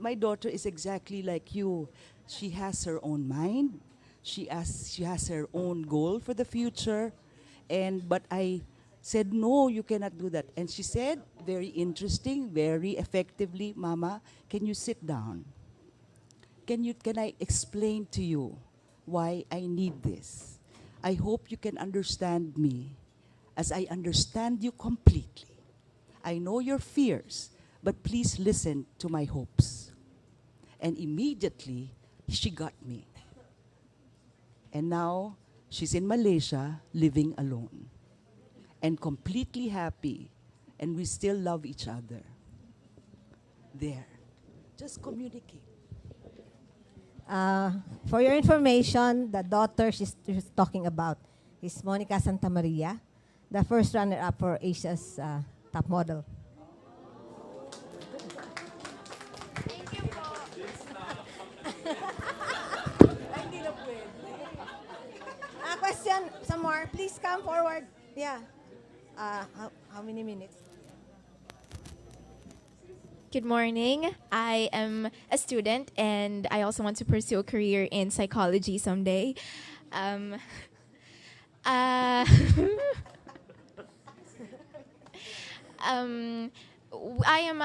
My daughter is exactly like you. She has her own mind. She has her own goal for the future. But I said, no, you cannot do that. And she said, very interesting, very effectively, Mama, can you sit down? Can I explain to you why I need this? I hope you can understand me as I understand you completely. I know your fears, but please listen to my hopes. And immediately, she got me. And now, she's in Malaysia, living alone. And completely happy. And we still love each other. There. Just communicate. For your information, the daughter she's talking about is Monica Santa Maria, the first runner-up for Asia's top model. Question, some more. Please come forward. Yeah. How many minutes? Good morning. I am a student and I also want to pursue a career in psychology someday. I am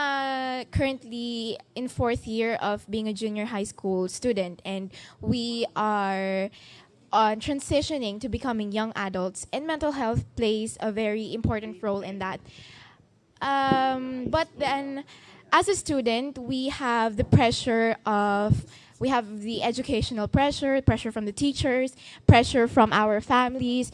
currently in 4th year of being a junior high school student, and we are transitioning to becoming young adults, and mental health plays a very important role in that. But then, as a student, we have the pressure of, we have the educational pressure from the teachers, pressure from our families,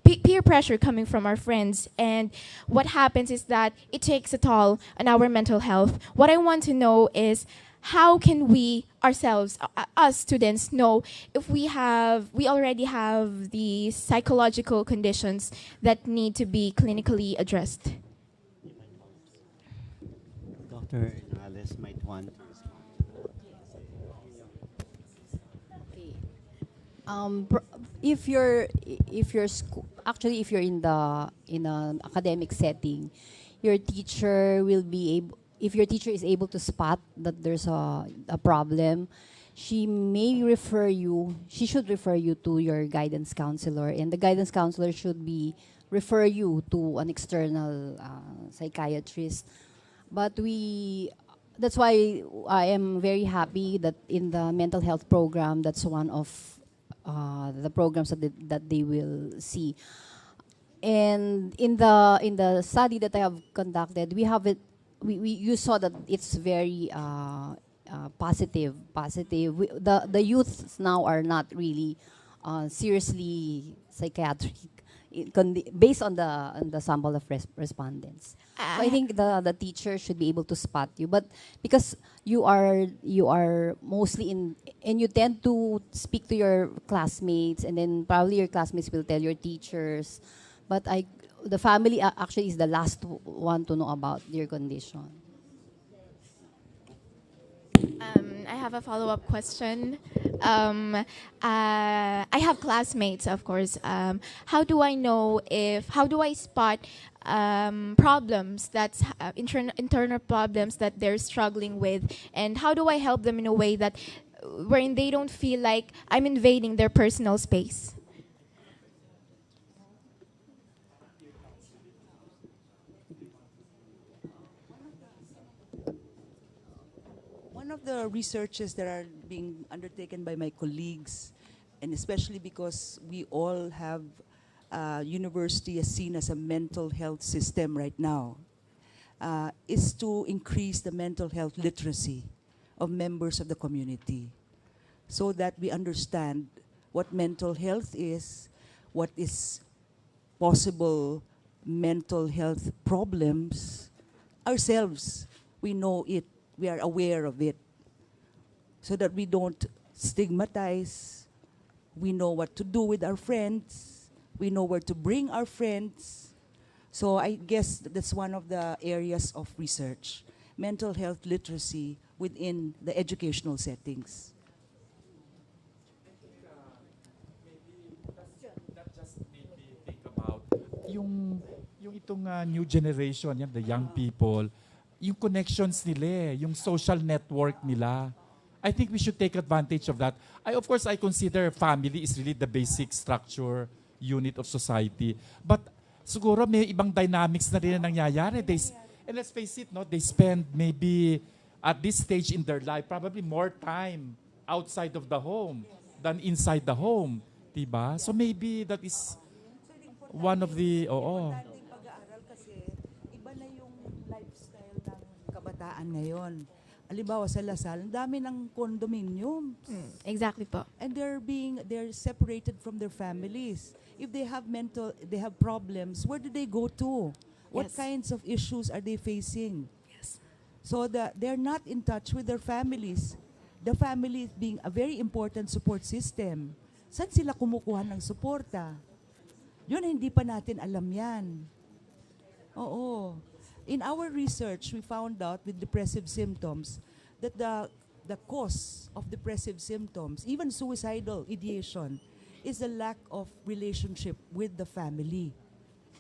peer pressure coming from our friends. And what happens is that it takes a toll on our mental health. What I want to know is, how can we ourselves, us students, know if we already have the psychological conditions that need to be clinically addressed? Dr. Alice might want to respond. If you're in an academic setting, your teacher will be able. If your teacher is able to spot that there's a problem, she should refer you to your guidance counselor, and the guidance counselor should refer you to an external psychiatrist. But that's why I am very happy that in the mental health program, that's one of the programs that they will see. And in the study that I have conducted, you saw that it's very positive. The youths now are not really seriously psychiatric, based on the sample of respondents. So I think the teacher should be able to spot you, but because you are mostly and you tend to speak to your classmates, and then probably your classmates will tell your teachers, but the family actually is the last one to know about your condition. I have a follow-up question. I have classmates, of course. How do I spot problems, internal problems that they're struggling with, and how do I help them in a way that wherein they don't feel like I'm invading their personal space? One of the researches that are being undertaken by my colleagues, and especially because we all have university as seen as a mental health system right now, is to increase the mental health literacy of members of the community so that we understand what mental health is, what is possible mental health problems. Ourselves, we know it. We are aware of it, so that we don't stigmatize. We know what to do with our friends. We know where to bring our friends. So I guess that's one of the areas of research, mental health literacy within the educational settings. That just made me think about yung itong new generation, the young people, yung connections nila, yung social network nila. I think we should take advantage of that. Of course, I consider family is really the basic structure unit of society. But siguro may ibang dynamics na rin na nangyayari. And let's face it, no, they spend maybe at this stage in their life probably more time outside of the home than inside the home. Diba? So maybe that is one of the, Importanteng pag-aaral kasi iba na yung lifestyle ng kabataan ngayon. Halimbawa sa Lasal, ang dami ng condominiums. Exactly po. And they're separated from their families. If they have problems, where do they go to? What Yes. kinds of issues are they facing? Yes. So they're not in touch with their families. The family being a very important support system. Saan sila kumukuha ng suporta? Yun, hindi pa natin alam yan. Oo. In our research, we found out with depressive symptoms that the cause of depressive symptoms, even suicidal ideation, is a lack of relationship with the family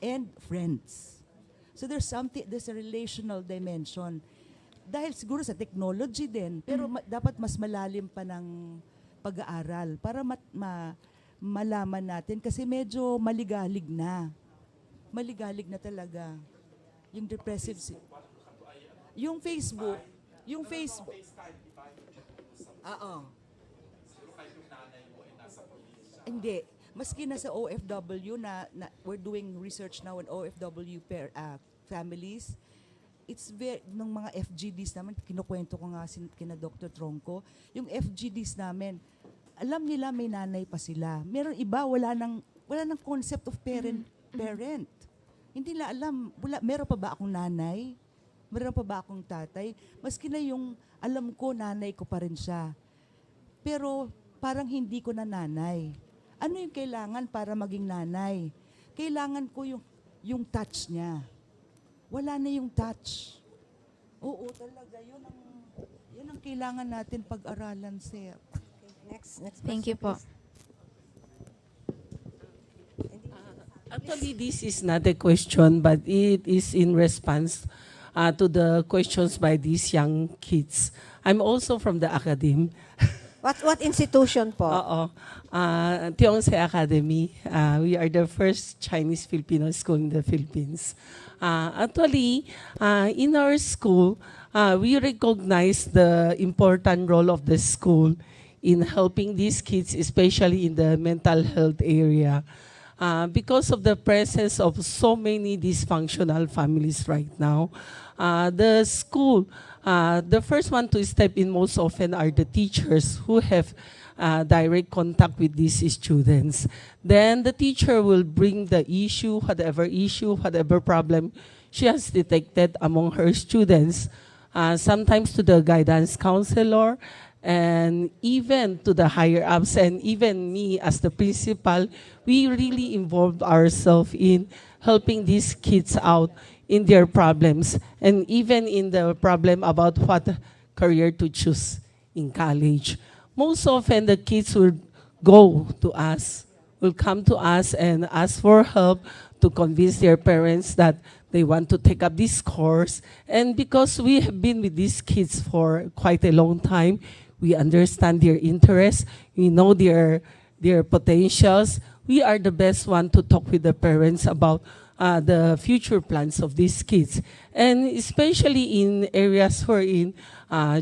and friends. So there's a relational dimension. Dahil siguro sa technology din, pero dapat mas malalim pa ng pag-aaral para malaman natin kasi medyo maligalig na. Maligalig na talaga. Yung depressive yung Facebook. Oo. Hindi. Maski na sa OFW na we're doing research now on OFW families, it's very, ng mga FGDs naman, kinukwento ko nga kina Dr. Tronco, yung FGDs namin, alam nila may nanay pa sila. Meron iba, wala nang concept of parent. Hindi nila alam, meron pa ba akong nanay? Meron pa ba akong tatay? Maski na yung alam ko, nanay ko pa rin siya. Pero parang hindi ko na nanay. Ano yung kailangan para maging nanay? Kailangan ko yung touch niya. Wala na yung touch. Oo, talaga. Yun ang kailangan natin pag-aralan, sir. Okay, next Thank you po. Actually, this is not a question, but it is in response to the questions by these young kids. I'm also from the academy. What institution po? Tiongse Academy. We are the first Chinese-Filipino school in the Philippines. Actually, in our school, we recognize the important role of the school in helping these kids, especially in the mental health area. Because of the presence of so many dysfunctional families right now, the school, the first one to step in most often are the teachers who have direct contact with these students. Then the teacher will bring the issue, whatever problem she has detected among her students, sometimes to the guidance counselor, and even to the higher ups, and even me as the principal, we really involved ourselves in helping these kids out in their problems, and even in the problem about what career to choose in college. Most often, the kids will come to us and ask for help to convince their parents that they want to take up this course. And because we have been with these kids for quite a long time, we understand their interests, we know their potentials. We are the best one to talk with the parents about the future plans of these kids. And especially in areas wherein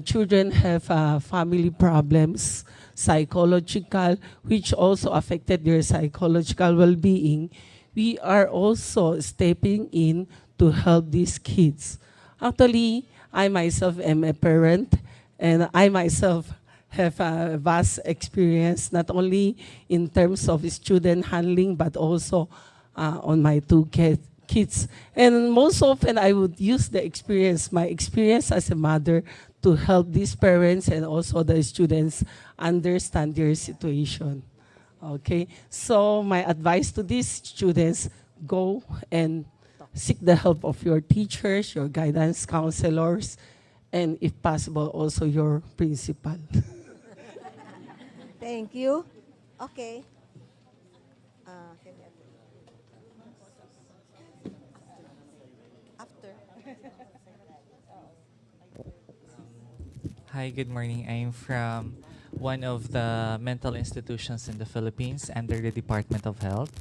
children have family problems, psychological, which also affected their psychological well-being, we are also stepping in to help these kids. Actually, I myself am a parent, and I myself have a vast experience, not only in terms of student handling, but also on my two kids. And most often, I would use my experience as a mother, to help these parents and also the students understand their situation. Okay, so my advice to these students, go and seek the help of your teachers, your guidance counselors, and if possible, also your principal. Thank you. Okay. After. Hi, good morning. I'm from one of the mental institutions in the Philippines under the Department of Health.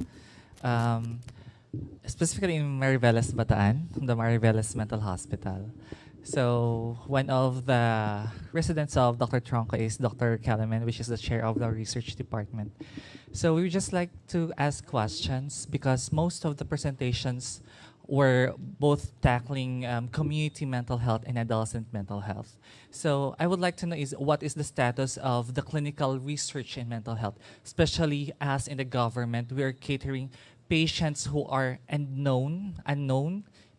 specifically in Mariveles, Bataan, the Mariveles Mental Hospital. So one of the residents of Dr. Tronco is Dr. Kalaman, which is the chair of the research department. So we would just like to ask questions because most of the presentations were both tackling community mental health and adolescent mental health. So I would like to know what is the status of the clinical research in mental health, especially as in the government, we are catering patients who are unknown.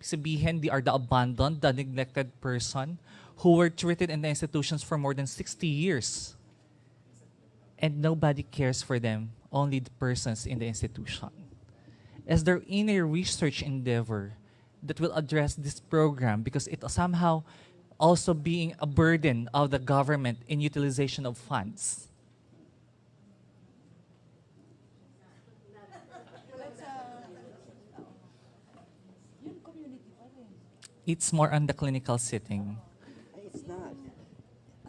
Sabihin, they are the abandoned, the neglected person who were treated in the institutions for more than 60 years. And nobody cares for them, only the persons in the institution. Is there any research endeavor that will address this program because it somehow also being a burden of the government in utilization of funds? It's more on the clinical setting. It's not.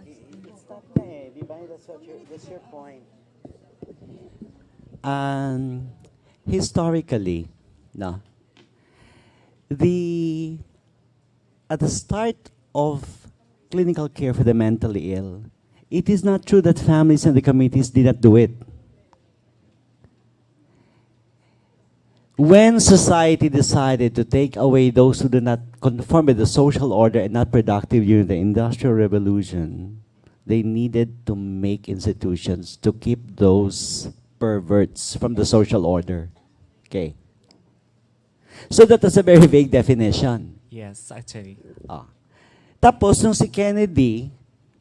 It's not that's your point. Historically, no. At the start of clinical care for the mentally ill, it is not true that families and the committees did not do it. When society decided to take away those who do not conform with the social order and not productive during the Industrial Revolution, they needed to make institutions to keep those perverts from the social order. Okay. So that was a very vague definition. Yes, actually. Tapos, nung si Kennedy,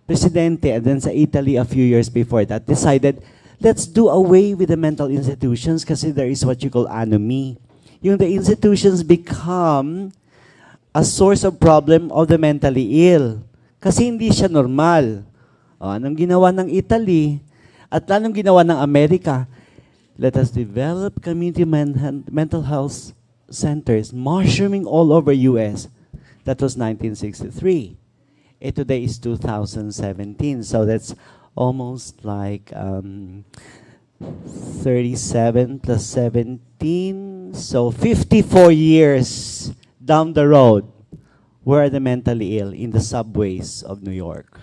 presidente, and then sa Italy a few years before that, decided, let's do away with the mental institutions kasi there is what you call anomie. Yung the institutions become a source of problem of the mentally ill. Kasi hindi siya normal. Anong ginawa ng Italy at lalong ginawa ng Amerika? Let us develop community mental health centers, mushrooming all over US. That was 1963. Today is 2017. So that's almost like 37 plus 17. So 54 years down the road, where are the mentally ill? In the subways of New York.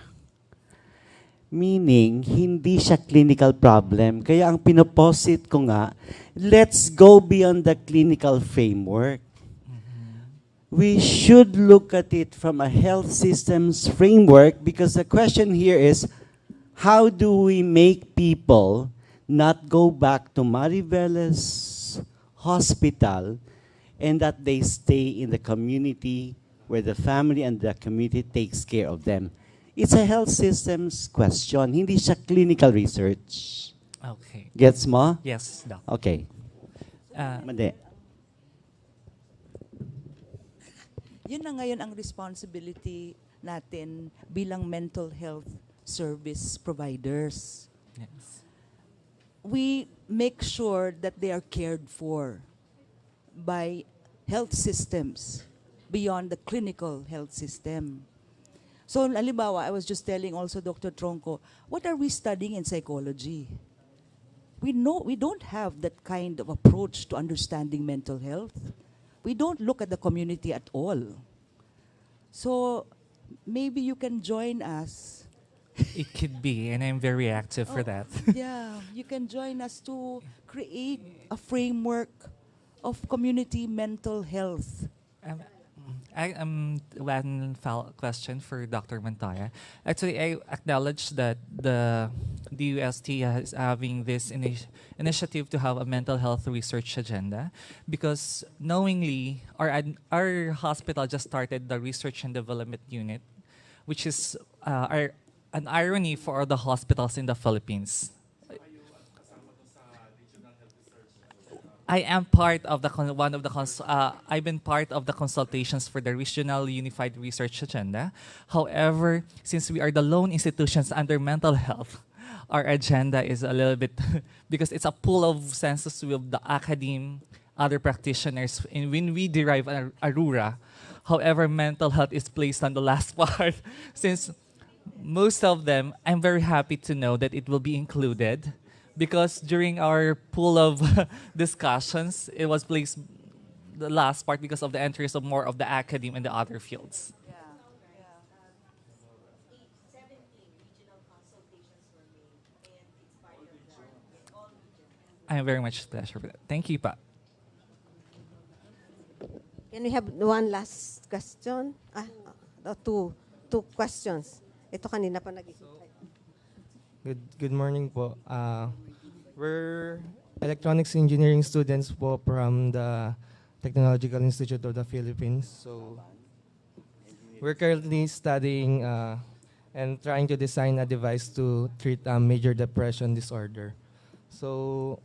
Meaning, hindi siya clinical problem. Kaya ang pinoposit ko nga, let's go beyond the clinical framework. We should look at it from a health systems framework because the question here is, how do we make people not go back to Mariveles Hospital and that they stay in the community where the family and the community takes care of them? It's a health systems question. Hindi siya clinical research. Okay. Gets mo? Yes, Doc. Okay. Mali. Yun na ngayon ang responsibility natin bilang mental health service providers. Yes. We make sure that they are cared for by health systems beyond the clinical health system. So, halimbawa, I was just telling also Dr. Tronco, what are we studying in psychology? We don't have that kind of approach to understanding mental health. We don't look at the community at all. So, maybe you can join us. It could be, and I'm very active for that. Yeah, you can join us to create a framework of community mental health. One question for Dr. Montoya. Actually, I acknowledge that the DOST is having this initiative to have a mental health research agenda because knowingly, our hospital just started the research and development unit, which is an irony for the hospitals in the Philippines. I am part of I've been part of the consultations for the Regional Unified Research Agenda. However, since we are the lone institutions under mental health, our agenda is a little bit, because it's a pool of census with the academe, other practitioners, and when we derive Arura, however, mental health is placed on the last part. Since most of them, I'm very happy to know that it will be included because during our pool of discussions, it was placed the last part because of the entries of more of the academe and the other fields. I am very much pleasure for that. Thank you, Pa. Can we have one last question? Two questions. Ito kanina pa nag-isip. Good morning po. We're electronics engineering students po from the Technological Institute of the Philippines. So we're currently studying and trying to design a device to treat major depression disorder. So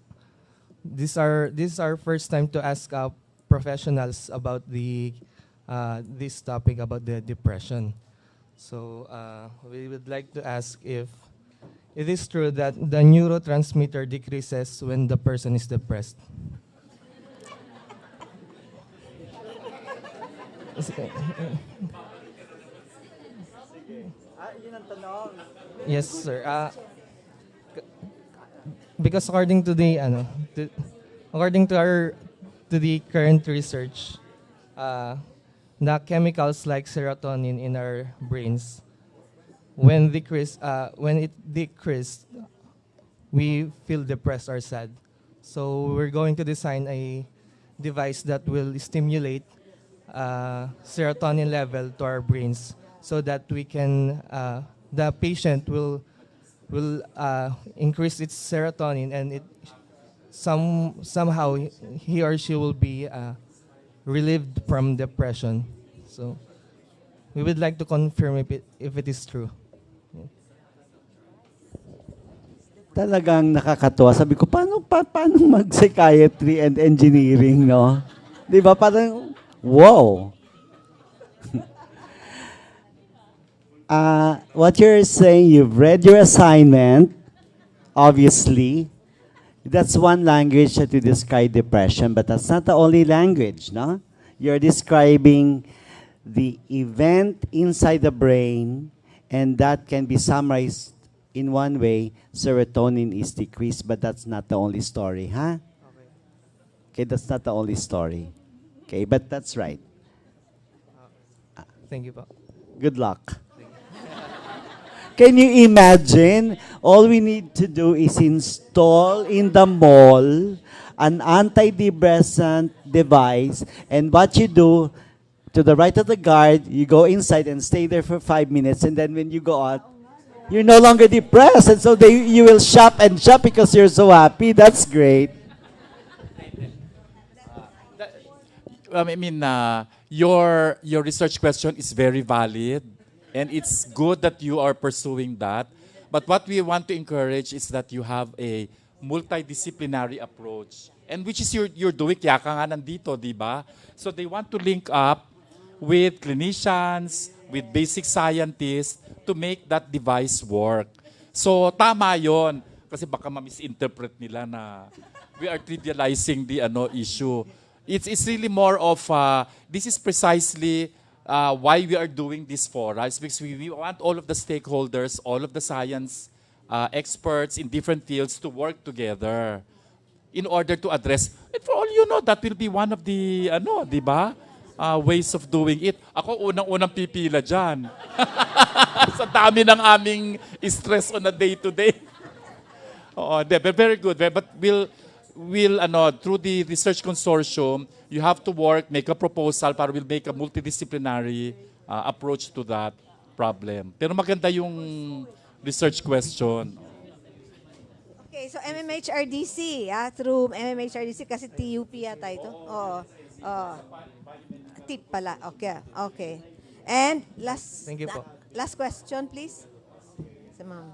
this is our first time to ask professionals about this topic about the depression. So we would like to ask if it is true that the neurotransmitter decreases when the person is depressed. Yes, sir. Because according to the current research, the chemicals like serotonin in our brains, when it decreased, we feel depressed or sad. So we're going to design a device that will stimulate serotonin level to our brains, so that we can the patient will increase its serotonin, and it somehow he or she will be relieved from depression. So we would like to confirm if it is true. Talagang nakakatuwa. Sabi ko, paano mag-psychiatry and engineering, no? Di ba? Parang, wow. What you're saying, you've read your assignment, obviously. That's one language that you describe depression, but that's not the only language, no? You're describing the event inside the brain, and that can be summarized in one way. Serotonin is decreased, but that's not the only story, huh? Okay, that's not the only story. Okay, but that's right. Thank you, po. Good luck. Can you imagine? All we need to do is install in the mall an antidepressant device, and what you do, to the right of the guard, you go inside and stay there for 5 minutes, and then when you go out, you're no longer depressed, and so you will shop and shop because you're so happy. That's great. Your research question is very valid, and it's good that you are pursuing that. But what we want to encourage is that you have a multidisciplinary approach, and which is you're doing. Kaya ka nga nandito, di ba? So they want to link up with clinicians, with basic scientists to make that device work. So tama yon, kasi baka ma-misinterpret nila na we are trivializing the issue. It's really more of, this is precisely why we are doing this for us, because we want all of the stakeholders, all of the science experts in different fields to work together in order to address, and for all you know, that will be one of the, di ba, ways of doing it. Ako, unang pipila dyan. Sa dami ng aming stress on a day-to-day. Oo, very good. But we'll through the research consortium, you have to work, make a proposal para we'll make a multidisciplinary approach to that problem. Pero maganda yung research question. Okay, so MMHRDC, through MMHRDC, kasi TUP yata ito. Oo. Tip pala. Okay. And Thank you po. Last question, please. Sa ma'am.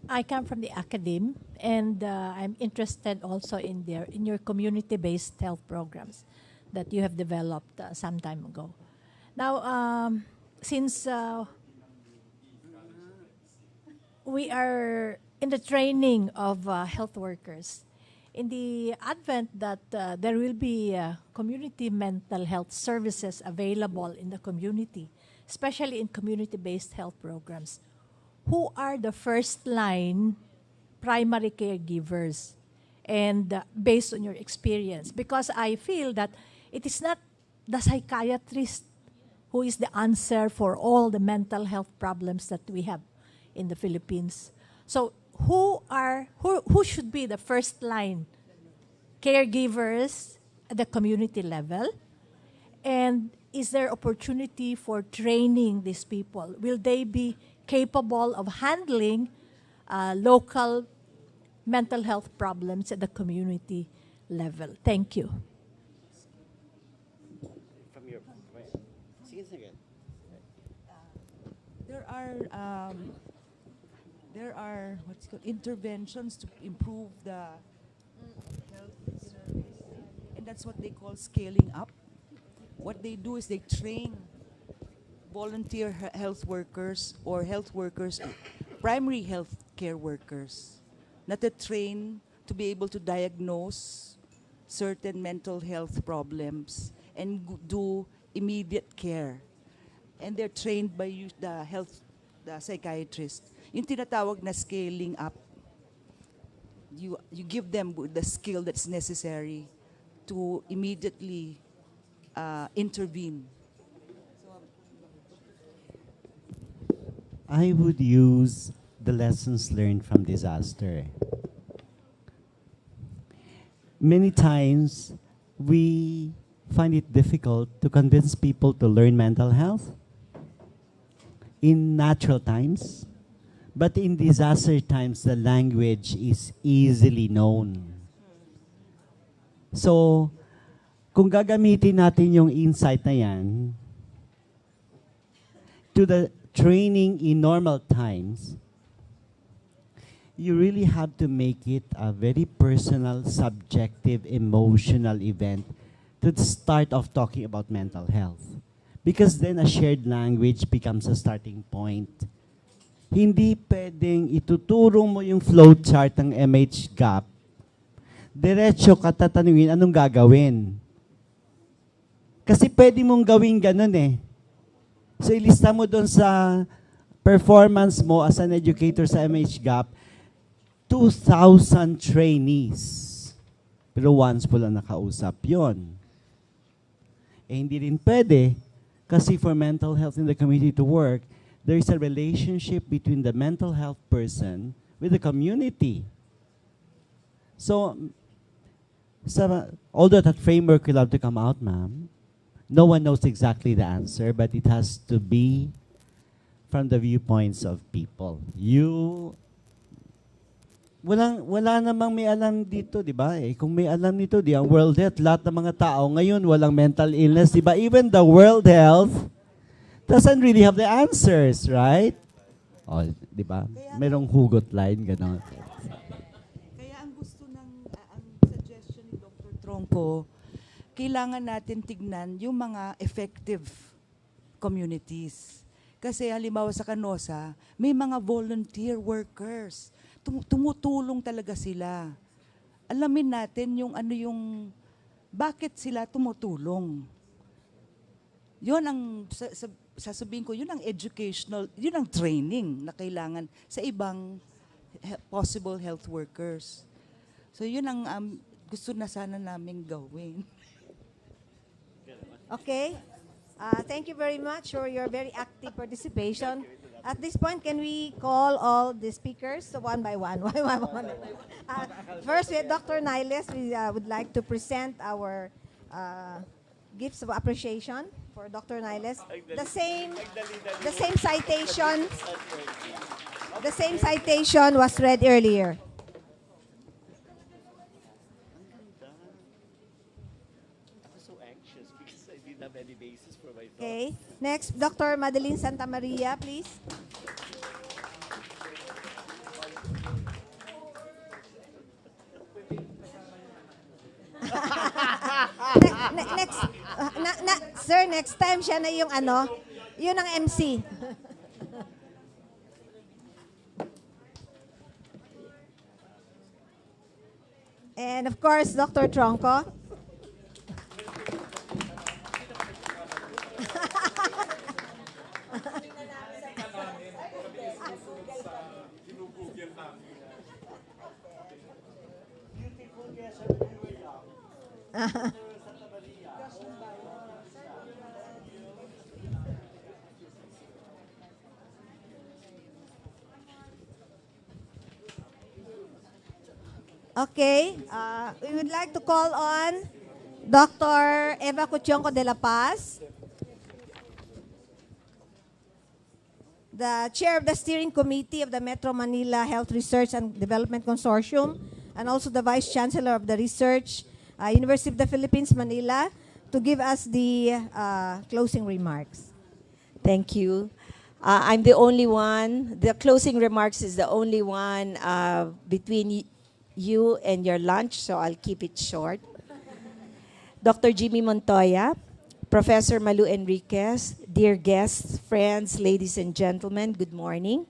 I come from the academe, and I'm interested also in your community-based health programs that you have developed some time ago. Now, since we are in the training of health workers, in the advent that there will be community mental health services available in the community, especially in community-based health programs, who are the first line primary caregivers, and based on your experience. Because I feel that it is not the psychiatrist who is the answer for all the mental health problems that we have in the Philippines. So who should be the first line caregivers at the community level? And is there opportunity for training these people? Will they be capable of handling local mental health problems at the community level? Thank you. There are what's called interventions to improve the health service, and that's what they call scaling up. What they do is they train volunteer health workers or health workers, primary health care workers, not to train to be able to diagnose certain mental health problems and do immediate care. And they're trained by the psychiatrist. Yung tinatawag na scaling up, you give them the skill that's necessary to immediately intervene. I would use the lessons learned from disaster. Many times, we find it difficult to convince people to learn mental health in natural times, but in disaster times, the language is easily known. So, kung gagamitin natin yung insight na yan to the training in normal times, you really have to make it a very personal, subjective, emotional event to start off talking about mental health. Because then a shared language becomes a starting point. Hindi pwedeng ituturo mo yung flowchart ng MH-GAP, diretso ka tatanungin anong gagawin. Kasi pwede mong gawin ganun eh. So ilista mo doon sa performance mo as an educator sa MH-GAP, 2,000 trainees. Pero once po lang nakausap yon. Eh hindi rin pwede, kasi for mental health in the community to work, there is a relationship between the mental health person with the community. So, although that framework will have to come out, ma'am, no one knows exactly the answer, but it has to be from the viewpoints of people. Wala namang may alam dito, di ba? Eh, kung may alam nito, di ang World Health, lahat ng mga tao ngayon walang mental illness, di ba? Even the World Health doesn't really have the answers, right? Oh, di ba? Merong hugot line, gano'n. Kaya ang gusto ng, ang suggestion ni Dr. Tronco, kailangan natin tignan yung mga effective communities. Kasi halimbawa sa Canosa, may mga volunteer workers. Tumutulong talaga sila. Alamin natin yung bakit sila tumutulong. Yun ang, sasabihin ko, yun ang educational, yun ang training na kailangan sa ibang possible health workers. So yun ang gusto na sana naming gawin. Okay. Thank you very much for your very active participation. At this point, can we call all the speakers one by one? First, we have Dr. Niles. We would like to present our gifts of appreciation for Dr. Niles. The same citation was read earlier. Okay. Next, Dr. Madeline Santa Maria, please. Next, sir, next time siya na yung yun ang MC. And of course, Dr. Tronco. Okay, we would like to call on Dr. Eva Cutionco de la Paz, the chair of the steering committee of the Metro Manila Health Research and Development Consortium, and also the vice chancellor of the research, University of the Philippines, Manila, to give us the closing remarks. Thank you. I'm the only one. The closing remarks is the only one between you and your lunch, so I'll keep it short. Dr. Jimmy Montoya, Professor Malu Enriquez, dear guests, friends, ladies and gentlemen, good morning.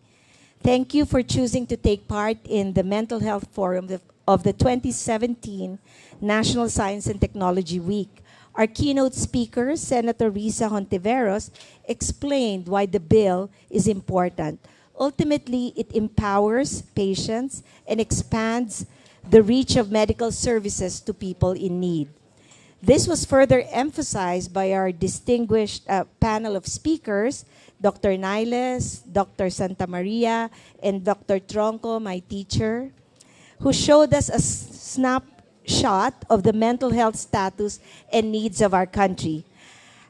Thank you for choosing to take part in the Mental Health Forum of the 2017 National Science and Technology Week. Our keynote speaker, Senator Risa Hontiveros, explained why the bill is important. Ultimately, it empowers patients and expands the reach of medical services to people in need. This was further emphasized by our distinguished panel of speakers, Dr. Niles, Dr. Santa Maria, and Dr. Tronco, my teacher, who showed us a snapshot of the mental health status and needs of our country.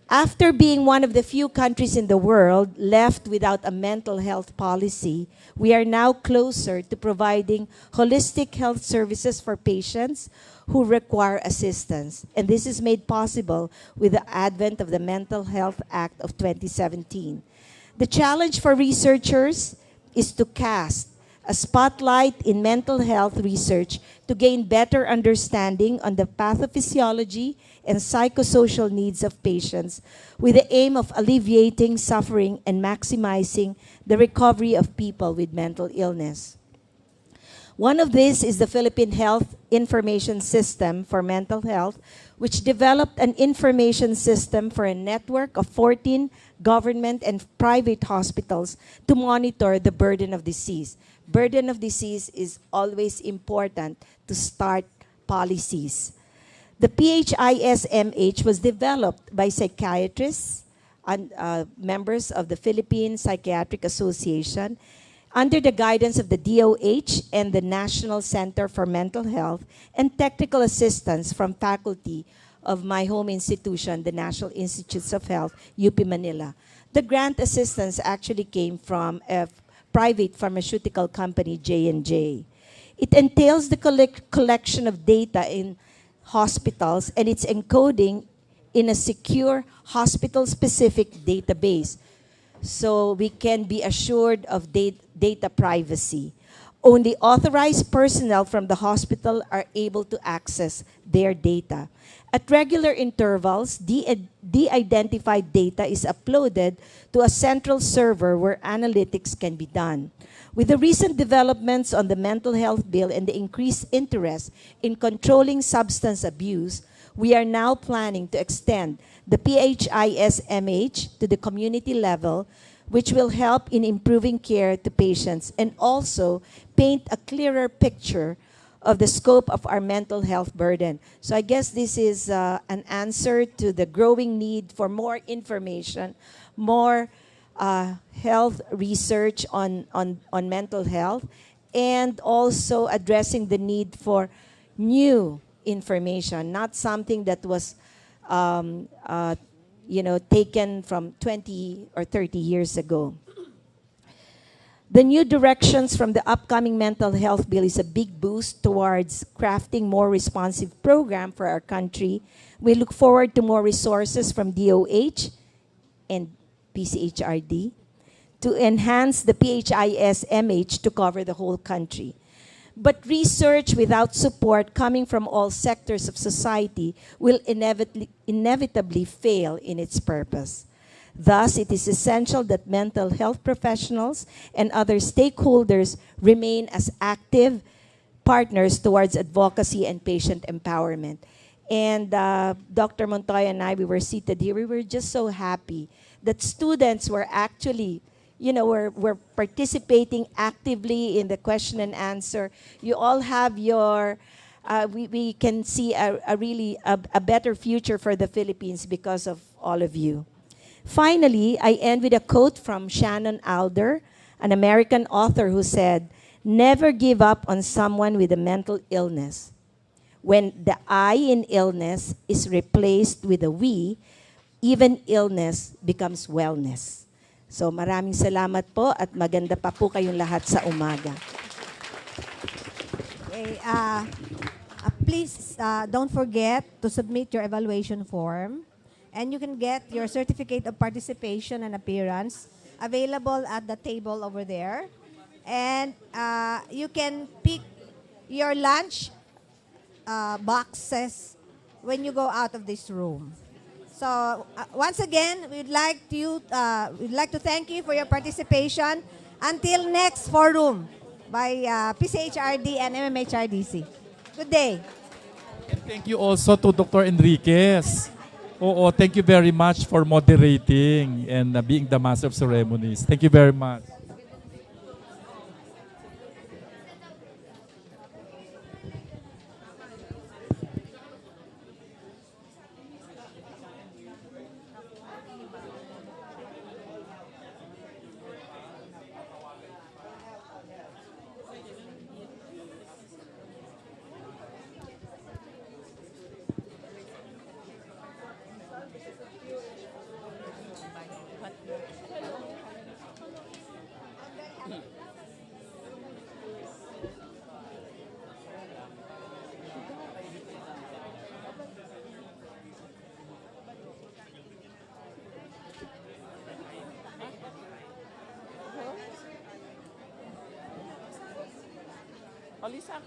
After being one of the few countries in the world left without a mental health policy, we are now closer to providing holistic health services for patients who require assistance. And this is made possible with the advent of the Mental Health Act of 2017. The challenge for researchers is to cast a spotlight in mental health research to gain better understanding on the pathophysiology and psychosocial needs of patients with the aim of alleviating suffering and maximizing the recovery of people with mental illness. One of these is the Philippine Health Information System for Mental Health, which developed an information system for a network of 14 government and private hospitals to monitor the burden of disease. Burden of disease is always important to start policies. The PHISMH was developed by psychiatrists and members of the Philippine Psychiatric Association under the guidance of the DOH and the National Center for Mental Health and technical assistance from faculty of my home institution, the National Institutes of Health, UP Manila. The grant assistance actually came from a private pharmaceutical company, J&J. It entails the collection of data in hospitals and its encoding in a secure hospital-specific database, so we can be assured of data privacy. Only authorized personnel from the hospital are able to access their data. At regular intervals, de-identified data is uploaded to a central server where analytics can be done. With the recent developments on the mental health bill and the increased interest in controlling substance abuse, we are now planning to extend the PHISMH to the community level, which will help in improving care to patients and also paint a clearer picture of the scope of our mental health burden. So I guess this is an answer to the growing need for more information, more health research on mental health, and also addressing the need for new information, not something that was taken from 20 or 30 years ago. The new directions from the upcoming mental health bill is a big boost towards crafting more responsive program for our country. We look forward to more resources from DOH and PCHRD to enhance the PHISMH to cover the whole country. But research without support coming from all sectors of society will inevitably fail in its purpose. Thus, it is essential that mental health professionals and other stakeholders remain as active partners towards advocacy and patient empowerment. And Dr. Montoya and I, we were seated here. We were just so happy that students were actually, were participating actively in the question and answer. You all have your we can see a really a better future for the Philippines because of all of you. Finally, I end with a quote from Shannon Alder, an American author who said, "Never give up on someone with a mental illness. When the I in illness is replaced with a we, even illness becomes wellness." So maraming salamat po at maganda pa po kayong lahat sa umaga. Okay, please don't forget to submit your evaluation form, and you can get your certificate of participation and appearance available at the table over there. And you can pick your lunch boxes when you go out of this room. So once again, we'd like to thank you for your participation. Until next forum by PCHRD and MMHRDC. Good day. And thank you also to Dr. Enriquez. Oo, thank you very much for moderating and being the master of ceremonies. Thank you very much. Lisa,